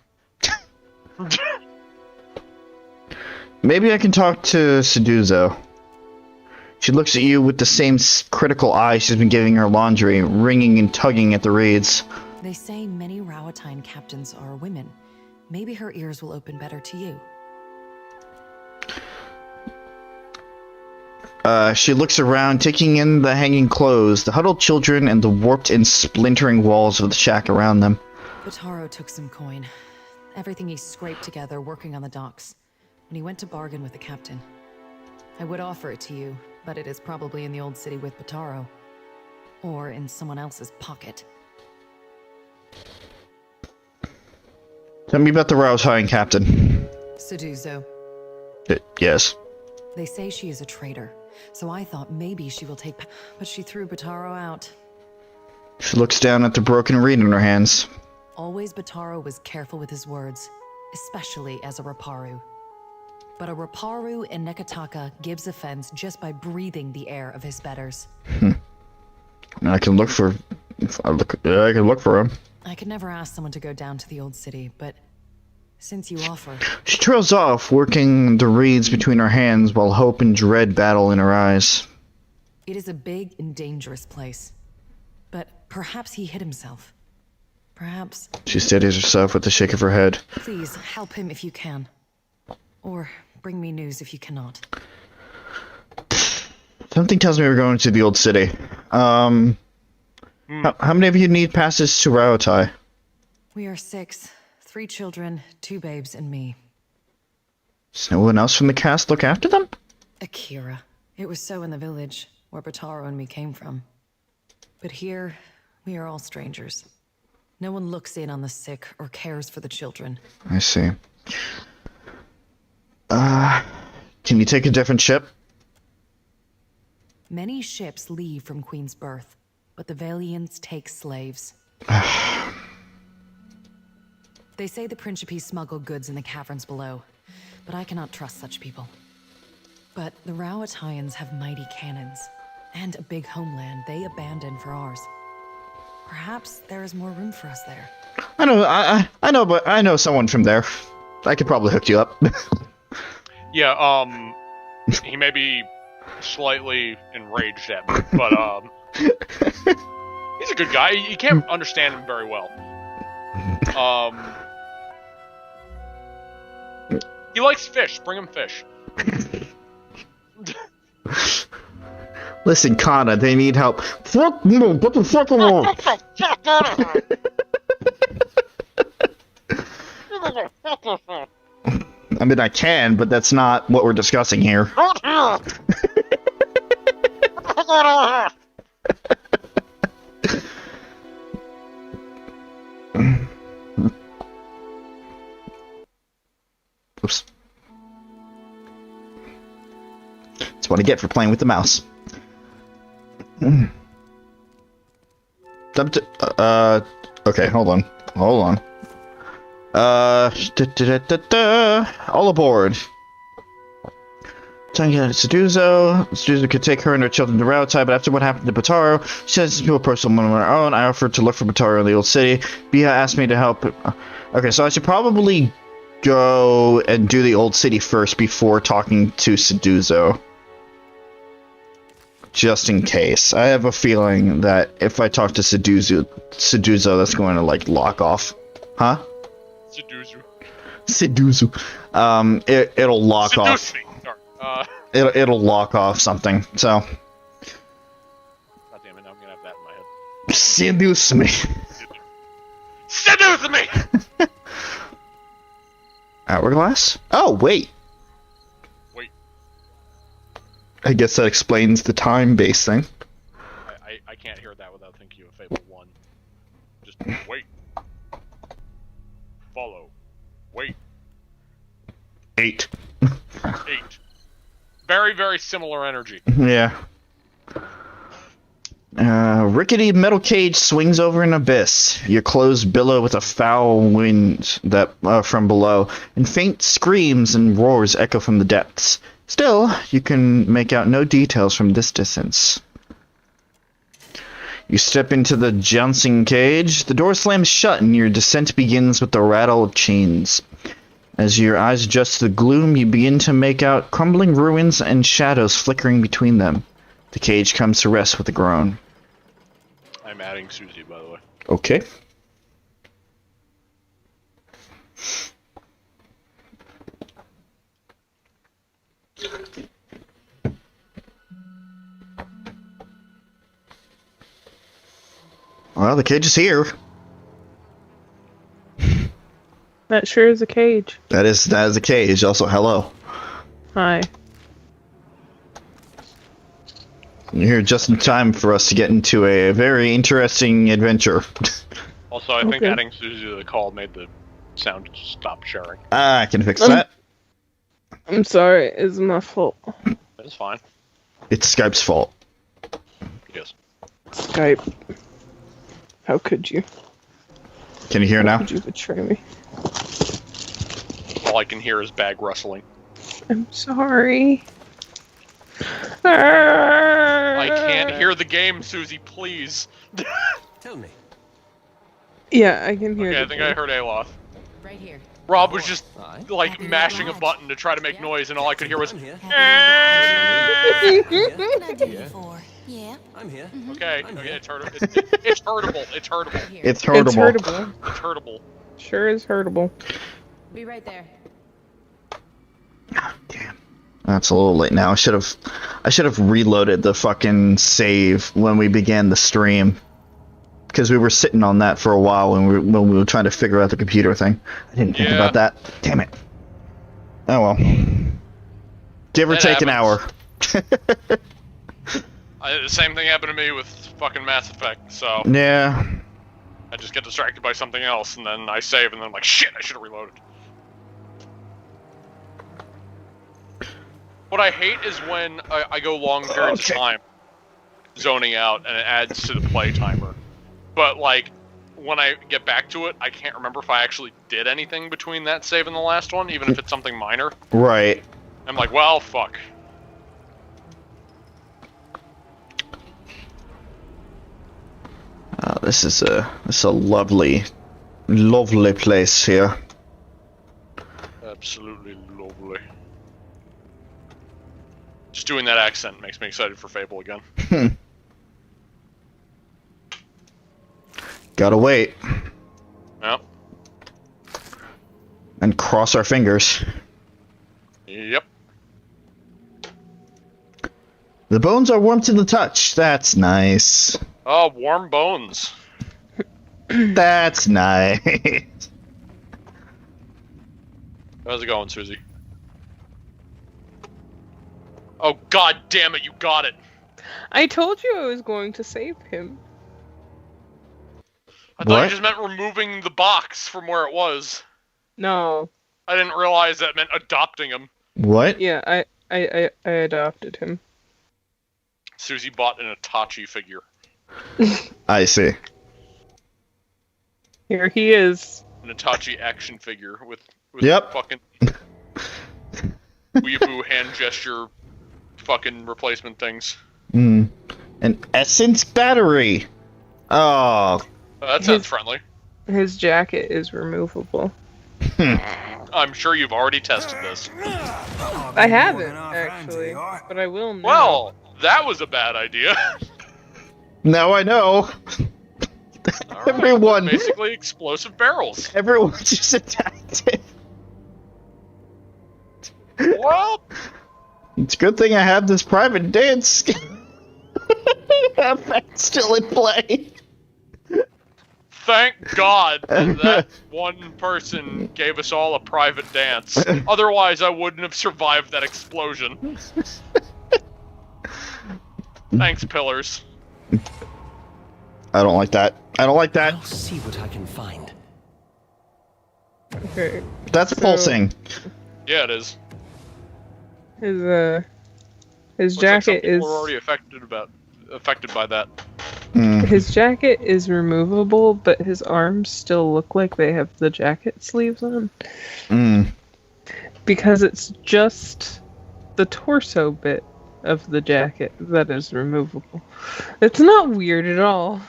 Maybe I can talk to Suzie. She looks at you with the same critical eye she's been giving her laundry, wringing and tugging at the reeds. They say many Rowattian captains are women. Maybe her ears will open better to you. She looks around, taking in the hanging clothes, the huddled children, and the warped and splintering walls of the shack around them. Bataro took some coin. Everything he scraped together working on the docks. When he went to bargain with the captain. I would offer it to you, but it is probably in the old city with Bataro. Or in someone else's pocket. Tell me about the Rowattian captain. Suzie. Yes. They say she is a traitor, so I thought maybe she will take... But she threw Bataro out. She looks down at the broken reed in her hands. Always Bataro was careful with his words, especially as a Roparu. But a Roparu in Nekataka gives offense just by breathing the air of his betters. I can look for... I can look for him. I could never ask someone to go down to the old city, but since you offer... She trails off, working the reeds between her hands while hope and dread battle in her eyes. It is a big and dangerous place. But perhaps he hid himself. Perhaps... She steadies herself with a shake of her head. Please, help him if you can. Or bring me news if you cannot. Something tells me we're going to the old city. How many of you need passes to Rowattai? We are 6. 3 children, 2 babes, and me. Does no one else from the cast look after them? Akira. It was so in the village, where Bataro and me came from. But here, we are all strangers. No one looks in on the sick or cares for the children. I see. Can you take a different ship? Many ships leave from Queen's Birth, but the Valiants take slaves. They say the Principe smuggle goods in the caverns below, but I cannot trust such people. But the Rowatayans have mighty cannons, and a big homeland they abandoned for ours. Perhaps there is more room for us there. I know, but I know someone from there. I could probably hook you up. Yeah, he may be slightly enraged at me, but, he's a good guy. You can't understand him very well. He likes fish. Bring him fish. Listen, Kana, they need help. Fuck no, get the fuck away! I mean, I can, but that's not what we're discussing here. Oops. That's what I get for playing with the mouse. Okay, hold on. All aboard. Talking to Suzie. Suzie could take her and her children to Rautai, but after what happened to Bataro, she says to a personal one of her own. I offered to look for Bataro in the old city. Bia asked me to help. Okay, so I should probably go and do the old city first before talking to Suzie. Just in case. I have a feeling that if I talk to Suzie, that's going to, like, lock off. Huh? Suzie. It'll lock Seduce off. Me. Sorry. It'll lock off something, so. God damn it, now I'm gonna have that in my head. Seduce me. Seduce me! Hourglass? Oh, wait. I guess that explains the time-based thing. I can't hear that without thinking of Fable 1. Just wait. Follow. Wait. 8. 8. Very, very similar energy. Yeah. Rickety metal cage swings over an abyss. Your clothes billow with a foul wind that from below, and faint screams and roars echo from the depths. Still, you can make out no details from this distance. You step into the jouncing cage. The door slams shut and your descent begins with the rattle of chains. As your eyes adjust to the gloom, you begin to make out crumbling ruins and shadows flickering between them. The cage comes to rest with a groan. I'm adding Suzie, by the way. Okay. Well, the cage is here. That sure is a cage. That is a cage. Also, hello. Hi. You're here just in time for us to get into a very interesting adventure. Also, I think adding Suzie to the call made the sound stop sharing. I can fix that. I'm sorry, it's my fault. It's fine. It's Skype's fault. Yes. Skype. How could you? Can you hear now? How could you betray me? All I can hear is bag rustling. I'm sorry. I can't hear the game, Suzie, please. Tell me. Yeah, I can hear Okay, I think I heard Aloth. Right here. Rob was just, like, mashing a button to try to make noise, and all I could hear was... What can I do you for? Yeah. I'm here. Okay, it's hurtable. It's hurtable. It's hurtable. It's hurtable. It's hurtable. It's hurtable. Sure is hurtable. Be right there. Damn. That's a little late now. I should have reloaded the fucking save when we began the stream. Because we were sitting on that for a while when we were trying to figure out the computer thing. I didn't think about that. Damn it. Oh well. Give or take an hour. The same thing happened to me with fucking Mass Effect, so... Yeah. I just get distracted by something else, and then I save, and then I'm like, shit, I should have reloaded. What I hate is when I go long periods of time zoning out, and it adds to the play timer. But, like, when I get back to it, I can't remember if I actually did anything between that save and the last one, even if it's something minor. Right. I'm like, well, fuck. This is a lovely, lovely place here. Absolutely lovely. Just doing that accent makes me excited for Fable again. Gotta wait. Yep. And cross our fingers. Yep. The bones are warm to the touch. That's nice. Oh, warm bones. That's nice. How's it going, Suzie? Oh, god damn it, you got it! I told you I was going to save him. I thought you just meant removing the box from where it was. No. I didn't realize that meant adopting him. What? Yeah, I adopted him. Suzie bought an Itachi figure. I see. Here he is. An Itachi action figure with Yep. fucking weeaboo hand gesture fucking replacement things. An essence battery. Oh. That sounds friendly. His jacket is removable. I'm sure you've already tested this. I haven't, actually, but I will now. Well, that was a bad idea. Now I know. Right, Everyone. Basically explosive barrels. Everyone just attacked it. Well, it's a good thing I have this private dance effect still in play. thank God that one person gave us all a private dance. Otherwise, I wouldn't have survived that explosion. Thanks, pillars. I don't like that. I don't like that. I'll see what I can find. Okay. That's pulsing. Yeah, it is. His Looks like some jacket people is are already affected by that. his jacket is removable, but his arms still look like they have the jacket sleeves on. Because it's just the torso bit of the jacket that is removable. It's not weird at all.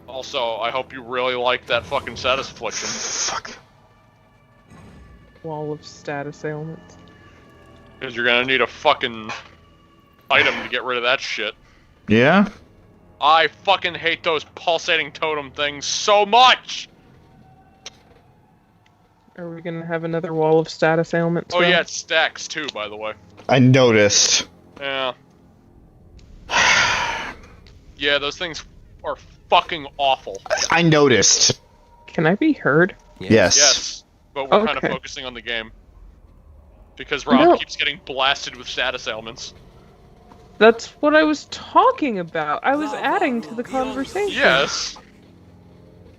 Also, I hope you really like that fucking status affliction. Fuck. Wall of status ailments. Because you're gonna need a fucking item to get rid of that shit. Yeah? I fucking hate those pulsating totem things so much! Are we gonna have another wall of status ailments? Oh yeah, it stacks too, by the way. I noticed. Yeah. Yeah, those things are fucking awful. I noticed. Can I be heard? Yes. Yes, but we're kind of Okay. focusing on the game. Because Rob keeps getting blasted with status ailments. That's what I was talking about. I was adding to the conversation. Yes.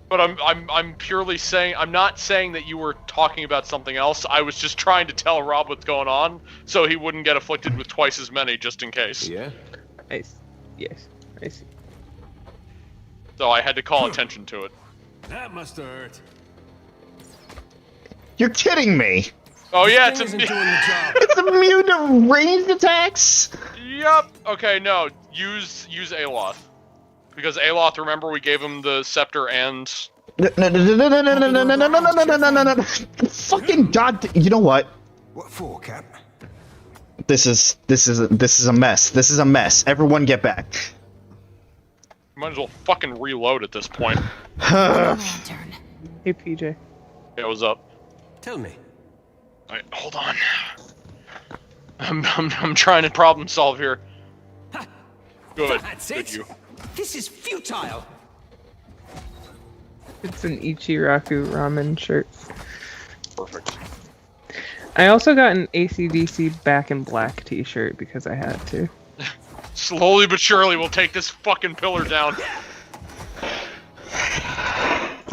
But I'm purely saying, I'm not saying that you were talking about something else. I was just trying to tell Rob what's going on, so he wouldn't get afflicted with twice as many, just in case. Yeah. Yes, I see. So I had to call attention to it. That must have hurt. You're kidding me. Oh yeah, it's It's immune to ranged attacks? Yep. Okay, no. Use Aloth. Because Aloth, remember we gave him the scepter and No. Fucking god, you know what? What for, Cap? This is a mess. This is a mess. Everyone get back. might as well fucking reload at this point. Hey, PJ. Yeah, what's up? Tell me. Alright, hold on. I'm trying to problem solve here. Good. That's Good it. you. This is futile. It's an Ichiraku ramen shirt. Perfect. I also got an AC/DC Back in Black t-shirt because I had to. Slowly but surely, we'll take this fucking pillar down.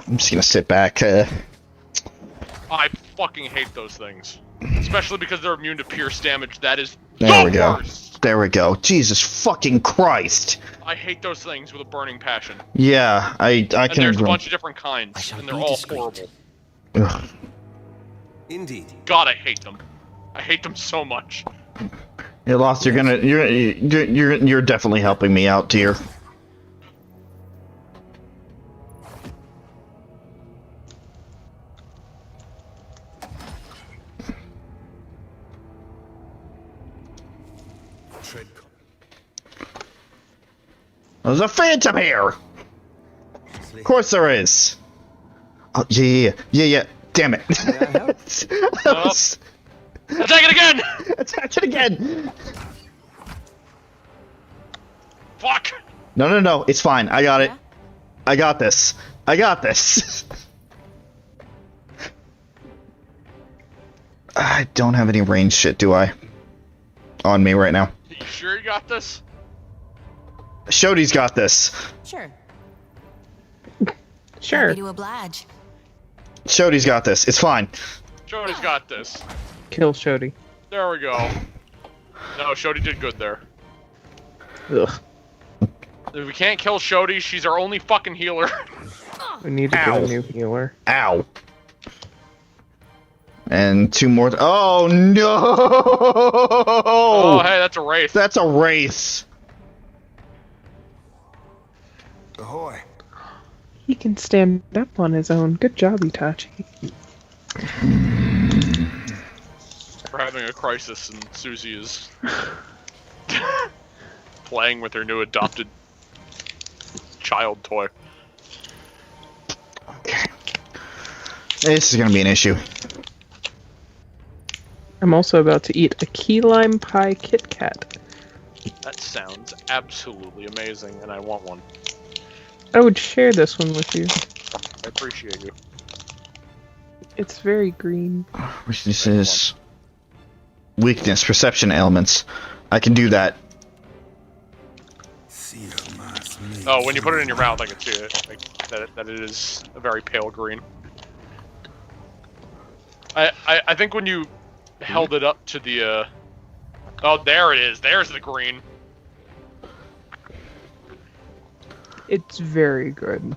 I'm just gonna sit back. I fucking hate those things. Especially because they're immune to pierce damage. That is There the we go. worst. There we go. Jesus fucking Christ. I hate those things with a burning passion. Yeah, I can And there's agree. a bunch of different kinds, and they're all horrible. Ugh. Indeed. God, I hate them. I hate them so much. You're lost. You're definitely helping me out, dear. There's a phantom here! Of course there is! Oh, yeah. Damn it. Attack it again! Attack it again! Fuck! No, it's fine. I got it. I got this. I don't have any range shit, do I? On me right now. You sure you got this? Shodi's got this. Sure. Sure. Happy to oblige. Shodi's got this. It's fine. Shodi's got this. Kill Shodi. There we go. No, Shodi did good there. Ugh. If we can't kill Shodi, she's our only fucking healer. We need to get a new healer. Ow. And 2 more. Oh, no! Oh, hey, that's a wraith. That's a wraith. Ahoy. He can stand up on his own. Good job, Itachi. We're having a crisis, and Suzie is playing with her new adopted child toy. Okay. This is gonna be an issue. I'm also about to eat a key lime pie Kit Kat. That sounds absolutely amazing, and I want one. I would share this one with you. I appreciate you. It's very green. Weaknesses. Weakness, perception ailments. I can do that. Oh, when you put it in your mouth, I can see it. Like, that it is a very pale green. I think when you held it up to the, oh, there it is. There's the green. It's very good.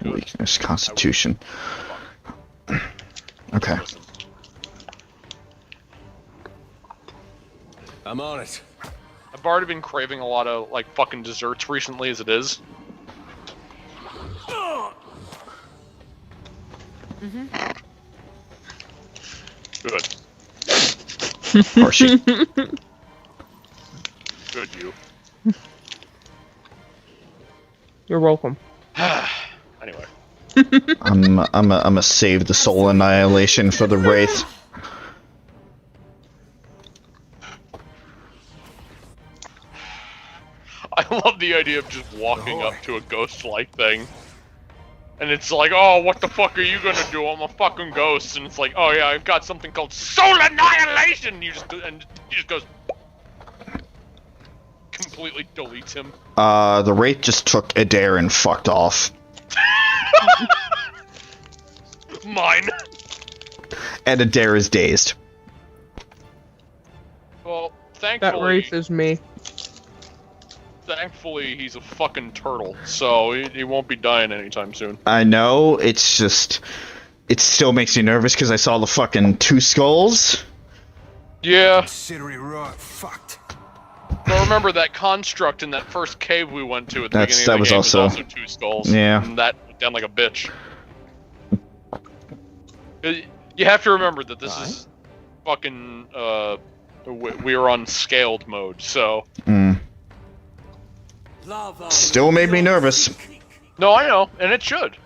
Weakness, constitution. Okay. I'm on it. I've already been craving a lot of, like, fucking desserts recently as it is. Good. Hershey. Good, you. You're welcome. Anyway. I'm a save the soul annihilation for the wraith. I love the idea of just walking up to a ghost-like thing. And it's like, oh, what the fuck are you gonna do? I'm a fucking ghost. And it's like, oh yeah, I've got something called soul annihilation! And he just goes... completely deletes him. The wraith just took Adair and fucked off. Mine. And Adair is dazed. Well, thankfully... That wraith is me. Thankfully, he's a fucking turtle, so he won't be dying anytime soon. I know, it's just... It still makes me nervous because I saw the fucking 2 skulls. Yeah. Consider it right fucked. But remember that construct in that first cave we went to at the beginning of the was game also... was also 2 skulls. Yeah. And that went down like a bitch. You have to remember that this is fucking, we are on scaled mode, so... Still made me nervous. No, I know, and it should.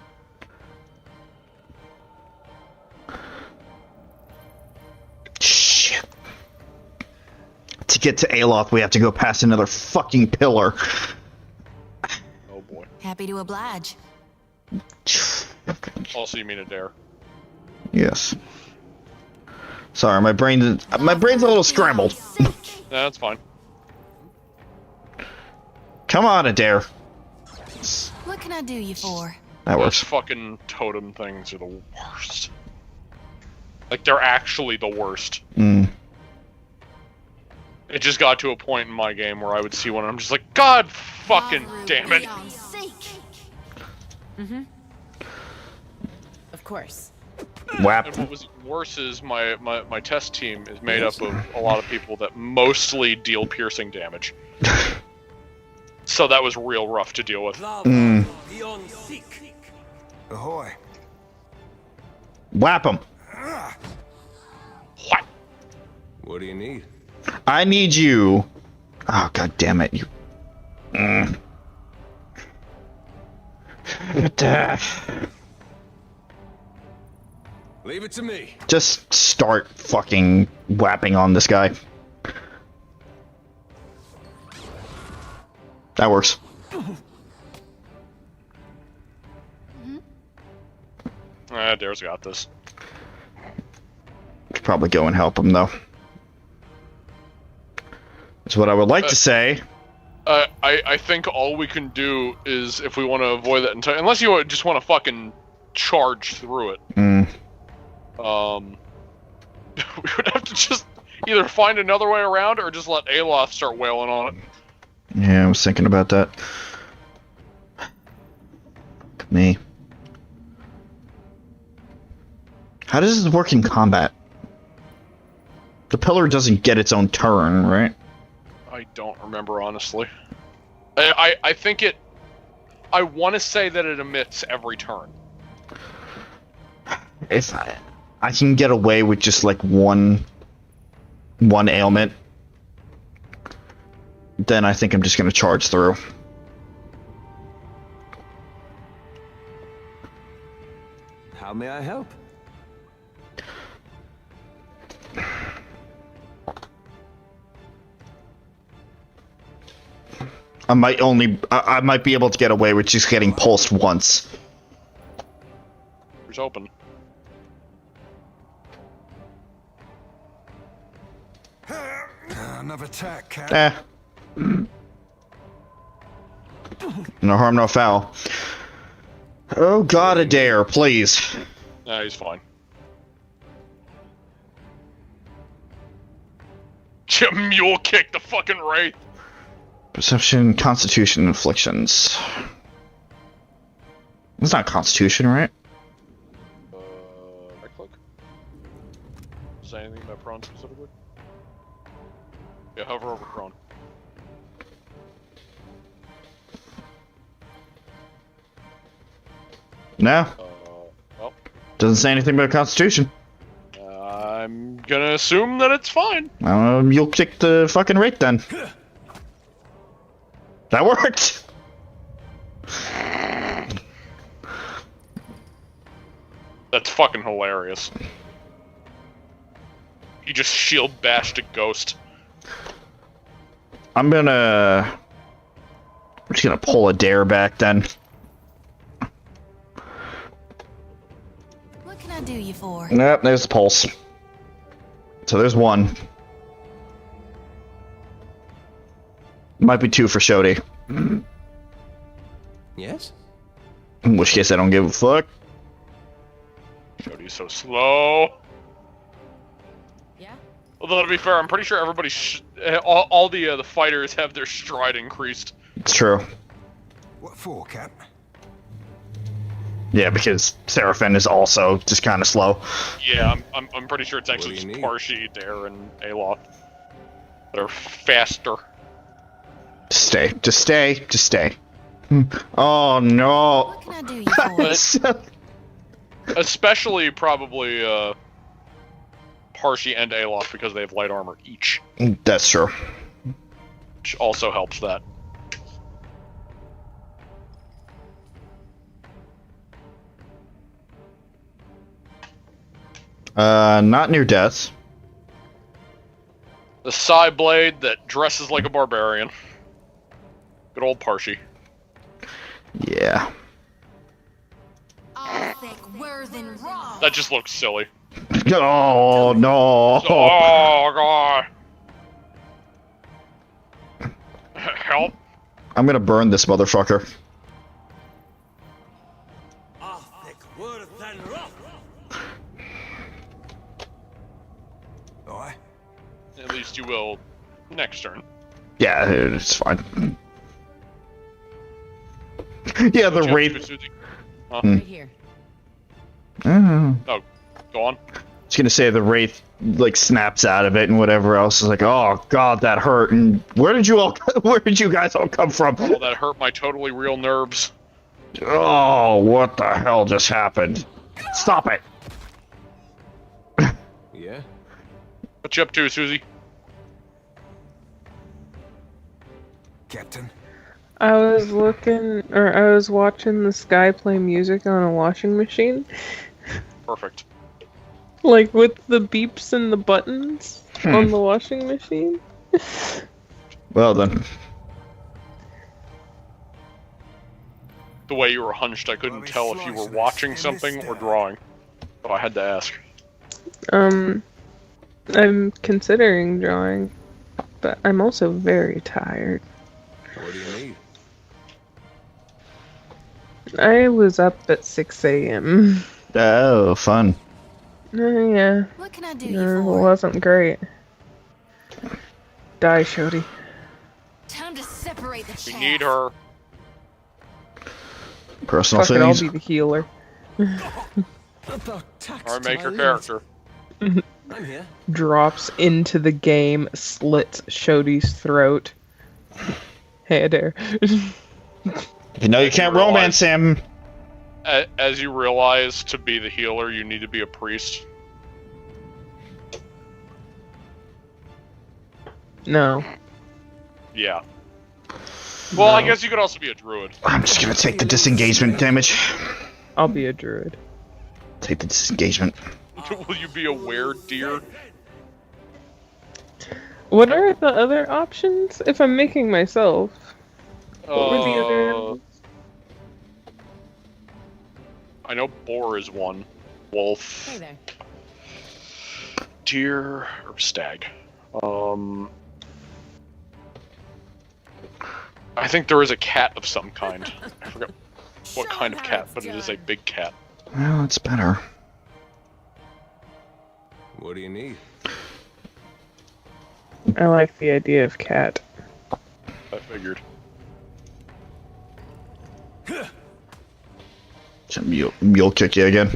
Shit. To get to Aloth, we have to go past another fucking pillar. Oh boy. Happy to oblige. Also, you mean Adair. Yes. Sorry, my brain's a little scrambled. Yeah, that's fine. Come on, Adair. What can I do you for? That works. Those fucking totem things are the worst. Like, they're actually the worst. it just got to a point in my game where I would see one and I'm just like, God fucking damn it. Mm-hmm. Of course. Whap. And what was worse is my test team is made up of a lot of people that mostly deal piercing damage. So that was real rough to deal with. Mm. Ahoy. Whap him. What? What do you need? I need you. Oh, god damn it. You. Mm. Leave it to me. Just start fucking whapping on this guy. That works. Dare's got this. Should probably go and help him though. That's what I would like to say. I think all we can do is, if we want to avoid that entire, unless you just want to fucking charge through it. Mm. We would have to just either find another way around or just let Aloth start wailing on it. Yeah, I was thinking about that. Me. How does this work in combat? The pillar doesn't get its own turn, right? I don't remember, honestly. I think it... I want to say that it emits every turn. If I can get away with just like one ailment, then I think I'm just gonna charge through. How may I help? I might be able to get away with just getting pulsed once. Who's open? Another attack, Cap. No harm, no foul. Oh god, Adair, please. Nah, he's fine. Mule kick the fucking Wraith. Perception, Constitution, Afflictions. It's not Constitution, right? Right click. Say anything about prone specifically? Yeah, hover over prone. No. Well. Doesn't say anything about Constitution. I'm gonna assume that it's fine. You'll kick the fucking Wraith then. That worked! That's fucking hilarious. He just shield bashed a ghost. I'm just gonna pull a dare back then. What can I do you for? Nope, there's the pulse. So there's one. Might be two for Shodi. Yes? In which case I don't give a fuck. Shodi's so slow. Yeah? Although to be fair, I'm pretty sure everybody, all the fighters have their stride increased. It's true. What for, Cap? Yeah, because Seraphin is also just kind of slow. Yeah, I'm pretty sure it's actually just Parshi, Dare, and Aloth that are faster. Just stay. Oh no. What can I do you for? Especially probably Parshi and Aloth because they have light armor each. That's true. Which also helps that. Not near death. The Psy Blade that dresses like a barbarian. Good old Parshi. Yeah. That just looks silly. Oh no. Oh god. Help. I'm gonna burn this motherfucker. At least you will Next turn. Yeah, it's fine. Yeah, the wraith. Huh? Right here. Oh. Oh, go on. I was gonna say the wraith like snaps out of it and whatever else is like, oh god, that hurt. And where did you guys all come from? Oh, that hurt my totally real nerves. Oh, what the hell just happened? Stop it. Yeah? What you up to, Suzie? Captain? I was watching this guy play music on a washing machine. Perfect. Like with the beeps and the buttons on the washing machine. Well then. The way you were hunched, I couldn't tell if you were watching something or drawing. So I had to ask. I'm considering drawing, but I'm also very tired. What do you need? I was up at 6 a.m. Oh, fun. Yeah. What can I do It you for? wasn't great. Die, Shody. Time to separate the We chaff. need her. Personal Fuck it, I'll feelings. be the healer. Or make her character. I'm here. Drops into the game, slits Shody's throat. Hey, Adair. You know you can't romance him. As you realize, to be the healer, you need to be a priest. No. Yeah. Well, I guess you could also be a druid. I'm just gonna take the disengagement damage. I'll be a druid. Take the disengagement. Will you be a were-deer? What are the other options? If I'm making myself. What were the other animals? I know boar is one. Wolf. Hey there. Deer or stag. I think there is a cat of some kind. I forgot what kind of cat, but it is a big cat. Well, it's better. What do you need? I like the idea of cat. I figured. Mule kick you again.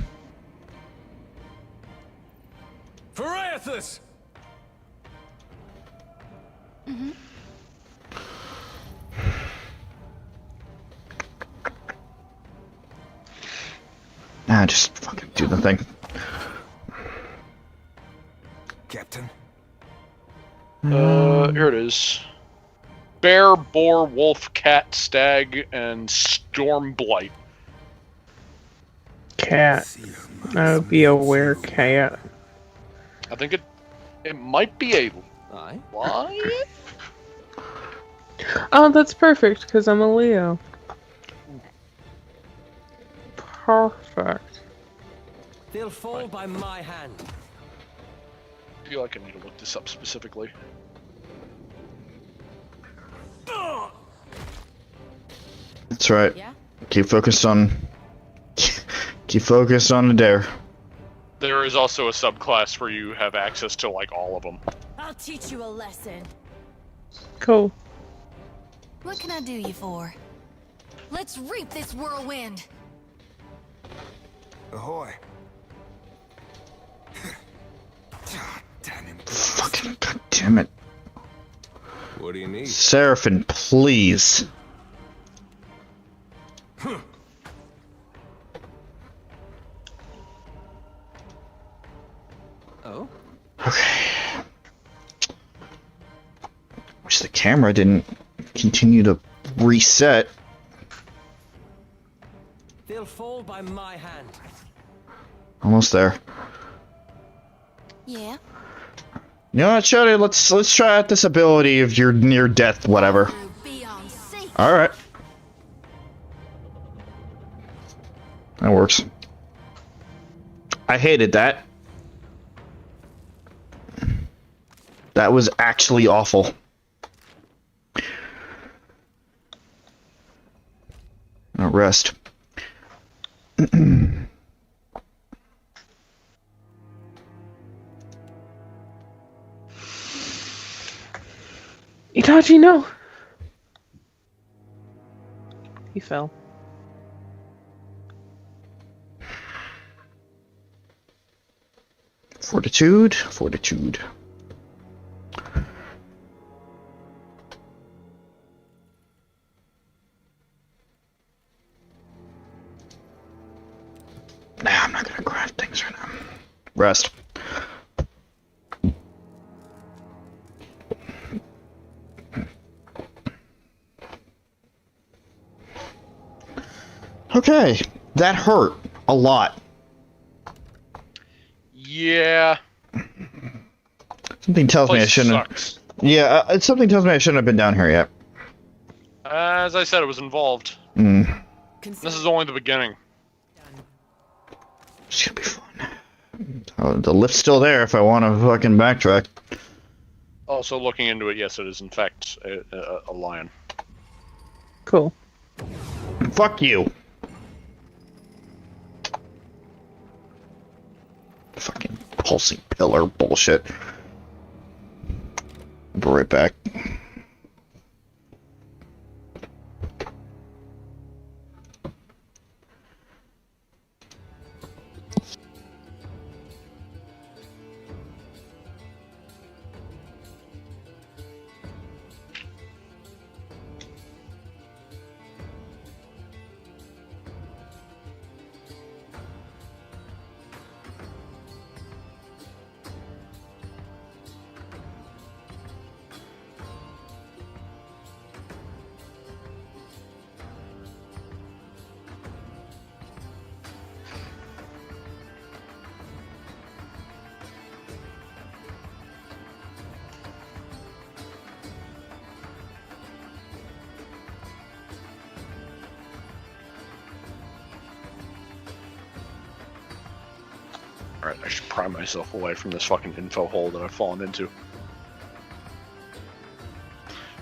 Pharaothus! Nah, just fucking do the thing. Captain? Here it is. Bear, boar, wolf, cat, stag, and stormblight. Cat. I would be a were-cat. I think it might be a lion? Oh, that's perfect, because I'm a Leo. Perfect. They'll fall by my hand. I feel like I need to look this up specifically. That's right. Yeah? Keep focused on Adair. There is also a subclass where you have access to like all of them. I'll teach you a lesson. Cool. What can I do you for? Let's reap this whirlwind. Ahoy. Fucking goddamn it. What do you need? Seraphim, please. Oh? Okay. Wish the camera didn't continue to reset. They'll fall by my hand. Almost there. Yeah. You know what, Shody? Let's try out this ability of your near death, whatever. All right. That works. I hated that. That was actually awful. Now rest. Itachi, no! He fell. Fortitude, fortitude. Nah, I'm not gonna craft things right now. Rest. Okay, that hurt a lot. Yeah. Something tells me I shouldn't. Sucks. Yeah, something tells me I shouldn't have been down here yet. As I said, it was involved. This is only the beginning. It's gonna be fun. Oh, the lift's still there if I want to fucking backtrack. Also, looking into it, yes, it is in fact a lion. Cool. Fuck you. Fucking pulsing pillar bullshit. I'll be right back. Alright, I should pry myself away from this fucking info hole that I've fallen into.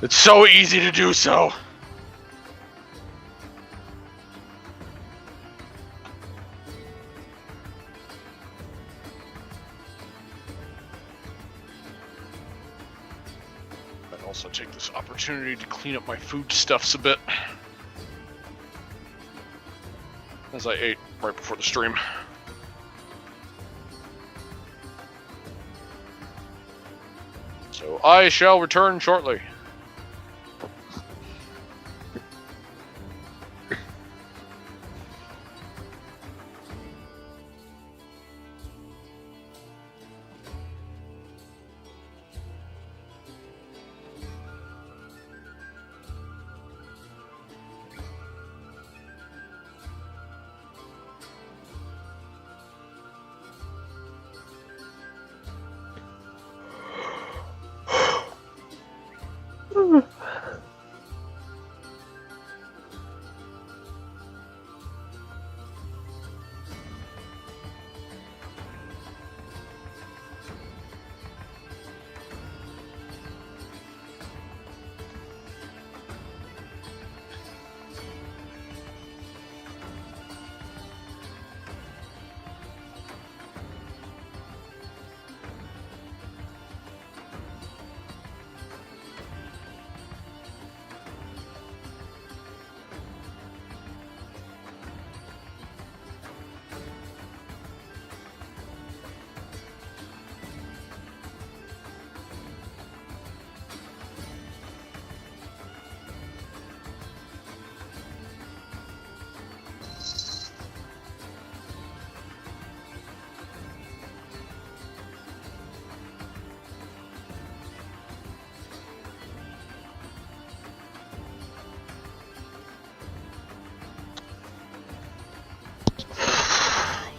It's so easy to do so! I'd also take this opportunity to clean up my foodstuffs a bit. As I ate right before the stream. So I shall return shortly.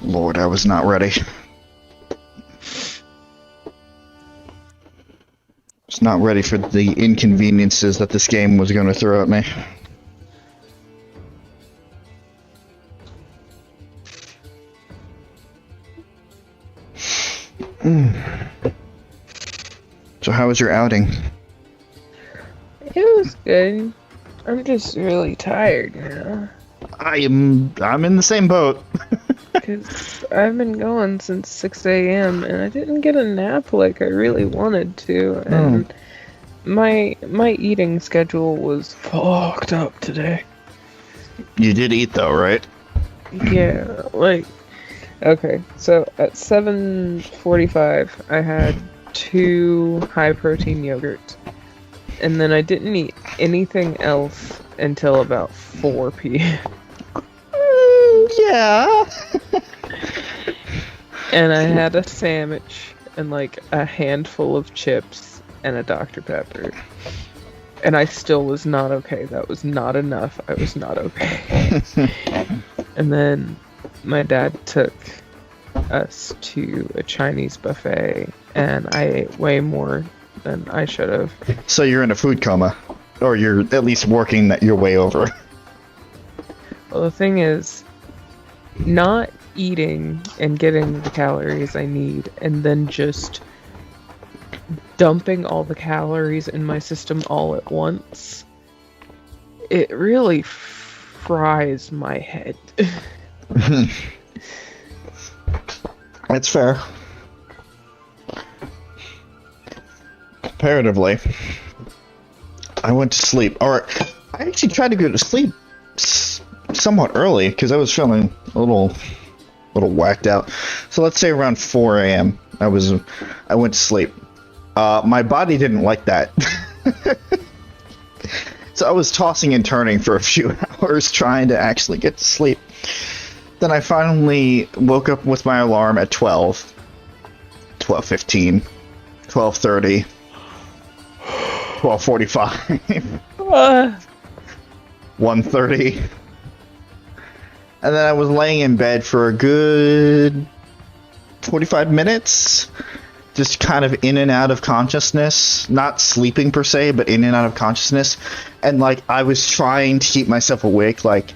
Lord, I was not ready. Was not ready for the inconveniences that this game was going to throw at me. So how was your outing? It was good. I'm just really tired now. I'm in the same boat. Because I've been going since 6 a.m. and I didn't get a nap like I really wanted to. And my eating schedule was fucked up today. You did eat though, right? Yeah, like, okay, so at 7:45 I had 2 high-protein yogurts, and then I didn't eat anything else until about 4 p.m. Yeah. And I had a sandwich and like a handful of chips and a Dr. Pepper. And I still was not okay. That was not enough. I was not okay. And then my dad took us to a Chinese buffet, and I ate way more than I should have. So you're in a food coma, or you're at least working that your way over. Well, the thing is, not eating and getting the calories I need, and then just dumping all the calories in my system all at once, it really fries my head. That's fair. Comparatively, I went to sleep. Or I actually tried to go to sleep somewhat early because I was feeling a little whacked out. So let's say around 4 a.m. I went to sleep. My body didn't like that. So I was tossing and turning for a few hours trying to actually get to sleep. Then I finally woke up with my alarm at 12, 12:15, 12:30, 12:45, 1:30. And then I was laying in bed for a good 45 minutes. Just kind of in and out of consciousness. Not sleeping per se, but in and out of consciousness. And like, I was trying to keep myself awake. Like,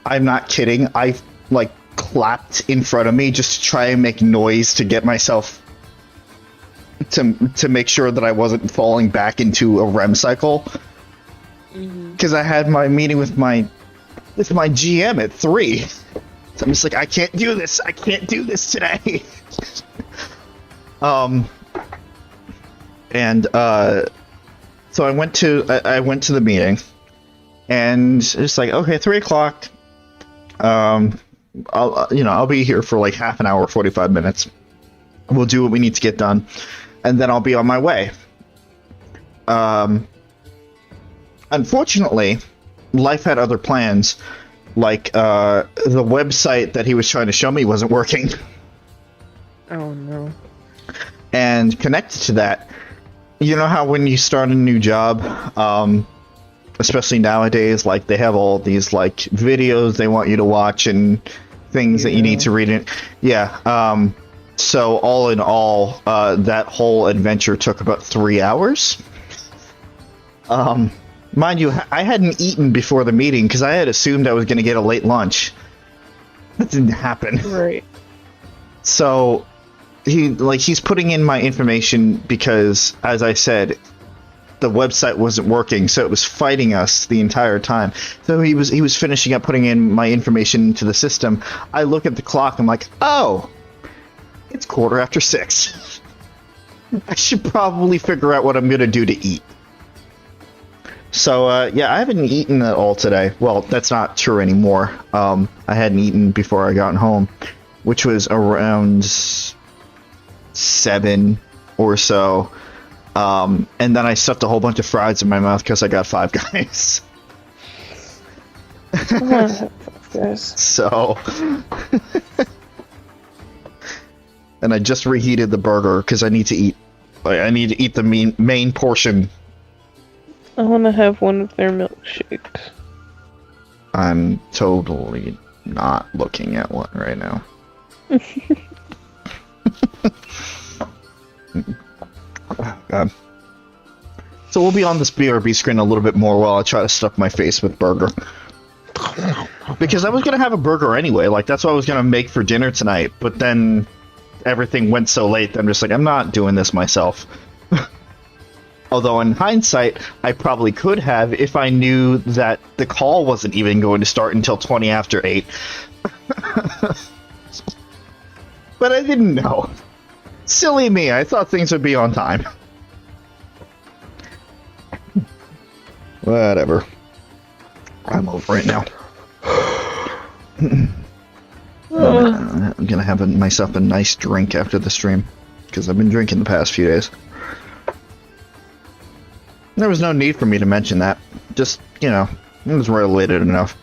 I'm not kidding. I like clapped in front of me just to try and make noise to get myself to make sure that I wasn't falling back into a REM cycle. Because I had my meeting with my GM at 3. So I'm just like, I can't do this. I can't do this today. So I went to the meeting, and it's like, okay, 3 o'clock. I'll be here for like half an hour, 45 minutes. We'll do what we need to get done, and then I'll be on my way. Unfortunately, life had other plans. Like, the website that he was trying to show me wasn't working. Oh no. And connected to that, you know how when you start a new job, especially nowadays, like they have all these like videos they want you to watch and things that you need to read in. Yeah. So all in all, that whole adventure took about 3 hours. Mind you, I hadn't eaten before the meeting because I had assumed I was going to get a late lunch. That didn't happen. Right. So he's putting in my information because, as I said, the website wasn't working, so it was fighting us the entire time. So he was finishing up putting in my information into the system. I look at the clock, I'm like, oh, it's 6:15. I should probably figure out what I'm gonna do to eat. So yeah, I haven't eaten at all today. Well, that's not true anymore. I hadn't eaten before I got home, which was around 7 or so. And then I stuffed a whole bunch of fries in my mouth because I got Five Guys. So, and I just reheated the burger because I need to eat. I need to eat the main portion. I want to have one of their milkshakes. I'm totally not looking at one right now. God. So we'll be on this BRB screen a little bit more while I try to stuff my face with burger. Because I was going to have a burger anyway, like that's what I was going to make for dinner tonight, but then everything went so late that I'm just like, I'm not doing this myself. Although in hindsight, I probably could have if I knew that the call wasn't even going to start until 20 after 8. But I didn't know. Silly me, I thought things would be on time. Whatever. I'm over it now. I'm gonna have myself a nice drink after the stream, because I've been drinking the past few days. There was no need for me to mention that. Just, you know, it was related enough.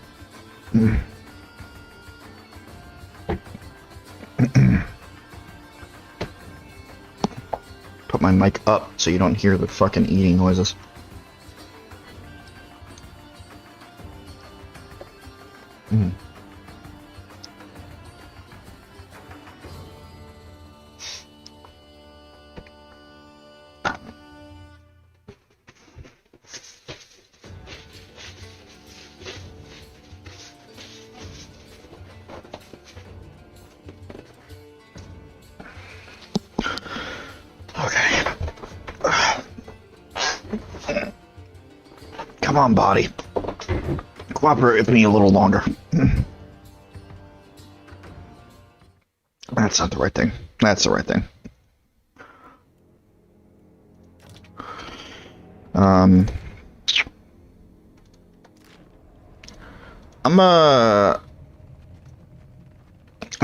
Put my mic up so you don't hear the fucking eating noises. Come on, body. Cooperate with me a little longer. That's not the right thing. That's the right thing. I'm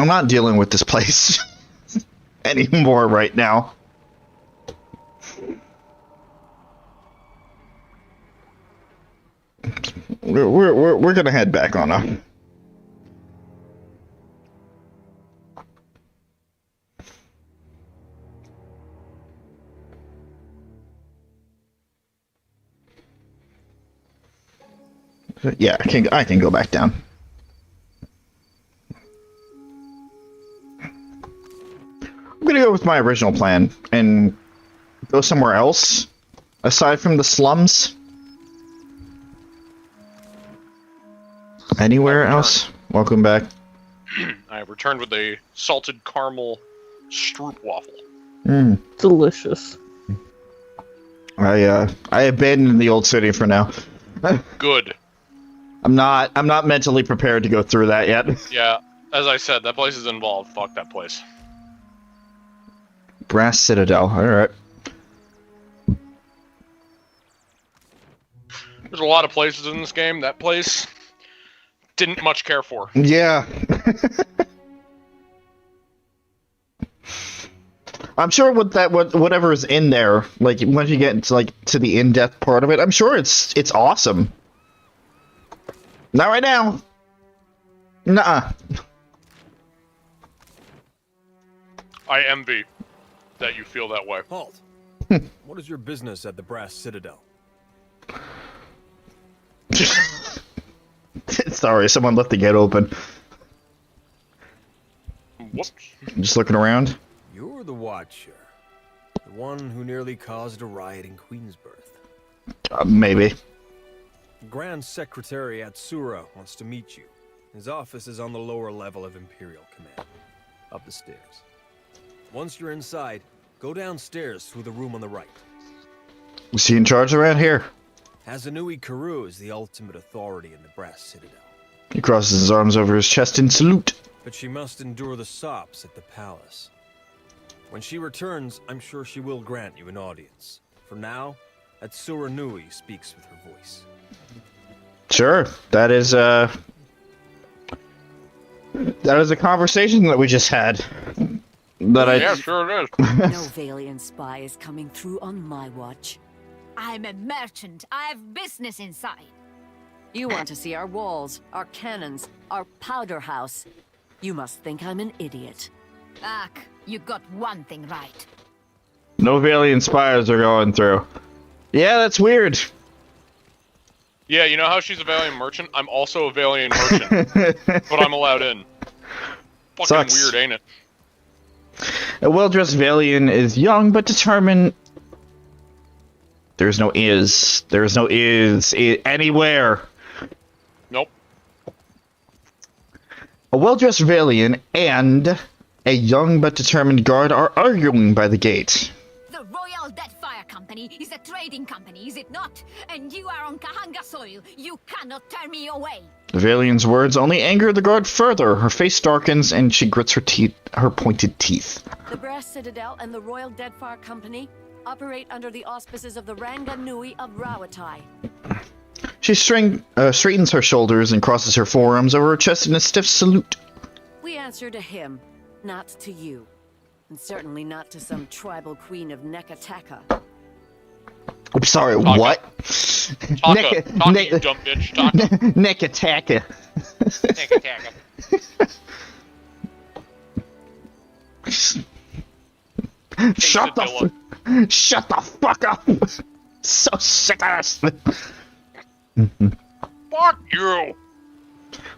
not dealing with this place anymore right now. We're gonna head back on up. Yeah, I can go back down. I'm gonna go with my original plan and go somewhere else aside from the slums. Anywhere else? Welcome back. I returned with a salted caramel stroop waffle. Delicious. I abandoned the old city for now. Good. I'm not mentally prepared to go through that yet. Yeah, as I said, that place is involved. Fuck that place. Brass Citadel. All right. There's a lot of places in this game. That place didn't much care for. Yeah. I'm sure whatever is in there, like once you get to the in-depth part of it, I'm sure it's awesome. Not right now. Nuh-uh. I envy that you feel that way. Halt. What is your business at the Brass Citadel? Sorry, someone left the gate open. Whoops. I'm just looking around. You're the Watcher. The one who nearly caused a riot in Queensbirth. Maybe. Grand Secretary Atsura wants to meet you. His office is on the lower level of Imperial Command. Up the stairs. Once you're inside, go downstairs through the room on the right. Is he in charge around here? Hazanui Karu is the ultimate authority in the Brass Citadel. He crosses his arms over his chest in salute. But she must endure the sops at the palace. When she returns, I'm sure she will grant you an audience. For now, Atsura Nui speaks with her voice. Sure, that is a conversation that we just had. Yeah, sure it is. No Valiant spy is coming through on my watch. I'm a merchant. I have business inside. You want to see our walls, our cannons, our powder house. You must think I'm an idiot. Ak, you got one thing right. No Valiant spies are going through. Yeah, that's weird. Yeah, you know how she's a Valiant merchant? I'm also a Valiant merchant. But I'm allowed in. Fucking Sucks. weird, ain't it? A well-dressed Valiant is young but determined. There's no is anywhere. Nope. A well-dressed Valiant and a young but determined guard are arguing by the gate. The Royal Deadfire Company is a trading company, is it not? And you are on Kahanga soil. You cannot turn me away. The Valiant's words only anger the guard further. Her face darkens and she grits her pointed teeth. The Brass Citadel and the Royal Deadfire Company operate under the auspices of the Ranga Nui of Rawatai. She straightens her shoulders and crosses her forearms over her chest in a stiff salute. We answer to him, not to you. And certainly not to some tribal queen of Nekataka. I'm sorry, Taka. what? Taka, you dumb bitch, Taka. Nekataka. Nekataka. Shut the fuck up! So sick of this. Fuck you!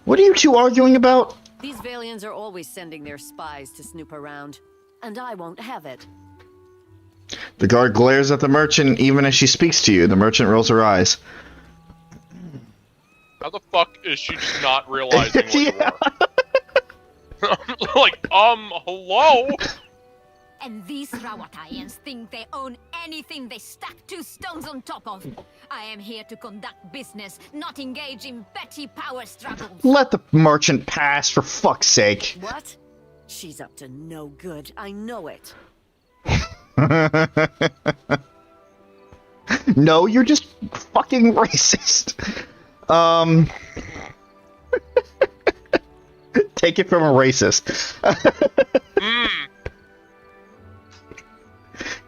What are you two arguing about? These Valians are always sending their spies to snoop around, and I won't have it. The guard glares at the merchant even as she speaks to you. The merchant rolls her eyes. How the fuck is she just not realizing what you are? Like, hello? And these Rawatayans think they own anything they stack 2 stones on top of. I am here to conduct business, not engage in petty power struggles. Let the merchant pass, for fuck's sake. What? She's up to no good, I know it. No, you're just fucking racist. Take it from a racist.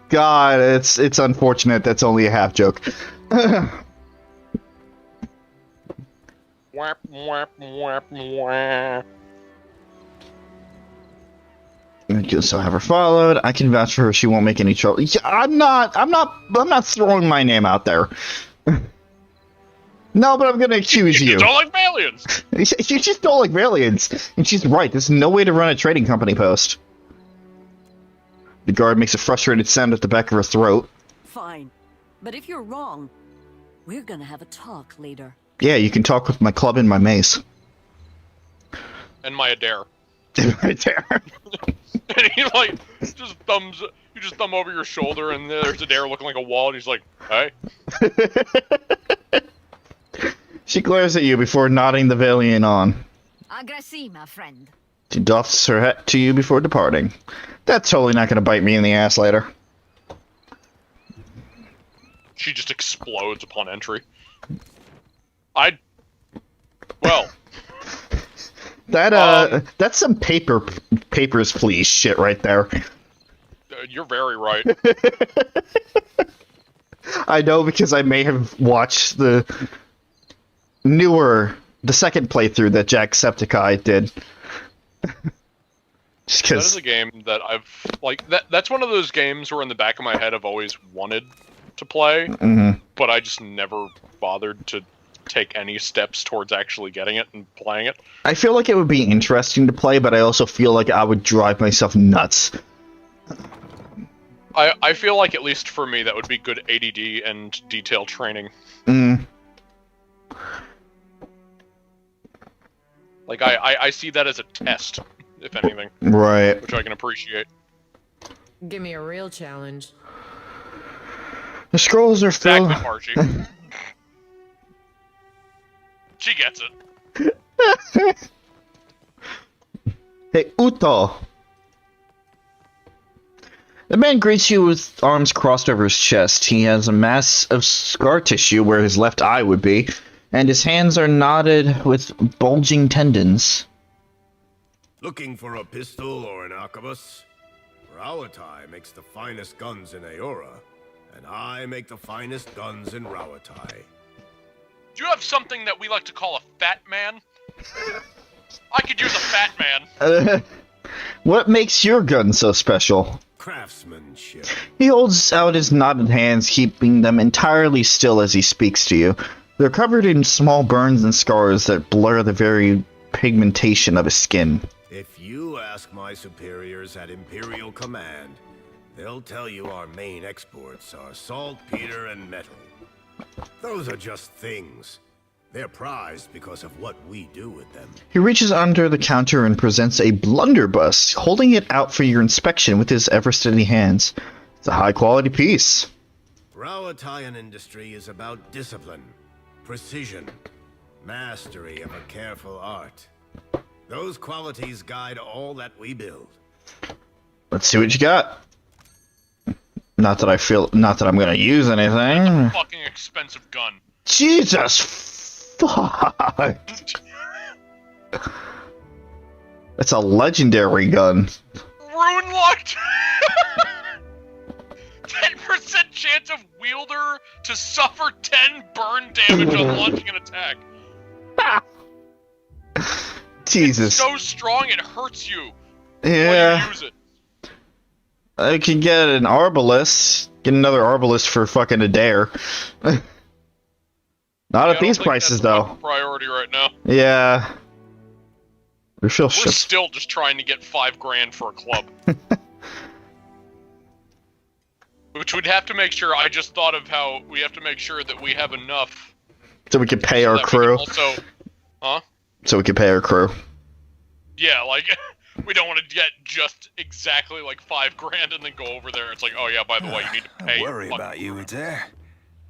God, it's unfortunate that's only a half joke. Wap, wap, wap, wap. So have her followed. I can vouch for her. She won't make any trouble. Yeah, I'm not throwing my name out there. No, but I'm gonna accuse you. You don't like Valians. You just don't like Valians. And she's right. There's no way to run a trading company post. The guard makes a frustrated sound at the back of her throat. Fine. But if you're wrong, we're gonna have a talk later. Yeah, you can talk with my club and my mace. And my Adair. Right there. And he like just thumb over your shoulder, and there's Adair looking like a wall, and he's like, "Hey." She glares at you before nodding the Valian on. Agresi, my friend. She doffs her hat to you before departing. That's totally not going to bite me in the ass later. She just explodes upon entry. Well. That's some papers, please shit right there. You're very right. I know because I may have watched the second playthrough that Jacksepticeye did. Just that is a game that I've that's one of those games where in the back of my head I've always wanted to play, but I just never bothered to take any steps towards actually getting it and playing it. I feel like it would be interesting to play, but I also feel like I would drive myself nuts. I feel like, at least for me, that would be good ADD and detail training. Like, I see that as a test, if anything. Right. Which I can appreciate. Give me a real challenge. The scrolls are filled... Exactly, Margie. She gets it. Hey, Uto. The man greets you with arms crossed over his chest. He has a mass of scar tissue where his left eye would be, and his hands are knotted with bulging tendons. Looking for a pistol or an arquebus? Rawatai makes the finest guns in Aora, and I make the finest guns in Rawatai. Do you have something that we like to call a fat man? I could use a fat man. What makes your gun so special? Craftsmanship. He holds out his knotted hands, keeping them entirely still as he speaks to you. They're covered in small burns and scars that blur the very pigmentation of his skin. If you ask my superiors at Imperial Command, they'll tell you our main exports are saltpeter and metal. Those are just things. They're prized because of what we do with them. He reaches under the counter and presents a blunderbuss, holding it out for your inspection with his ever-steady hands. It's a high-quality piece. Rawatayan industry is about discipline, precision, mastery of a careful art. Those qualities guide all that we build. Let's see what you got. Not that I'm gonna use anything. That's a fucking expensive gun. Jesus Fuck. That's a legendary gun. Rune locked. 10% chance of wielder to suffer 10 burn damage on launching an attack. Jesus. It's so strong it hurts you. Yeah. When you use it. I can get an arbalist. Get another arbalist for fucking a dare. Not at these prices, though. Priority right now. Yeah. We're still just trying to get $5,000 for a club. Which we'd have to make sure. I just thought of how we have to make sure that we have enough. So we can pay our crew. Also, huh? So we can pay our crew. Yeah, like we don't want to get just exactly like $5,000 and then go over there. It's like, oh yeah, by the way, you need to pay. Don't worry about you, Adair.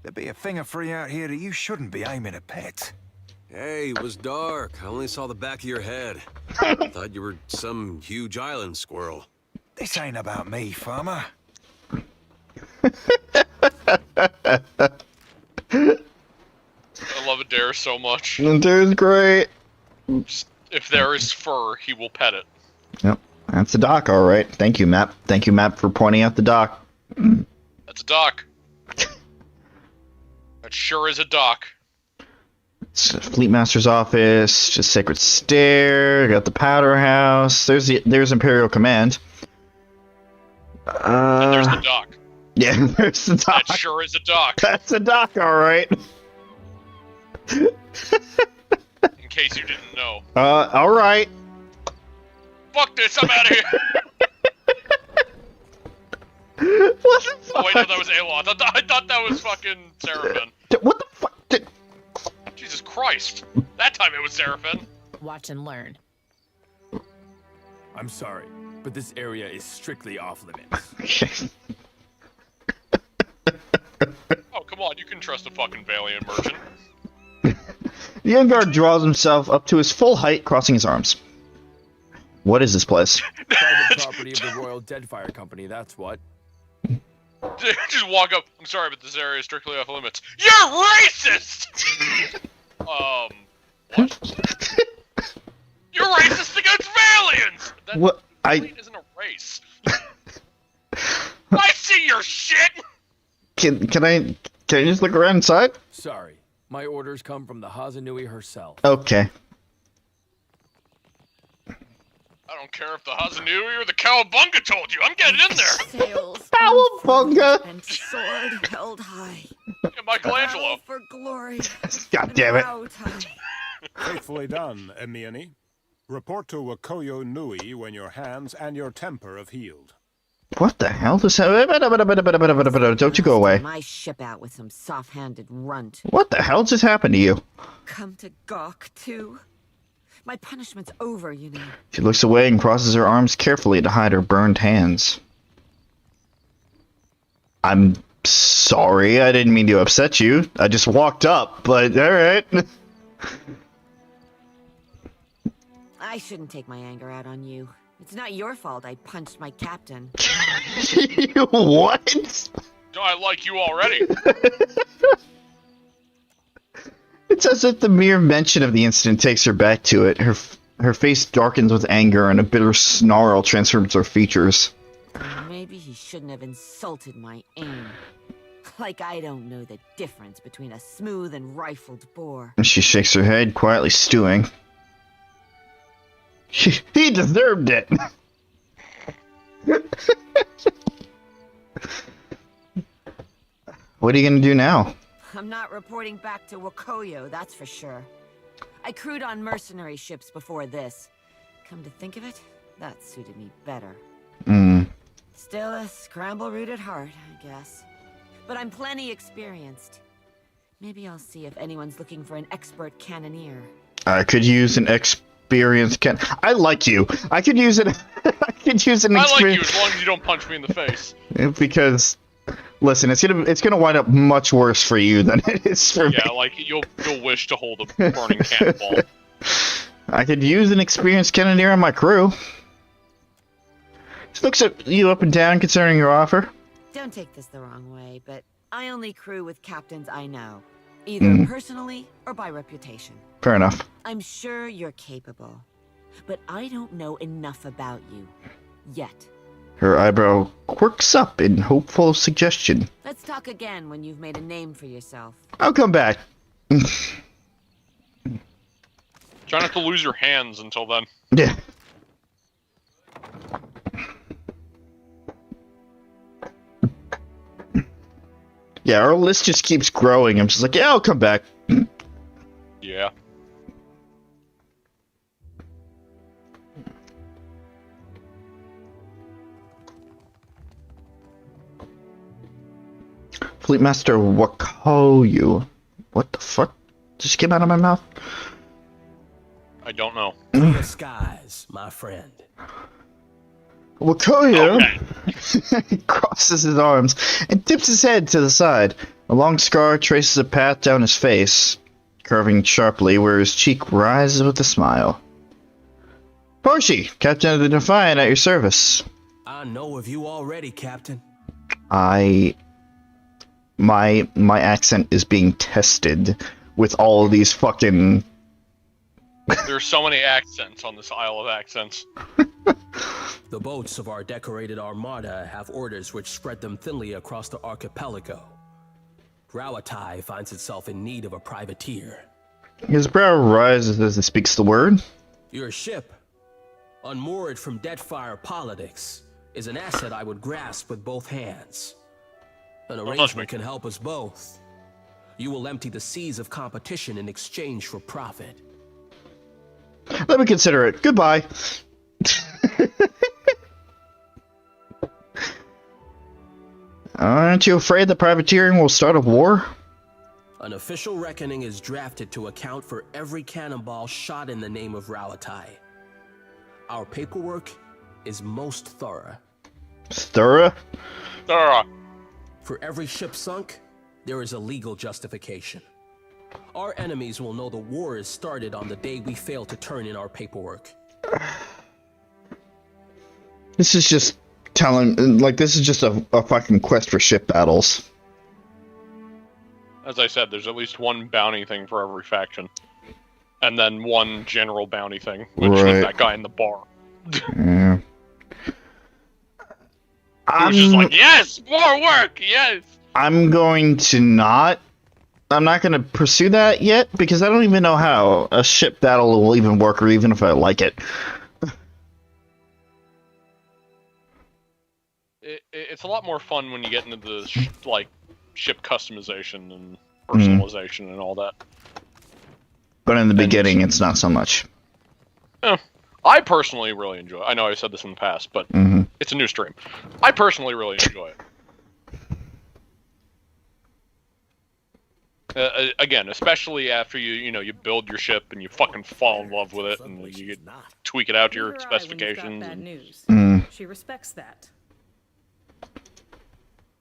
There'd be a thing of free out here that you shouldn't be aiming at pets. Hey, it was dark. I only saw the back of your head. I thought you were some huge island squirrel. This ain't about me, farmer. I love Adair so much. Adair's great. If there is fur, he will pet it. Yep, that's the dock, all right. Thank you, Map. Thank you, Map, for pointing out the dock. That's a dock. That sure is a dock. It's Fleet Master's office, just Sacred Stair, got the Powder House. There's Imperial Command. And there's the dock. Yeah, there's the dock. That sure is a dock. That's a dock, all right. In case you didn't know. All right. Fuck this! I'm out of here. What the fuck? Oh wait, no, that was Aloth. I thought that was fucking Seraphim. What the fuck? Jesus Christ! That time it was Seraphim. Watch and learn. I'm sorry, but this area is strictly off limits. Oh come on, you can trust a fucking Valiant merchant. The young guard draws himself up to his full height, crossing his arms. What is this place? Private property of the Royal Deadfire Company, that's what. Just walk up. I'm sorry, but this area is strictly off limits. You're racist! What? You're racist against Valiants! That What? Valiant isn't a race. I see your shit! Can I just look around inside? Sorry, my orders come from the Hazanui herself. Okay. I don't care if the Hazanui or the Cowabunga told you. I'm getting in there. Sails Cowabunga! and sword held high. Yeah, Michelangelo. For glory. God damn it. Faithfully done, Emiani. Report to Wakoyo Nui when your hands and your temper have healed. What the hell? Don't you go away. My ship out with some soft-handed runt. What the hell just happened to you? Come to gawk, too? My punishment's over, you know. She looks away and crosses her arms carefully to hide her burned hands. I'm sorry, I didn't mean to upset you. I just walked up, but alright. I shouldn't take my anger out on you. It's not your fault I punched my captain. What? I like you already. It's as if the mere mention of the incident takes her back to it. Her face darkens with anger and a bitter snarl transforms her features. Maybe he shouldn't have insulted my aim. Like I don't know the difference between a smooth and rifled bore. She shakes her head, quietly stewing. He deserved it! What are you gonna do now? I'm not reporting back to Wakoyo, that's for sure. I crewed on mercenary ships before this. Come to think of it, that suited me better. Still a scramble-root at heart, I guess. But I'm plenty experienced. Maybe I'll see if anyone's looking for an expert cannoneer. I could use an experienced I like you. I could use an. I could use an. I like you as long as you don't punch me in the face. Because, listen, it's gonna wind up much worse for you than it is for me. Yeah, like you'll wish to hold a burning cannonball. I could use an experienced cannoneer on my crew. Just looks at you up and down concerning your offer. Don't take this the wrong way, but I only crew with captains I know. Either personally or by reputation. Fair enough. I'm sure you're capable, but I don't know enough about you. Yet. Her eyebrow quirks up in hopeful suggestion. Let's talk again when you've made a name for yourself. I'll come back. Try not to lose your hands until then. Yeah. Yeah, our list just keeps growing. I'm just like, yeah, I'll come back. Yeah. Fleetmaster Wakoyu. What the fuck just came out of my mouth? I don't know. Clear skies, my friend. Wakoyu crosses his arms and tips his head to the side. A long scar traces a path down his face, curving sharply where his cheek rises with a smile. Porshi, Captain of the Defiant, at your service. I know of you already, Captain. My accent is being tested with all of these fucking... There's so many accents on this Isle of Accents. The boats of our decorated armada have orders which spread them thinly across the archipelago. Rawatai finds itself in need of a privateer. His brow rises as he speaks the word. Your ship, unmoored from Deadfire politics, is an asset I would grasp with both hands. An arrangement can help us both. You will empty the seas of competition in exchange for profit. Let me consider it. Goodbye. Aren't you afraid that privateering will start a war? An official reckoning is drafted to account for every cannonball shot in the name of Rawatai. Our paperwork is most thorough. Thorough? Thorough. For every ship sunk, there is a legal justification. Our enemies will know the war is started on the day we fail to turn in our paperwork. This is just this is just a fucking quest for ship battles. As I said, there's at least one bounty thing for every faction. And then one general bounty thing, which is that guy in the bar. Yeah. Who's just like, yes, more work, yes! I'm not going to pursue that yet, because I don't even know how a ship battle will even work, or even if I like it. It's a lot more fun when you get into the ship customization and personalization and all that. But in the beginning, it's not so much. I personally really enjoy it. I know I said this in the past, but it's a new stream. I personally really enjoy it. Again, especially after you build your ship and you fucking fall in love with it and you tweak it out to your specifications. Bad news. She respects that.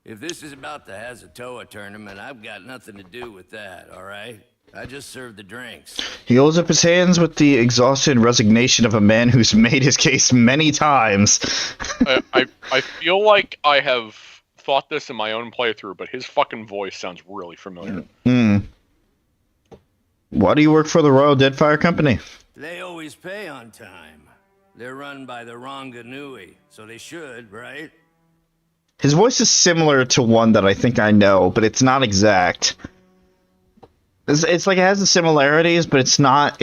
If this is about the Hazatoa tournament, I've got nothing to do with that, alright? I just serve the drinks. He holds up his hands with the exhausted resignation of a man who's made his case many times. I feel like I have thought this in my own playthrough, but his fucking voice sounds really familiar. Why do you work for the Royal Deadfire Company? They always pay on time. They're run by the Ronganui, so they should, right? His voice is similar to one that I think I know, but it's not exact. It's like it has the similarities, but it's not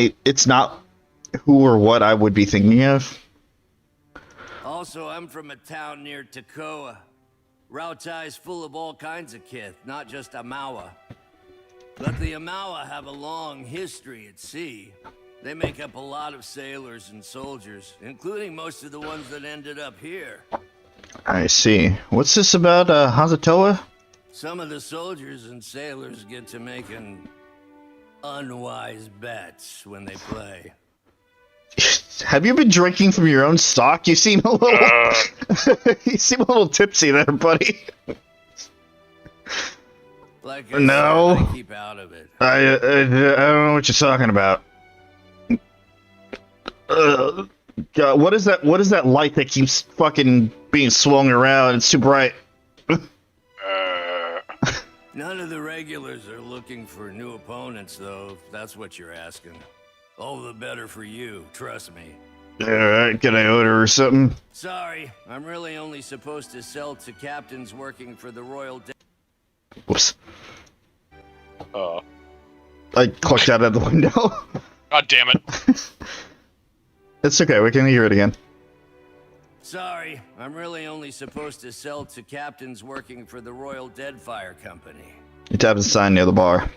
who or what I would be thinking of. Also, I'm from a town near Takoa. Rautai's full of all kinds of kith, not just Amawa. But the Amawa have a long history at sea. They make up a lot of sailors and soldiers, including most of the ones that ended up here. I see. What's this about Hazatoa? Some of the soldiers and sailors get to making unwise bets when they play. Have you been drinking from your own stock? You seem a little you seem a little tipsy there, buddy. Like I no, said, I keep out of it. I don't know what you're talking about. God, what is that? What is that light that keeps fucking being swung around? It's too bright. None of the regulars are looking for new opponents, though, if that's what you're asking. All the better for you, trust me. Alright, can I order something? Sorry, I'm really only supposed to sell to captains working for the Royal Whoops. I clicked out of the window. God damn it. It's okay, we can hear it again. Sorry, I'm really only supposed to sell to captains working for the Royal Deadfire Company. You tap the sign near the bar.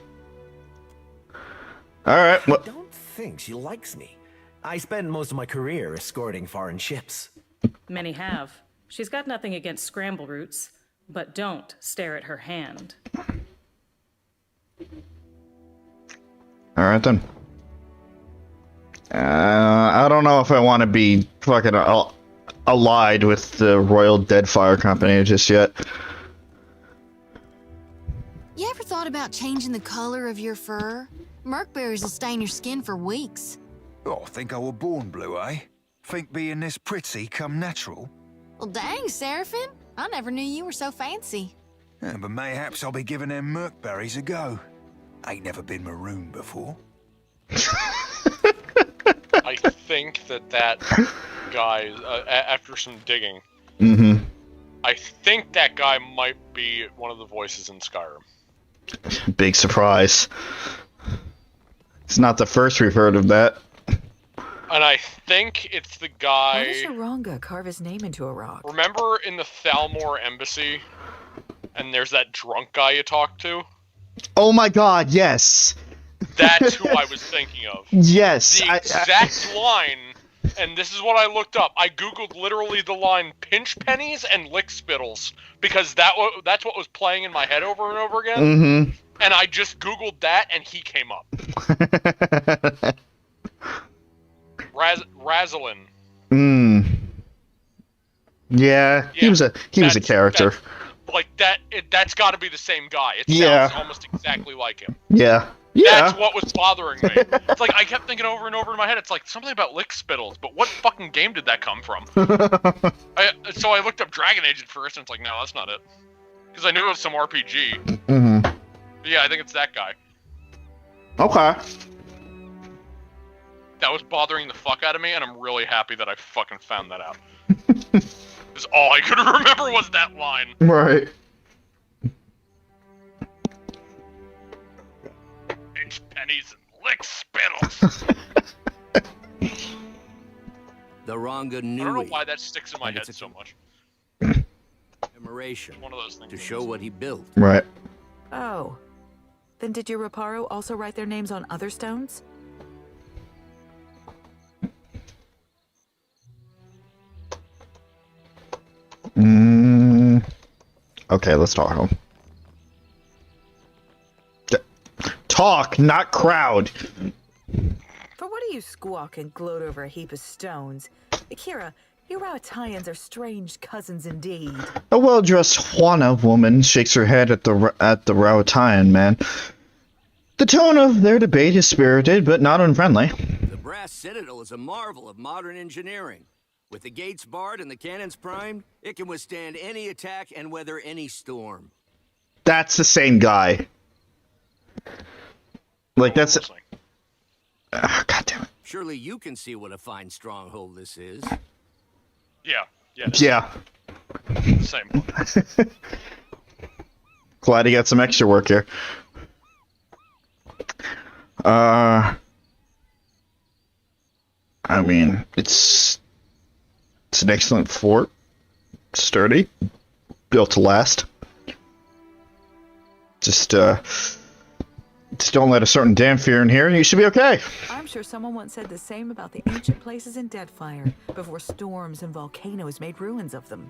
Alright, I don't think she likes me. I spent most of my career escorting foreign ships. Many have. She's got nothing against scramble roots, but don't stare at her hand. Alright then. I don't know if I want to be fucking allied with the Royal Deadfire Company just yet. You ever thought about changing the color of your fur? Merkberries will stain your skin for weeks. Oh, think I were born blue, eh? Think being this pretty come natural? Well, dang, Seraphim. I never knew you were so fancy. Yeah, but mayhaps I'll be giving them Merkberries a go. Ain't never been maroon before. I think that guy, after some digging, I think that guy might be one of the voices in Skyrim. Big surprise. It's not the first we've heard of that. And I think it's the guy... Why does Sharonga carve his name into a rock? Remember in the Thalmor embassy, and there's that drunk guy you talk to? Oh my god, yes! That's who I was thinking of. Yes. The exact line, and this is what I looked up. I googled literally the line pinch pennies and lick spittles, because that's what was playing in my head over and over again. And I just googled that, and he came up. Razalin. Yeah, he was a character. That's got to be the same guy. It sounds almost exactly like him. Yeah. That's what was bothering me. It's like I kept thinking over and over in my head. It's like something about lick spittles, but what fucking game did that come from? So I looked up Dragon Age at first, and it's like, no, that's not it, because I knew it was some RPG. But yeah, I think it's that guy. Okay. That was bothering the fuck out of me, and I'm really happy that I fucking found that out. Because all I could remember was that line. Right. Pinch pennies and lick spittles. The Ranga Nui. I don't know why that sticks in my head so much. Commemoration. One of those things. To show what he built. Right. Oh. Then did your Reparo also write their names on other stones? Okay, let's talk. Talk, not crowd. For what do you squawk and gloat over a heap of stones? Akira, you Rowatayans are strange cousins indeed. A well-dressed Juana woman shakes her head at the Rowatayan man. The tone of their debate is spirited, but not unfriendly. The brass citadel is a marvel of modern engineering. With the gates barred and the cannons primed, it can withstand any attack and weather any storm. That's the same guy. Like, that's... God damn it. Surely you can see what a fine stronghold this is. Yeah. Yeah. Same one. Glad he got some extra work here. I mean, it's an excellent fort. Sturdy. Built to last. Just don't let a certain damn fear in here and you should be okay. I'm sure someone once said the same about the ancient places in Deadfire, before storms and volcanoes made ruins of them.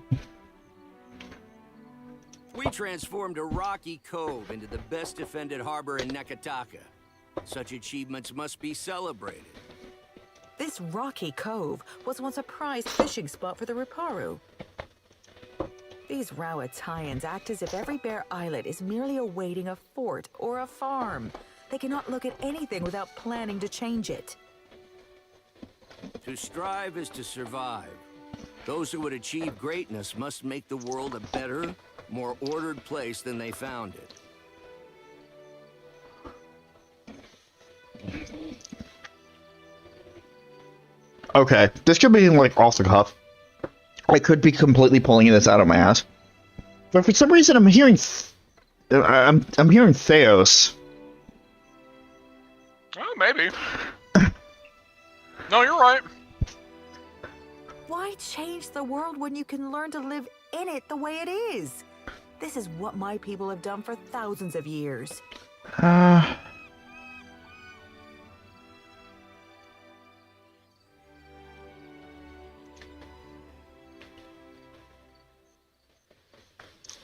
We transformed a rocky cove into the best defended harbor in Nekataka. Such achievements must be celebrated. This rocky cove was once a prized fishing spot for the Riparu. These Rowatayans act as if every bare islet is merely awaiting a fort or a farm. They cannot look at anything without planning to change it. To strive is to survive. Those who would achieve greatness must make the world a better, more ordered place than they found it. Okay, this could be like off the cuff. I could be completely pulling this out of my ass, but for some reason I'm hearing, I'm hearing Theos. Oh, maybe. No, you're right. Why change the world when you can learn to live in it the way it is? This is what my people have done for thousands of years.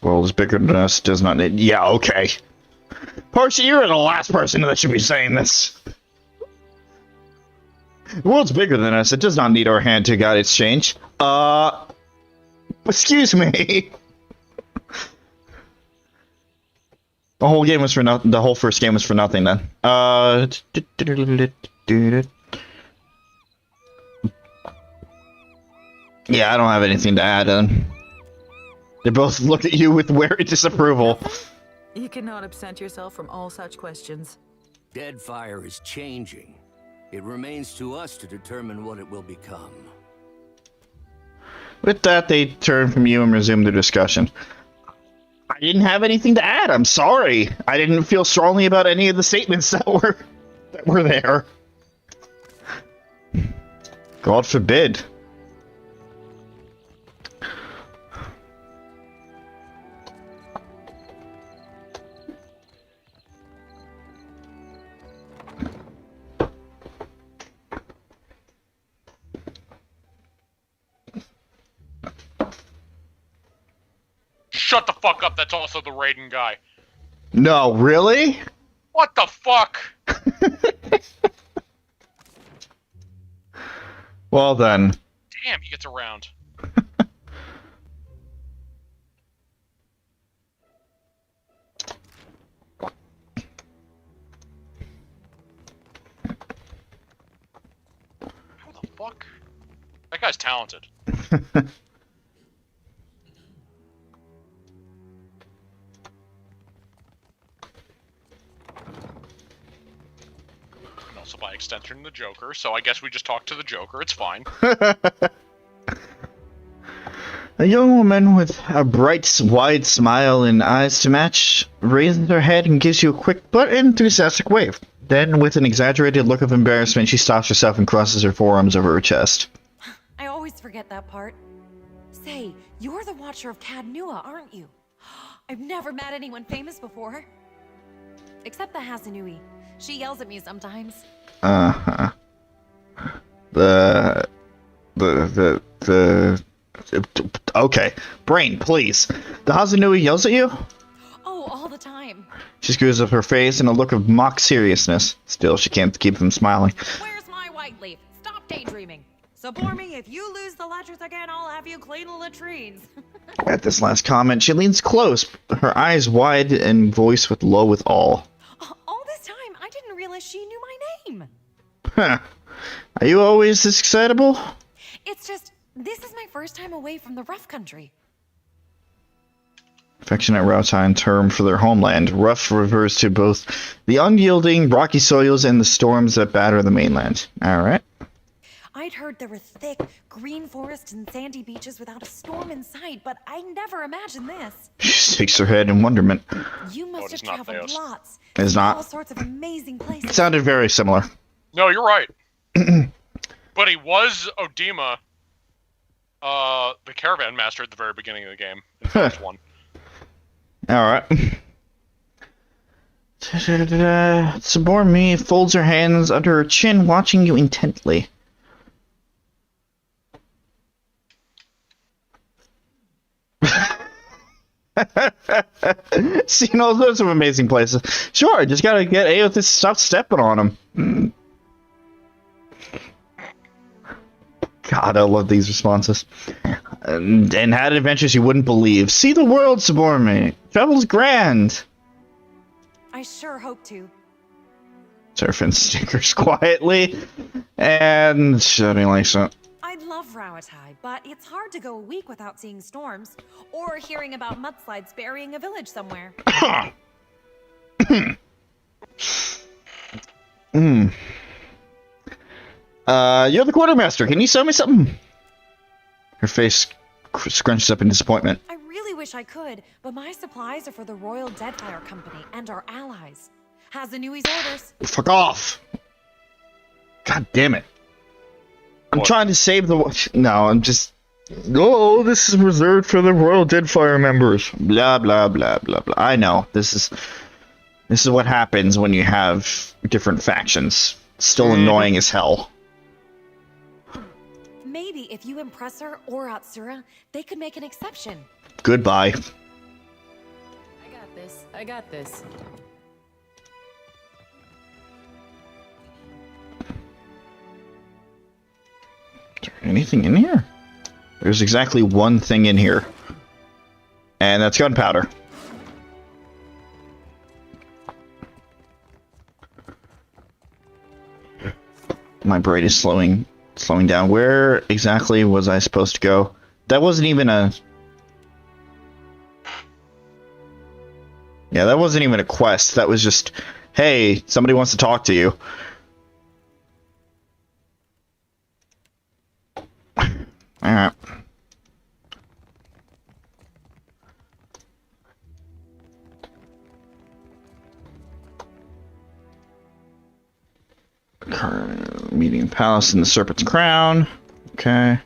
World is bigger than us, does not need... Yeah, okay. Portia, you're the last person that should be saying this. The world's bigger than us, it does not need our hand to guide its change. Excuse me. The whole game was for nothing. The whole first game was for nothing then. Yeah, I don't have anything to add then. They both look at you with wary disapproval. You cannot absent yourself from all such questions. Deadfire is changing. It remains to us to determine what it will become. With that, they turn from you and resume their discussion. I didn't have anything to add. I'm sorry. I didn't feel strongly about any of the statements that were there. God forbid. Shut the fuck up, that's also the Raiden guy. No, really? What the fuck? Well then. Damn, he gets around. How the fuck? That guy's talented. Also by extension the Joker, so I guess we just talk to the Joker, it's fine. A young woman with a bright, wide smile and eyes to match raises her head and gives you a quick but enthusiastic wave. Then, with an exaggerated look of embarrassment, she stops herself and crosses her forearms over her chest. I always forget that part. Say, you're the Watcher of Cadnua, aren't you? I've never met anyone famous before. Except the Hasanui. She yells at me sometimes. Uh-huh. Okay. Brain, please. The Hazanui yells at you? Oh, all the time. She screws up her face in a look of mock seriousness. Still, she can't keep from smiling. Where's my white leaf? Stop daydreaming. Support me. If you lose the ledgers again, I'll have you clean the latrines. At this last comment, she leans close, her eyes wide and voice low with awe. All this time, I didn't realize she knew my name. Huh. Are you always this excitable? It's just, this is my first time away from the rough country. Affectionate Rautine term for their homeland. Rough refers to both the unyielding, rocky soils and the storms that batter the mainland. Alright. I'd heard there were thick, green forests and sandy beaches without a storm in sight, but I never imagined this. She shakes her head in wonderment. You must have traveled lots. It's not. All sorts of amazing places. It sounded very similar. No, you're right. But he was Odima, the caravan master at the very beginning of the game. In the first one. Alright. Sabormi folds her hands under her chin, watching you intently. Seen all sorts of amazing places. Sure, just gotta get Aoth to stop stepping on them. God, I love these responses. And had adventures you wouldn't believe. See the world, Sabormi. Travel's grand. I sure hope to. Surfing stickers quietly and shutting like that. I'd love Rawatai, but it's hard to go a week without seeing storms or hearing about mudslides burying a village somewhere. You're the quartermaster. Can you sell me something? Her face scrunches up in disappointment. I really wish I could, but my supplies are for the Royal Deadfire Company and our allies. Hazanui's orders. Fuck off. God damn it. I'm trying to save the... No, I'm just... Oh, this is reserved for the Royal Deadfire members. Blah, blah, blah, blah, blah. I know. This is what happens when you have different factions. Still annoying as hell. Maybe if you impress her or Atsura, they could make an exception. Goodbye. I got this. I got this. Is there anything in here? There's exactly one thing in here. And that's gunpowder. My brain is slowing down. Where exactly was I supposed to go? That wasn't even a... Yeah, that wasn't even a quest. That was just, hey, somebody wants to talk to you. Alright. Meeting palace in the Serpent's Crown. Okay.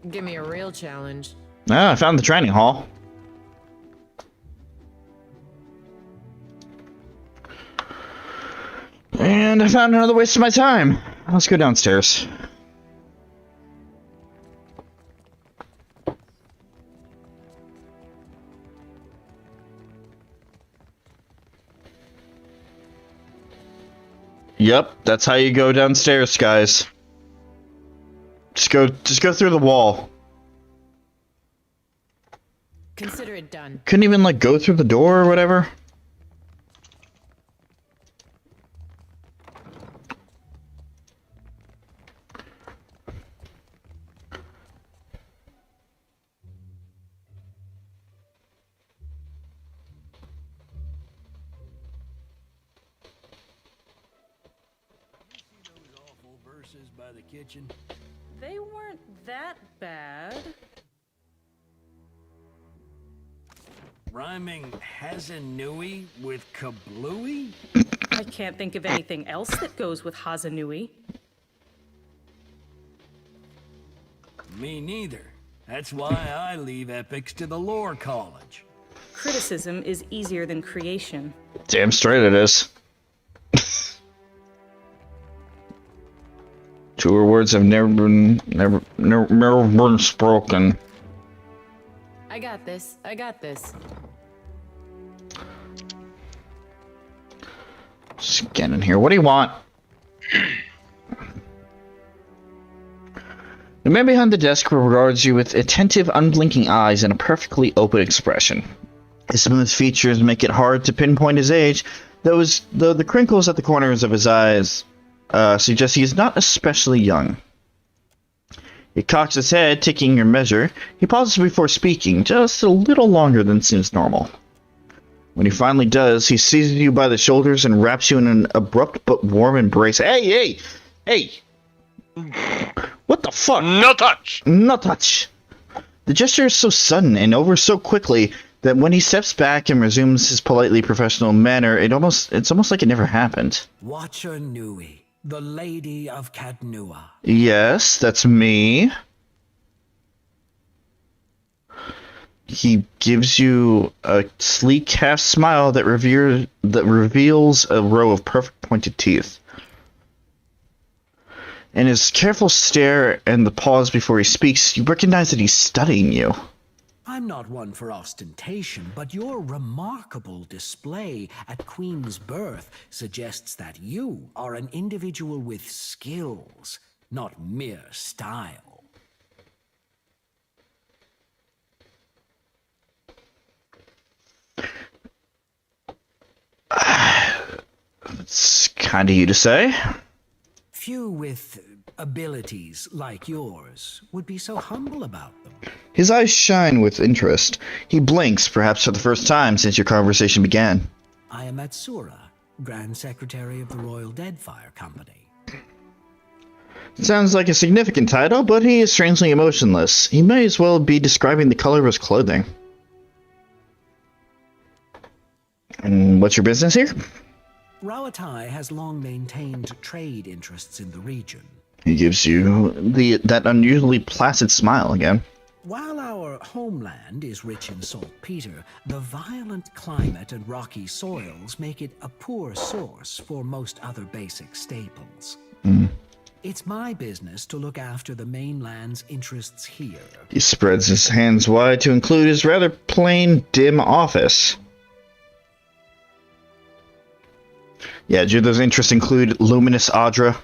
Give me a real challenge. Ah, I found the training hall. And I found another waste of my time. Let's go downstairs. Yep, that's how you go downstairs, guys. Just go through the wall. Consider it done. Couldn't even like go through the door or whatever. By the kitchen. They weren't that bad. Rhyming Hazanui with kablooey? I can't think of anything else that goes with Hazanui. Me neither. That's why I leave epics to the lore college. Criticism is easier than creation. Damn straight it is. Truer words have never been spoken. I got this. I got this. Just get in here. What do you want? The man behind the desk regards you with attentive, unblinking eyes and a perfectly open expression. His smooth features make it hard to pinpoint his age, though the crinkles at the corners of his eyes suggest he is not especially young. He cocks his head, taking your measure. He pauses before speaking, just a little longer than seems normal. When he finally does, he seizes you by the shoulders and wraps you in an abrupt but warm embrace. Hey! What the fuck? No touch! No touch! The gesture is so sudden and over so quickly that when he steps back and resumes his politely professional manner, it's almost like it never happened. Watcher Nui, the Lady of Cadnua. Yes, that's me. He gives you a sleek half smile that reveals a row of perfect pointed teeth. In his careful stare and the pause before he speaks, you recognize that he's studying you. I'm not one for ostentation, but your remarkable display at Queen's birth suggests that you are an individual with skills, not mere style. That's kind of you to say. Few with abilities like yours would be so humble about them. His eyes shine with interest. He blinks, perhaps for the first time since your conversation began. I am Atsura, Grand Secretary of the Royal Deadfire Company. Sounds like a significant title, but he is strangely emotionless. He may as well be describing the color of his clothing. And what's your business here? Rawatai has long maintained trade interests in the region. He gives you that unusually placid smile again. While our homeland is rich in saltpeter, the violent climate and rocky soils make it a poor source for most other basic staples. It's my business to look after the mainland's interests here. He spreads his hands wide to include his rather plain, dim office. Yeah, do those interests include luminous Adra?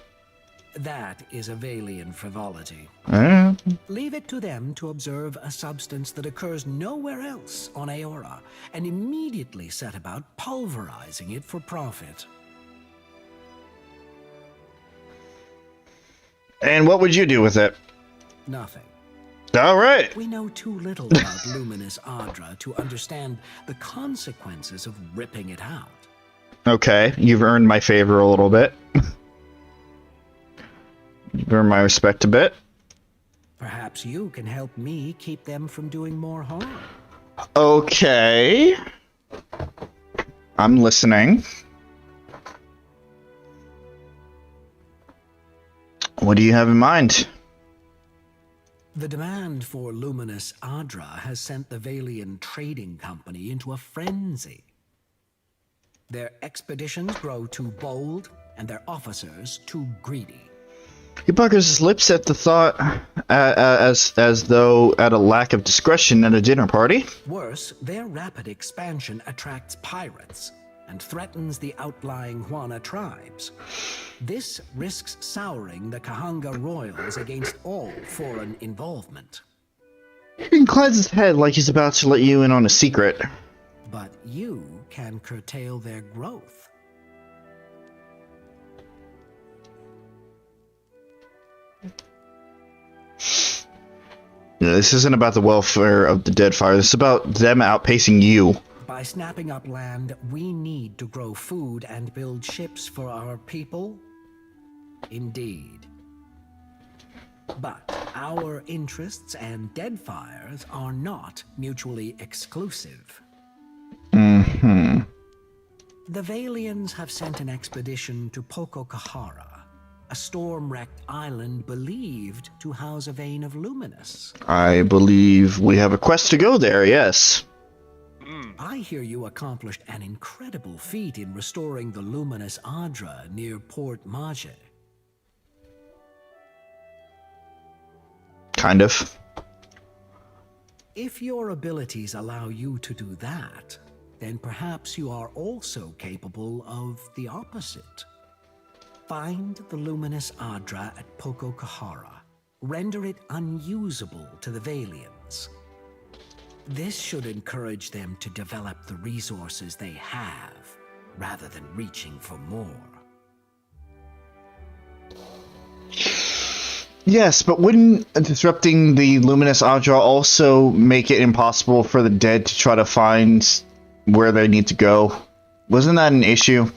That is a Valian frivolity. Uh. Leave it to them to observe a substance that occurs nowhere else on Aora, and immediately set about pulverizing it for profit. And what would you do with it? Nothing. All right. We know too little about luminous Adra to understand the consequences of ripping it out. Okay, you've earned my favor a little bit. You've earned my respect a bit. Perhaps you can help me keep them from doing more harm. Okay. I'm listening. What do you have in mind? The demand for luminous Adra has sent the Valian Trading Company into a frenzy. Their expeditions grow too bold, and their officers too greedy. He puckers his lips at the thought, as though at a lack of discretion at a dinner party. Worse, their rapid expansion attracts pirates and threatens the outlying Juana tribes. This risks souring the Kahanga royals against all foreign involvement. He inclines his head like he's about to let you in on a secret. But you can curtail their growth. Yeah, this isn't about the welfare of the Deadfire. This is about them outpacing you. By snapping up land we need to grow food and build ships for our people? Indeed. But our interests and Deadfire's are not mutually exclusive. Mm-hmm. The Valians have sent an expedition to Pococahara, a storm-wrecked island believed to house a vein of luminous. I believe we have a quest to go there, yes. I hear you accomplished an incredible feat in restoring the luminous Adra near Port Mage. Kind of. If your abilities allow you to do that, then perhaps you are also capable of the opposite. Find the luminous Adra at Pococahara. Render it unusable to the Valians. This should encourage them to develop the resources they have, rather than reaching for more. Yes, but wouldn't disrupting the luminous Adra also make it impossible for the dead to try to find where they need to go? Wasn't that an issue?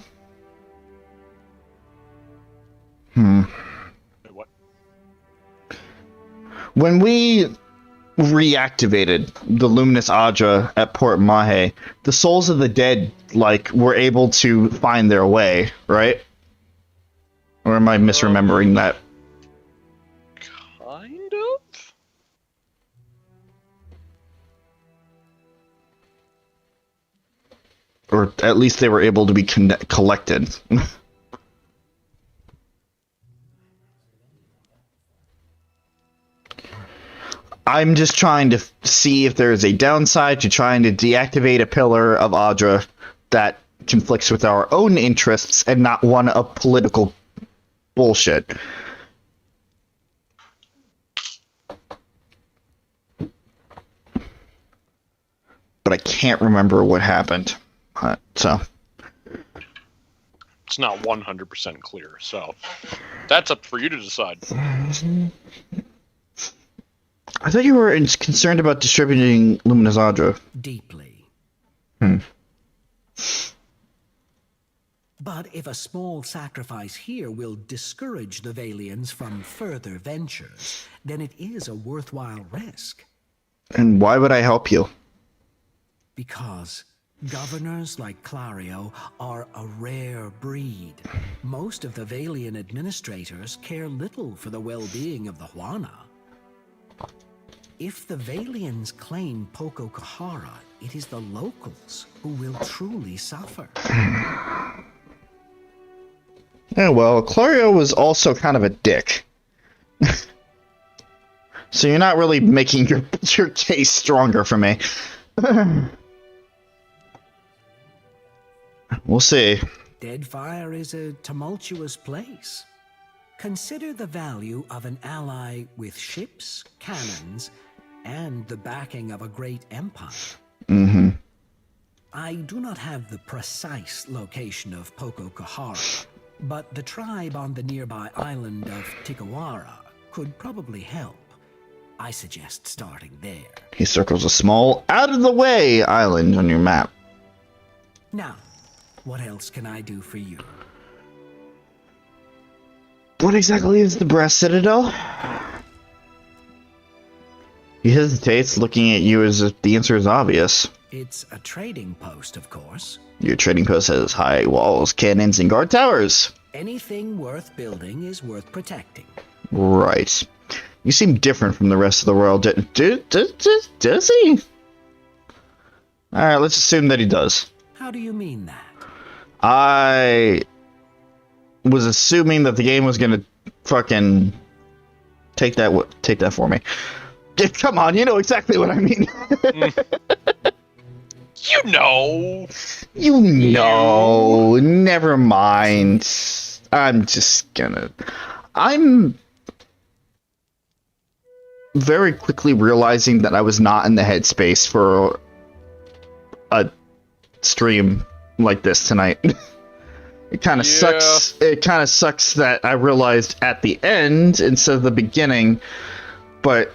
What? When we reactivated the luminous Adra at Port Mahe, the souls of the dead, like, were able to find their way, right? Or am I misremembering that? Kind of? Or at least they were able to be collected. I'm just trying to see if there is a downside to trying to deactivate a pillar of Adra that conflicts with our own interests and not one of political bullshit. But I can't remember what happened. So It's not 100% clear, so that's up for you to decide. I thought you were concerned about distributing luminous Adra. Deeply. But if a small sacrifice here will discourage the Valians from further ventures, then it is a worthwhile risk. And why would I help you? Because governors like Clario are a rare breed. Most of the Valian administrators care little for the well-being of the Huana. If the Valians claim Poco Kahara, it is the locals who will truly suffer. Yeah, well, Clario was also kind of a dick. So you're not really making your case stronger for me. We'll see. Deadfire is a tumultuous place. Consider the value of an ally with ships, cannons, and the backing of a great empire. Mm-hmm. I do not have the precise location of Poco Kahara, but the tribe on the nearby island of Tikawara could probably help. I suggest starting there. He circles a small, out-of-the-way island on your map. Now, what else can I do for you? What exactly is the Brass Citadel? He hesitates, looking at you as if the answer is obvious. It's a trading post, of course. Your trading post has high walls, cannons, and guard towers. Anything worth building is worth protecting. Right. You seem different from the rest of the world. Does he? Alright, let's assume that he does. How do you mean that? I was assuming that the game was gonna fucking take that for me. Come on, you know exactly what I mean. You know. You know. Never mind. I'm very quickly realizing that I was not in the headspace for a stream like this tonight. It kind of sucks. It kind of sucks that I realized at the end instead of the beginning, but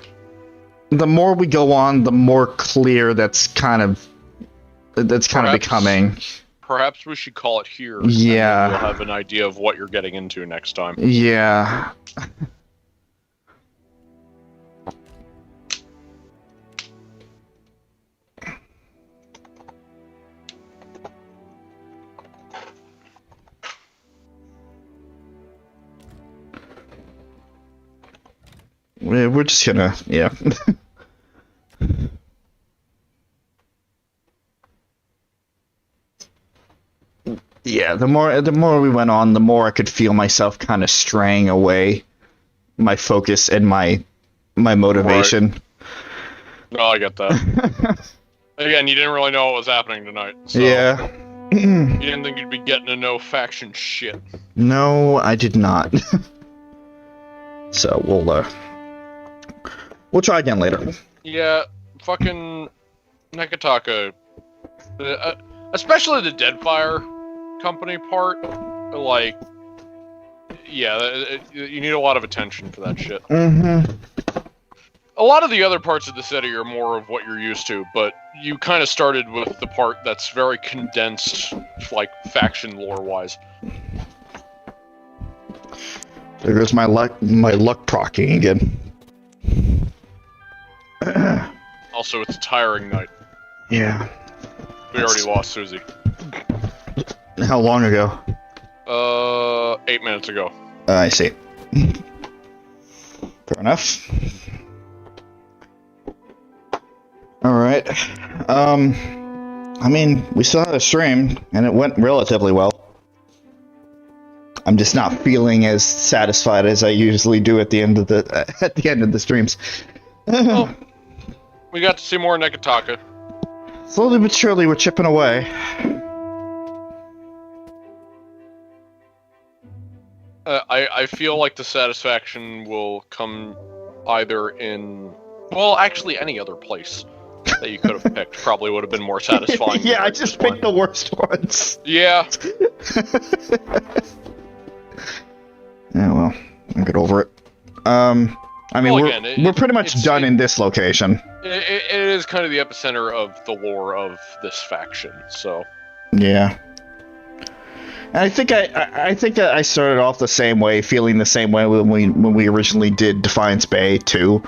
the more we go on, the more clear that's kind of becoming. Perhaps we should call it here. Yeah. And you'll have an idea of what you're getting into next time. Yeah. We're just gonna, yeah. Yeah, the more we went on, the more I could feel myself kind of straying away, my focus and my motivation. Right. No, I get that. Again, you didn't really know what was happening tonight. So yeah. You didn't think you'd be getting to know faction shit. No, I did not. So we'll try again later. Yeah, fucking Nekataka, especially the Deadfire company part, like, yeah, you need a lot of attention for that shit. Mm-hmm. A lot of the other parts of the city are more of what you're used to, but you kind of started with the part that's very condensed, like, faction lore-wise. There goes my luck procking again. Also, it's a tiring night. Yeah. We already lost Suzie. How long ago? 8 minutes ago. I see. Fair enough. Alright. I mean, we still had a stream, and it went relatively well. I'm just not feeling as satisfied as I usually do at the end of the streams. Well, we got to see more Nekataka. Slowly but surely, we're chipping away. I feel like the satisfaction will come either in, well, actually any other place that you could have picked probably would have been more satisfying. Yeah, I just picked the worst ones. Yeah. Yeah, well, I'll get over it. I mean, well, we're pretty much done in this location. It is kind of the epicenter of the lore of this faction, so. Yeah. And I think I started off the same way, feeling the same way when we originally did Defiance Bay 2,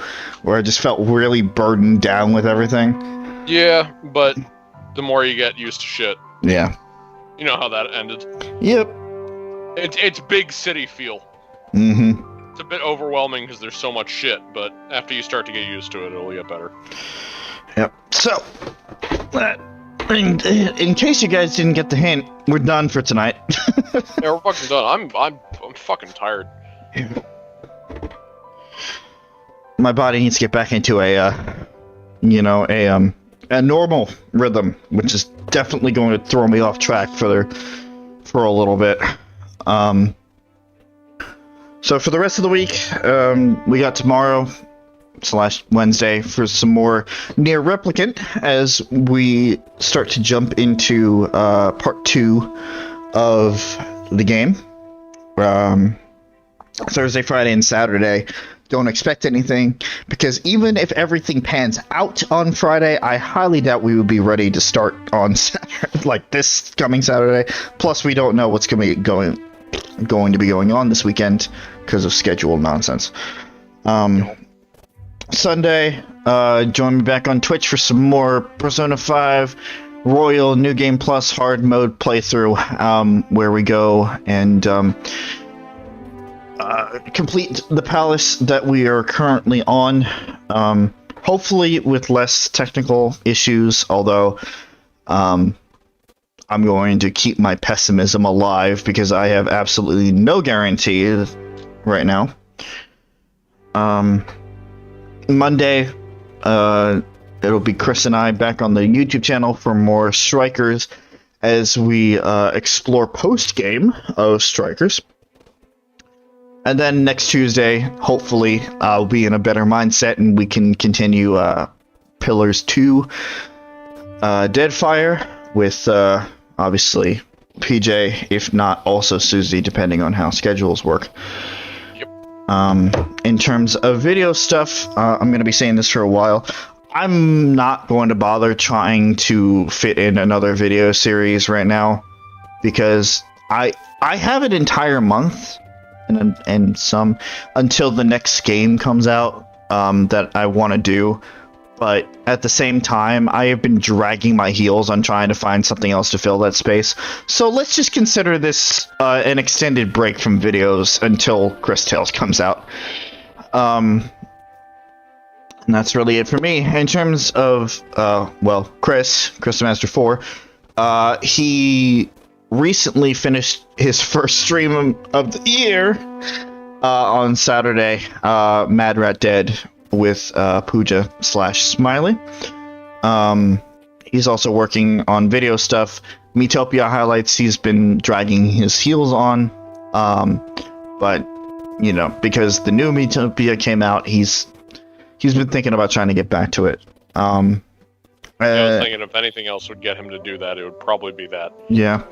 where I just felt really burdened down with everything. Yeah, but the more you get used to shit. Yeah. You know how that ended. Yep. It's big city feel. Mm-hmm. It's a bit overwhelming because there's so much shit, but after you start to get used to it, it'll get better. Yep. So, in case you guys didn't get the hint, we're done for tonight. Yeah, we're fucking done. I'm fucking tired. My body needs to get back into a normal rhythm, which is definitely going to throw me off track for a little bit. So for the rest of the week, we got tomorrow/Wednesday for some more Near Replicant as we start to jump into part 2 of the game. Thursday, Friday, and Saturday. Don't expect anything, because even if everything pans out on Friday, I highly doubt we would be ready to start on Saturday, like this coming Saturday. Plus, we don't know what's going to be going on this weekend because of schedule nonsense. Sunday, join me back on Twitch for some more Persona 5 Royal New Game Plus hard mode playthrough, where we go and complete the palace that we are currently on, hopefully with less technical issues, although I'm going to keep my pessimism alive because I have absolutely no guarantee right now. Monday, it'll be Chris and I back on the YouTube channel for more Strikers as we explore post-game of Strikers. And then next Tuesday, hopefully, I'll be in a better mindset and we can continue Pillars 2 Deadfire with, obviously, PJ, if not also Suzie, depending on how schedules work. Yep. In terms of video stuff, I'm going to be saying this for a while. I'm not going to bother trying to fit in another video series right now because I have an entire month and some until the next game comes out that I want to do, but at the same time I have been dragging my heels on trying to find something else to fill that space, so let's just consider this an extended break from videos until Chris Tales comes out. And that's really it for me. In terms of Chris the Master 4, he recently finished his first stream of the year on Saturday, Mad Rat Dead with Pooja / Smiley. He's also working on video stuff. Metopia highlights he's been dragging his heels on, but you know, because the new Metopia came out, he's been thinking about trying to get back to it. I was thinking if anything else would get him to do that, it would probably be that. Yeah.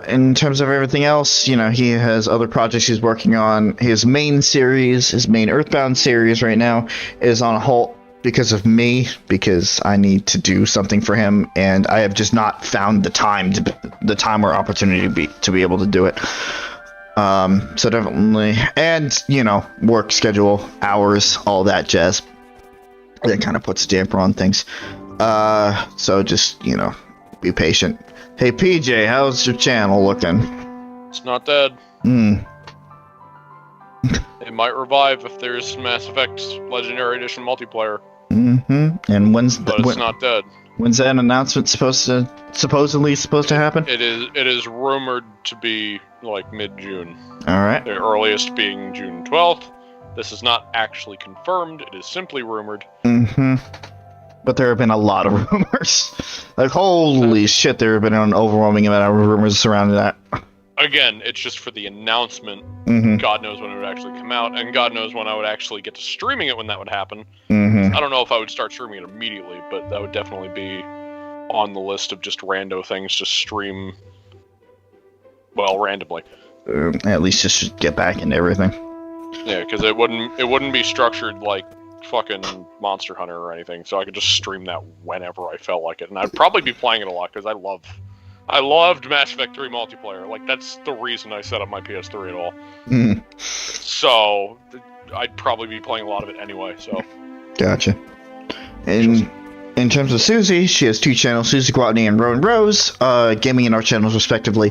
In terms of everything else, you know, he has other projects he's working on. His main Earthbound series right now is on halt because of me, because I need to do something for him, and I have just not found the time or opportunity to be able to do it. So definitely, and you know, work schedule, hours, all that jazz. That kind of puts a damper on things. So just, you know, be patient. Hey PJ, how's your channel looking? It's not dead. It might revive if there's Mass Effect Legendary Edition multiplayer. And it's not dead. When's that announcement supposedly supposed to happen? It is rumored to be like mid-June. All right. The earliest being June 12th. This is not actually confirmed. It is simply rumored. But there have been a lot of rumors. Like, holy shit, there have been an overwhelming amount of rumors surrounding that. Again, it's just for the announcement. God knows when it would actually come out, and God knows when I would actually get to streaming it when that would happen. I don't know if I would start streaming it immediately, but that would definitely be on the list of just rando things to stream, well, randomly. At least just get back into everything. Yeah, because it wouldn't be structured like fucking Monster Hunter or anything, so I could just stream that whenever I felt like it, and I'd probably be playing it a lot because I I loved Mass Effect 3 multiplayer. Like, that's the reason I set up my PS3 at all. Mm. So, I'd probably be playing a lot of it anyway, so. Gotcha. In terms of Suzie, she has 2 channels, Suzie Gwatney and Rowan Rose, gaming and art channels respectively.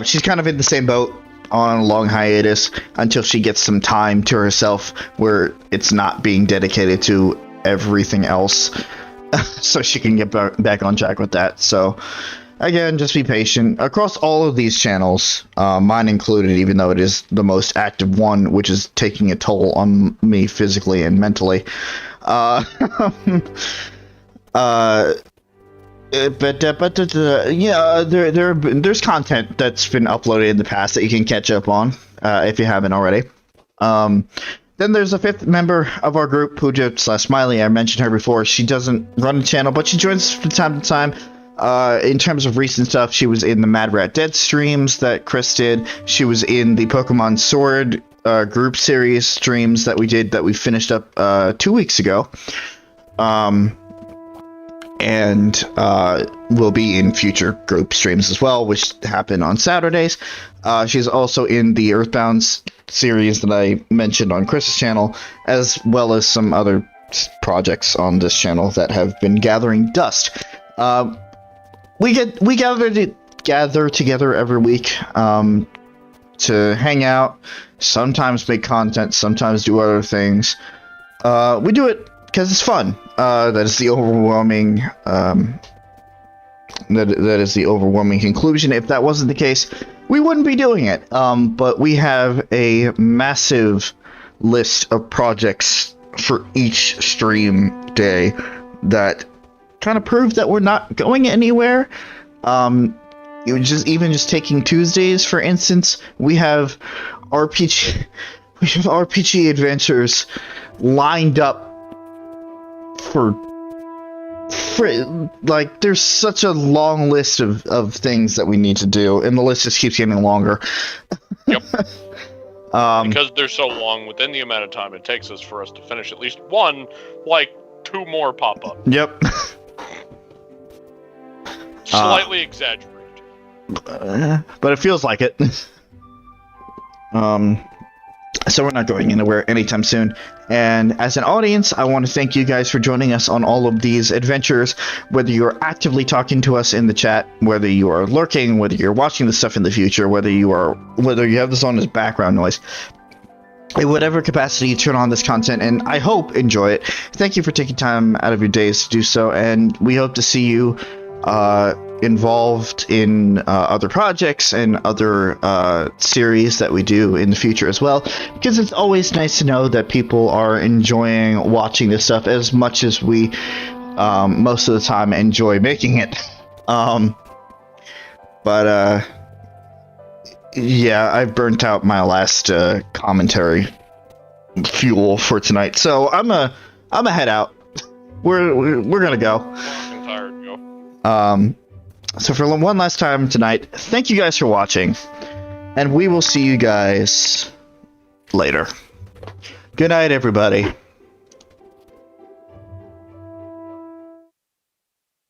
She's kind of in the same boat, on a long hiatus, until she gets some time to herself where it's not being dedicated to everything else. So she can get back on track with that. So, again, just be patient. Across all of these channels, mine included, even though it is the most active one, which is taking a toll on me physically and mentally. Yeah, there's content that's been uploaded in the past that you can catch up on, if you haven't already. Then there's a 5th member of our group, Pooja/Smiley. I mentioned her before. She doesn't run a channel, but she joins from time to time. In terms of recent stuff, she was in the Mad Rat Dead streams that Chris did. She was in the Pokemon Sword group series streams that we did, that we finished up 2 weeks ago. And will be in future group streams as well, which happen on Saturdays. She's also in the Earthbound series that I mentioned on Chris's channel, as well as some other projects on this channel that have been gathering dust. We gather together every week to hang out, sometimes make content, sometimes do other things. We do it because it's fun. That is the overwhelming that is the overwhelming conclusion. If that wasn't the case, we wouldn't be doing it. But we have a massive list of projects for each stream day that kind of prove that we're not going anywhere. It was just taking Tuesdays, for instance. We have RPG adventures lined up for like, there's such a long list of things that we need to do, and the list just keeps getting longer. Yep. Because they're so long, within the amount of time it takes us for us to finish at least one, like 2 more pop up. Yep. Slightly exaggerated. But it feels like it. So we're not going anywhere anytime soon. And as an audience, I want to thank you guys for joining us on all of these adventures, whether you're actively talking to us in the chat, whether you are lurking, whether you're watching the stuff in the future, whether you have this on as background noise. In whatever capacity you turn on this content, and I hope enjoy it. Thank you for taking time out of your days to do so, and we hope to see you involved in other projects and other series that we do in the future as well, because it's always nice to know that people are enjoying watching this stuff as much as we most of the time enjoy making it. Yeah, I've burnt out my last commentary fuel for tonight, so I'm a head out. We're gonna go. I'm tired. Go. So for one last time tonight, thank you guys for watching, and we will see you guys later. Good night, everybody.